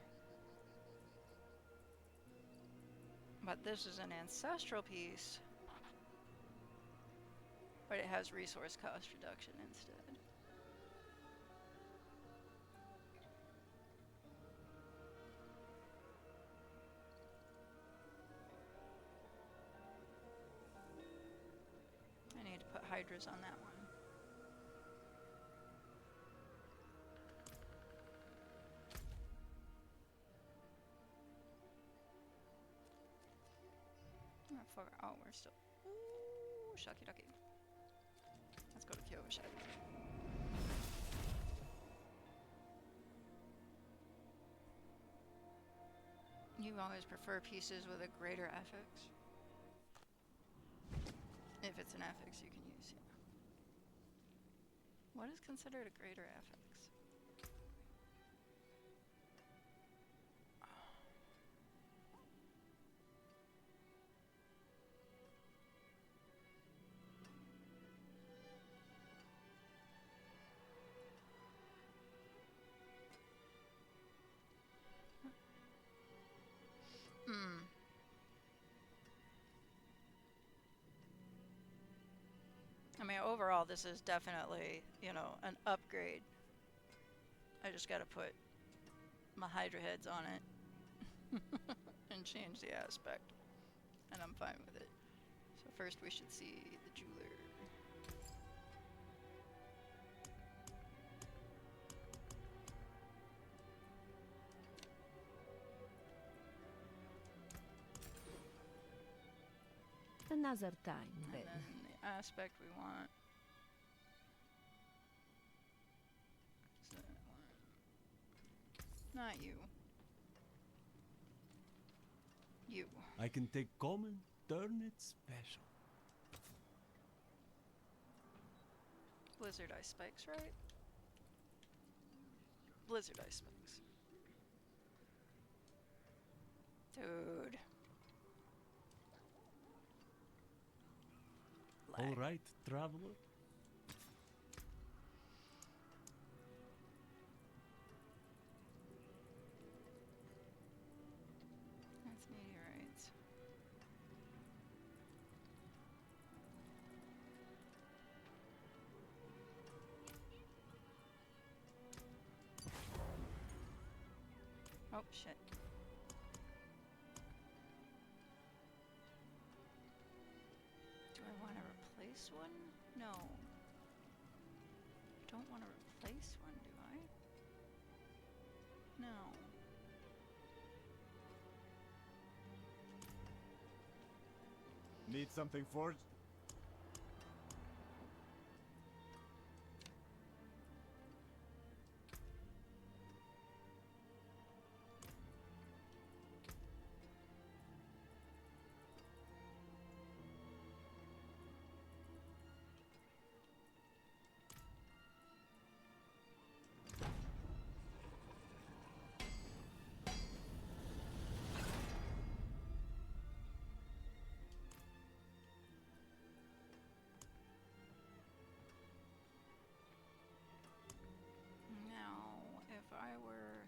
But this is an ancestral piece, but it has resource cost reduction instead. I need to put hydras on that one. Oh, we're still. Ooh, shucky ducky. Let's go to Kyoto. You always prefer pieces with a greater affix? If it's an affix you can use, yeah. What is considered a greater affix? Hmm. I mean, overall, this is definitely, you know, an upgrade. I just gotta put my Hydra heads on it and change the aspect, and I'm fine with it. So first we should see the jeweler. Another time, And then. then the aspect we want. Is that one? Not you. You. I can take common, turn it special. Blizzard ice spikes, right? Blizzard ice spikes. Dude. All Lag. right, traveler. That's meteorites. Oh, shit. Do I want to replace one? No. Don't want to replace one, do I? No. Need something forged? Now, if I were...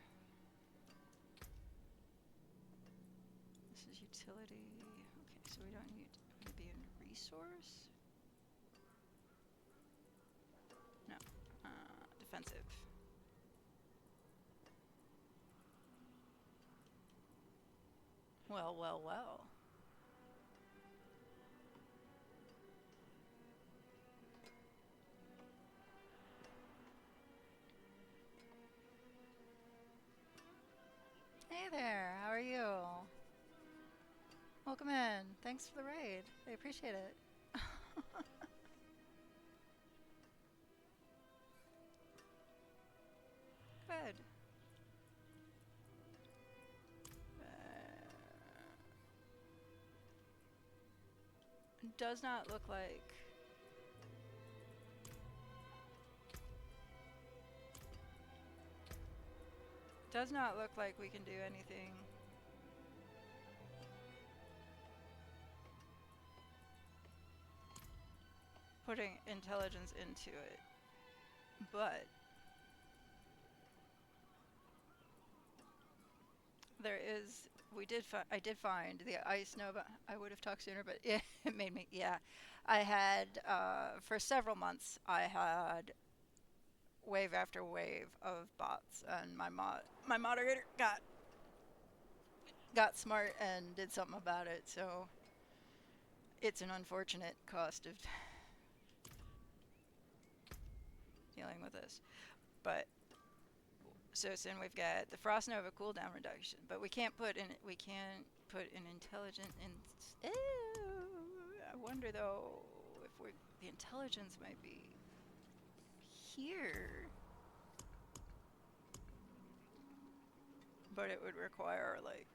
This is utility. Okay, so we don't need to be in resource? No. Defensive. Well, well, well. Hey there, how are you? Welcome in. Thanks for the raid. I appreciate it. Good. Does not look like... Does not look like we can do anything. Putting intelligence into it. But there is, I did find the ice nova. I would have talked sooner, but yeah, it made me, yeah. I had, for several months, I had wave after wave of bots, and my moderator got smart and did something about it, so it's an unfortunate cost of dealing with this. But so soon we've got the Frost Nova cooldown reduction, but we can't put an intelligent in. I wonder though if the intelligence might be here, but it would require like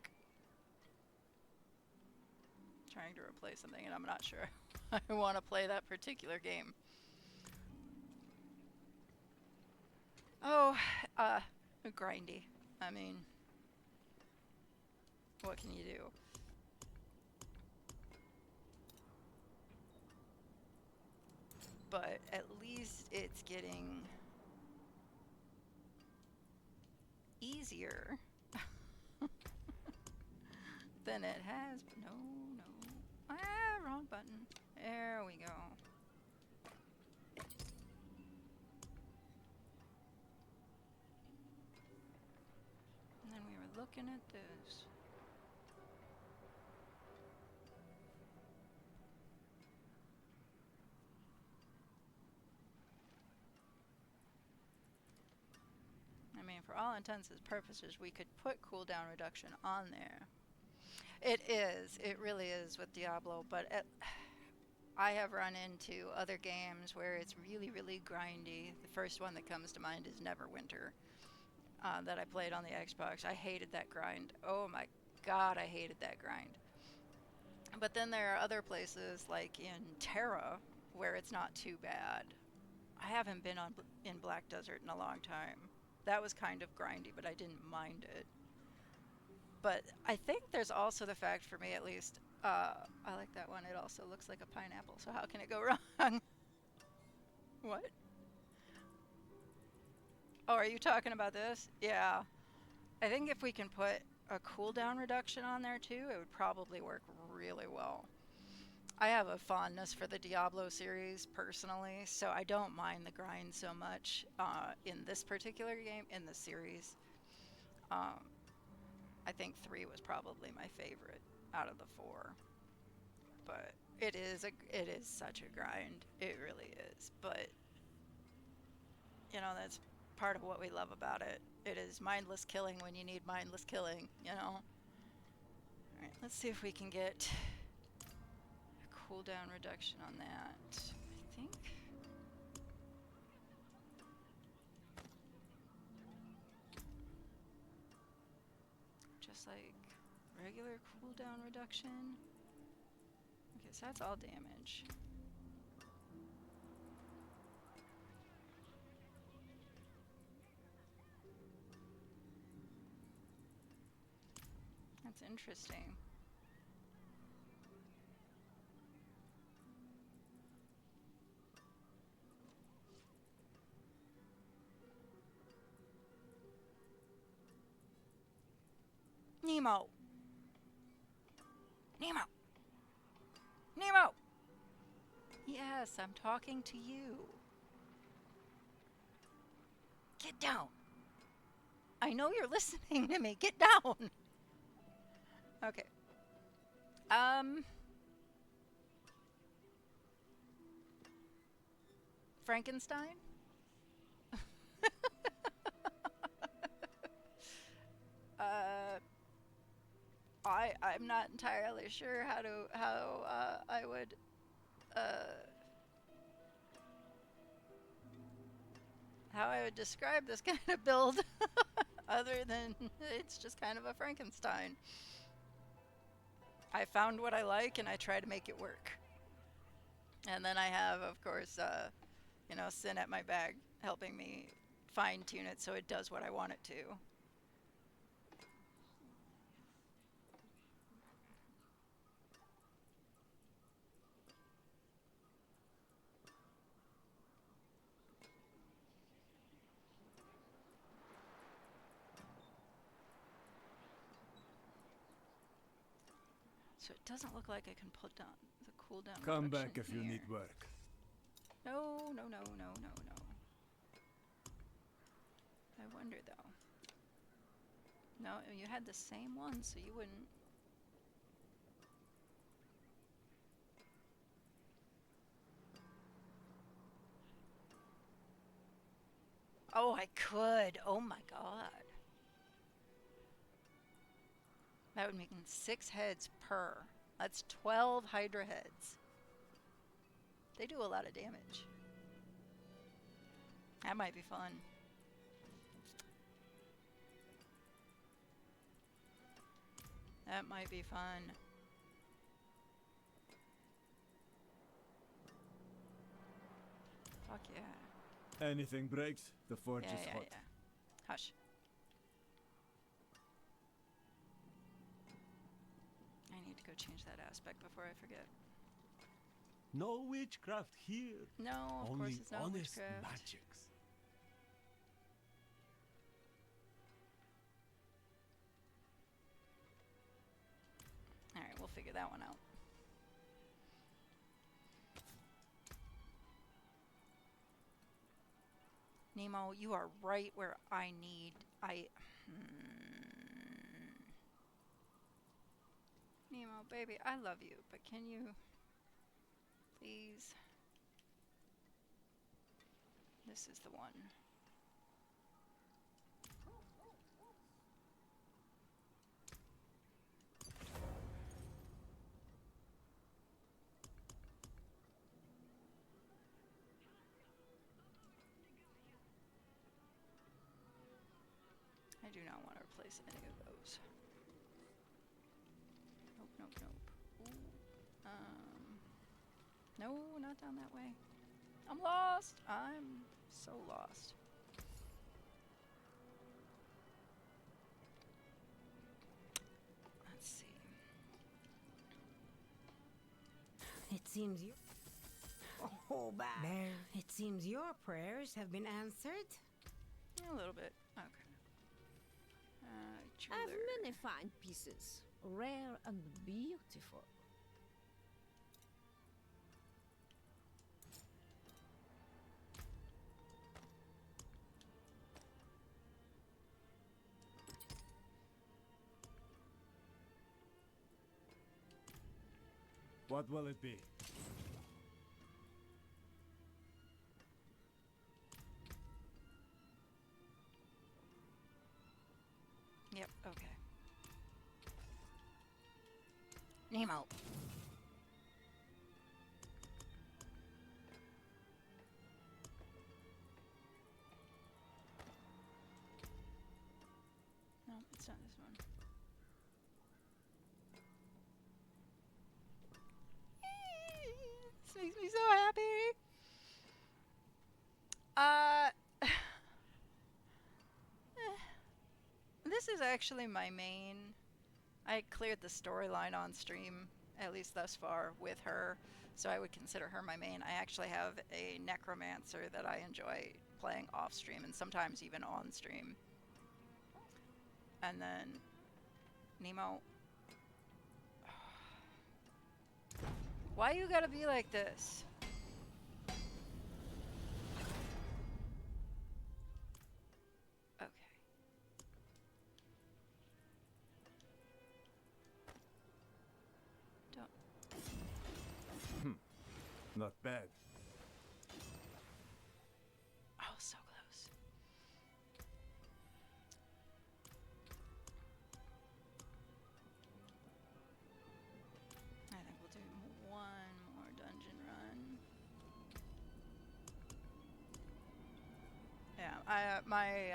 trying to replace something, and I'm not sure I want to play that particular game. Oh, grindy. I mean, what can you do? But at least it's getting easier than it has. No, no. Ah, wrong button. There we go. And then we were looking at this. I mean, for all intents and purposes, we could put cooldown reduction on there. It is. It really is with Diablo, but I have run into other games where it's really, really grindy. The first one that comes to mind is Neverwinter, that I played on the Xbox. I hated that grind. Oh my god, I hated that grind. But then there are other places, like in Terra, where it's not too bad. I haven't been in Black Desert in a long time. That was kind of grindy, but I didn't mind it. But I think there's also the fact, for me at least, I like that one. It also looks like a pineapple, so how can it go wrong? What? Oh, are you talking about this? Yeah. I think if we can put a cooldown reduction on there too, it would probably work really well. I have a fondness for the Diablo series personally, so I don't mind the grind so much in this particular game, in the series. I think 3 was probably my favorite out of the 4. But it is such a grind. It really is. But you know, that's part of what we love about it. It is mindless killing when you need mindless killing, you know. Alright, let's see if we can get a cooldown reduction on that. I think. Just like regular cooldown reduction. Okay, so that's all damage. That's interesting. Nemo! Nemo! Nemo! Yes, I'm talking to you. Get down! I know you're listening to me. Get down! Okay. Frankenstein? I'm not entirely sure how I would how I would describe this kind of build other than it's just kind of a Frankenstein. I found what I like and I try to make it work. And then I have, of course, you know, Sin at my back helping me fine tune it so it does what I want it to. So it doesn't look like I can put down the cooldown. Come back if here. you need work. No, no, no, no, no, no. I wonder though. No, you had the same one, so you wouldn't. Oh, I could. Oh my god. That would make 6 heads per. That's 12 Hydra heads. They do a lot of damage. That might be fun. That might be fun. Fuck yeah. Anything breaks, the forge Yeah, is yeah, hot. yeah. Hush. I need to go change that aspect before I forget. No witchcraft here. No, of course Only it's not honest witchcraft. magics. Alright, we'll figure that one out. Nemo, you are right where I need. Nemo, baby, I love you, but can you please? This is the one. I do not want to replace any of those. Nope, nope, nope. Ooh. No, not down that way. I'm lost. I'm so lost. Let's see. It seems you. Oh, bad. It seems your prayers have been answered. A little bit. Okay. I have Jeweler. many fine pieces, rare and beautiful. What will it be? Yep, okay. Nemo. No, it's not this one. This makes me so happy. This is actually my main. I cleared the storyline on stream, at least thus far, with her, so I would consider her my main. I actually have a necromancer that I enjoy playing off stream and sometimes even on stream. And then Nemo. Why you gotta be like this? Okay. Don't. Not bad. Oh, so close. I think we'll do one more dungeon run. Yeah, my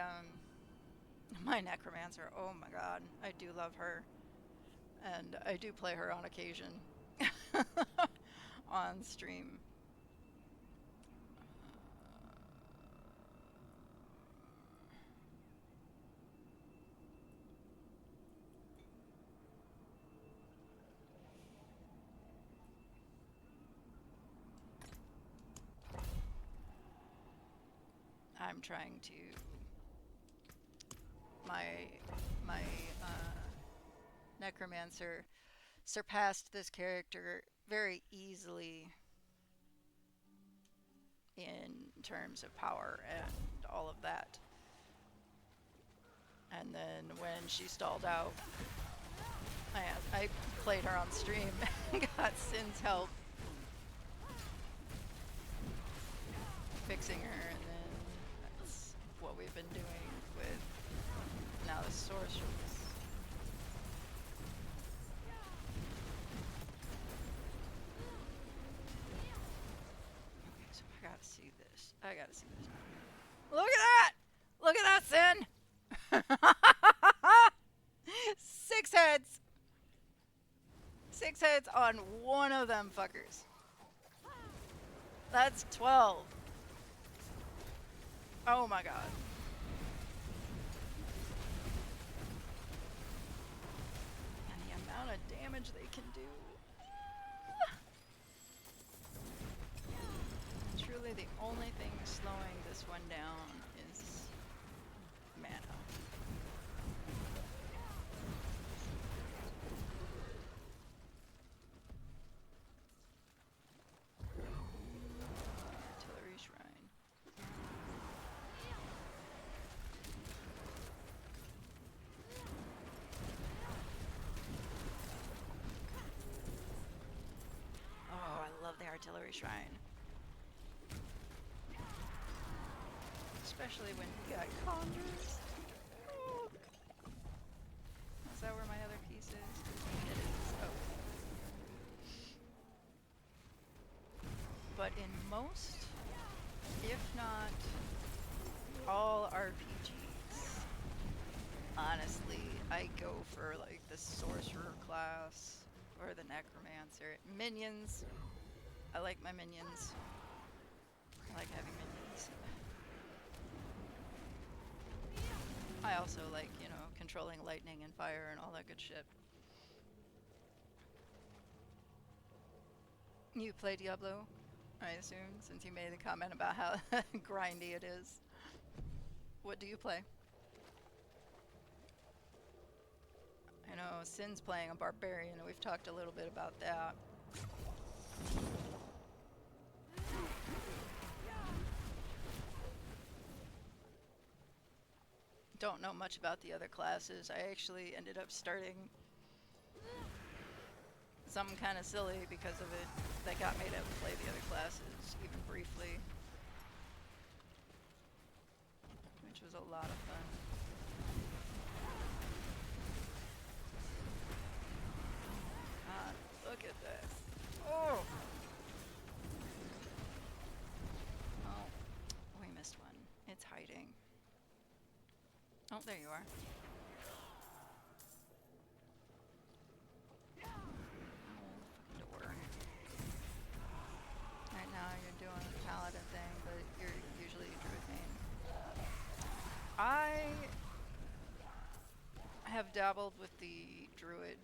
necromancer. Oh my god, I do love her, and I do play her on occasion on stream. I'm trying to my necromancer surpassed this character very easily in terms of power and all of that. And then when she stalled out, I played her on stream and got Sin's help fixing her, and then that's what we've been doing with now the sorceress. Okay, so I gotta see this. I gotta see this. Look at that! Look at that, Sin! 6 heads! 6 heads on one of them fuckers. That's 12. Oh my god. And the amount of damage they can do. Truly the only thing slowing this one down is mana. Artillery shrine. Oh, I love the artillery shrine. Especially when you got conjures. Oh. Is that where my other piece is? It is. Oh. But in most, if not all RPGs, honestly, I go for like the sorcerer class or the necromancer. Minions. I like my minions. I like having minions. I also like, you know, controlling lightning and fire and all that good shit. You play Diablo, I assume, since you made the comment about how grindy it is. What do you play? I know Sin's playing a barbarian, and we've talked a little bit about that. Don't know much about the other classes. I actually ended up starting something kind of silly because of it that got me to play the other classes, even briefly. Which was a lot of fun. God, look at this. Oh! Oh, we missed one. It's hiding. Oh, there you are. Door. Right now you're doing the paladin thing, but you're usually a druid main. I have dabbled with the druid,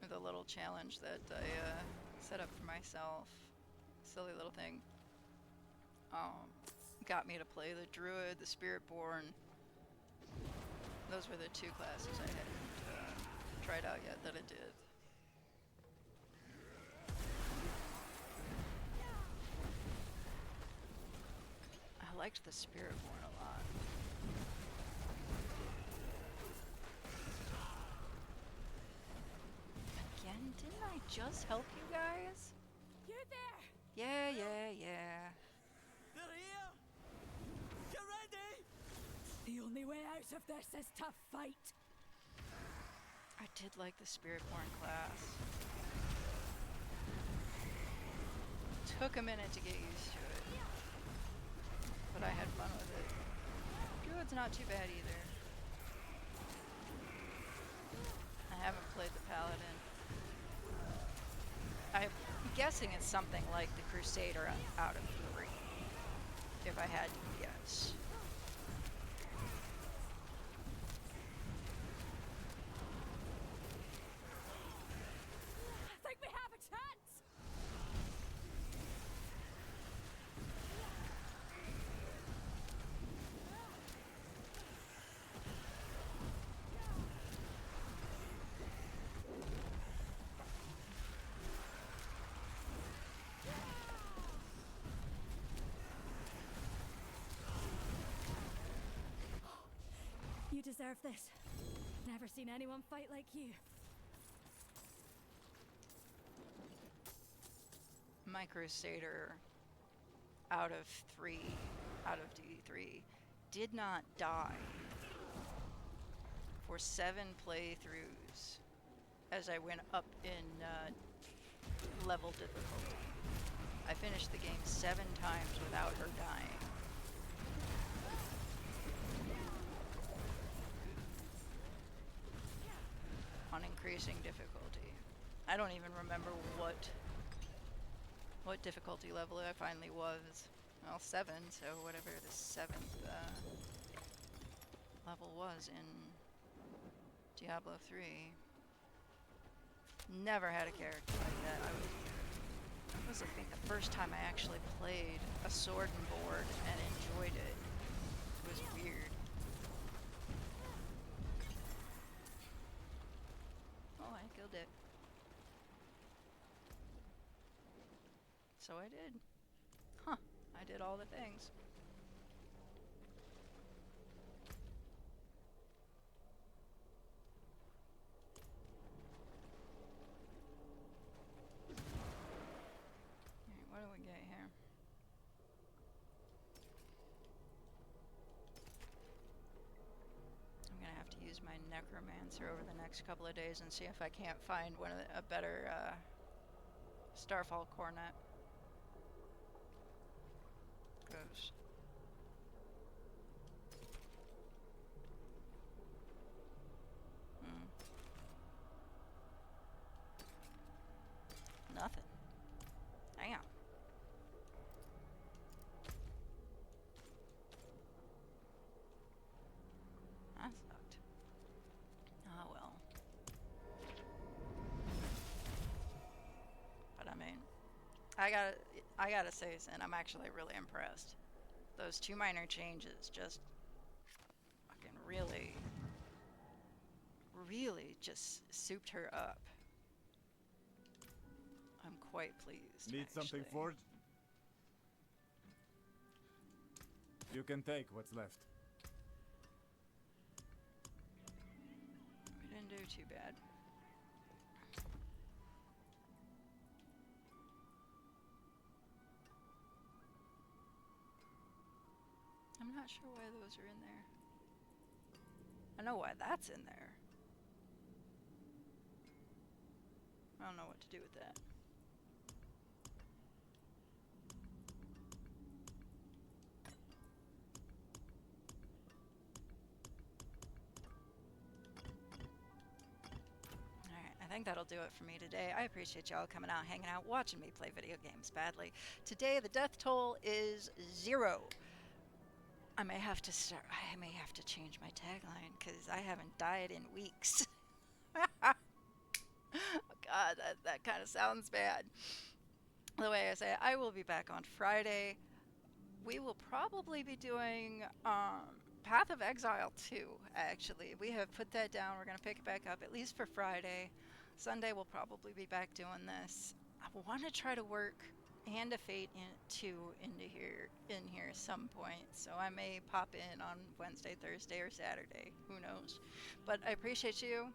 with a little challenge that I set up for myself. Silly little thing. Got me to play the druid, the spiritborn. Those were the two classes I hadn't tried out yet that I did. I liked the spiritborn a lot. Again, didn't I just help you guys? You there! Yeah. They're here! You ready? The only way out of this is to fight. I did like the spiritborn class. Took a minute to get used to it, but I had fun with it. Druid's not too bad either. I haven't played the paladin. I'm guessing it's something like the Crusader out of 3, if I had to guess. I think we have a chance! You deserve this. Never seen anyone fight like you. My Crusader out of D3, did not die for 7 playthroughs as I went up in level difficulty. I finished the game 7 times without her dying. On increasing difficulty. I don't even remember what difficulty level I finally was. well, 7, so whatever the 7th level was in Diablo 3. Never had a character like that. That was, I think, the first time I actually played a sword and board and enjoyed it. It was weird. Oh, I killed it. So I did. Huh. I did all the things. Alright, what do we get here? I'm gonna have to use my necromancer over the next couple of days and see if I can't find a better Starfall Cornet. Goes. Nothing. Damn. That sucked. Oh well. But I mean, I gotta say, Sin, I'm actually really impressed. Those 2 minor changes just fucking really just souped her up. I'm quite pleased. Need something actually. forged? You can take what's left. We didn't do too bad. I'm not sure why those are in there. I know why that's in there. I don't know what to do with that. Alright, I think that'll do it for me today. I appreciate y'all coming out, hanging out, watching me play video games badly. Today the death toll is 0. I may have to change my tagline because I haven't died in weeks. Oh God, that kind of sounds bad. The way I say it, I will be back on Friday. We will probably be doing Path of Exile 2, actually. We have put that down. We're going to pick it back up, at least for Friday. Sunday, we'll probably be back doing this. I want to try to work Hand of Fate into here some point, so I may pop in on Wednesday, Thursday, or Saturday. Who knows? But I appreciate you.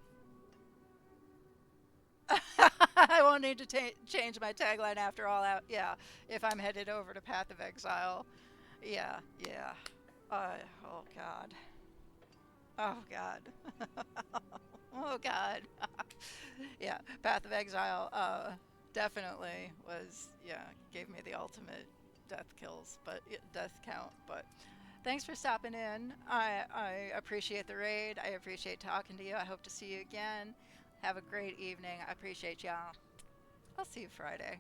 I won't need to change my tagline after all out. Yeah, if I'm headed over to Path of Exile. Yeah. Oh God. Oh God. Oh God. Yeah, Path of Exile definitely was, gave me the ultimate death kills, but death count. But thanks for stopping in. I appreciate the raid. I appreciate talking to you. I hope to see you again. Have a great evening. I appreciate y'all. I'll see you Friday.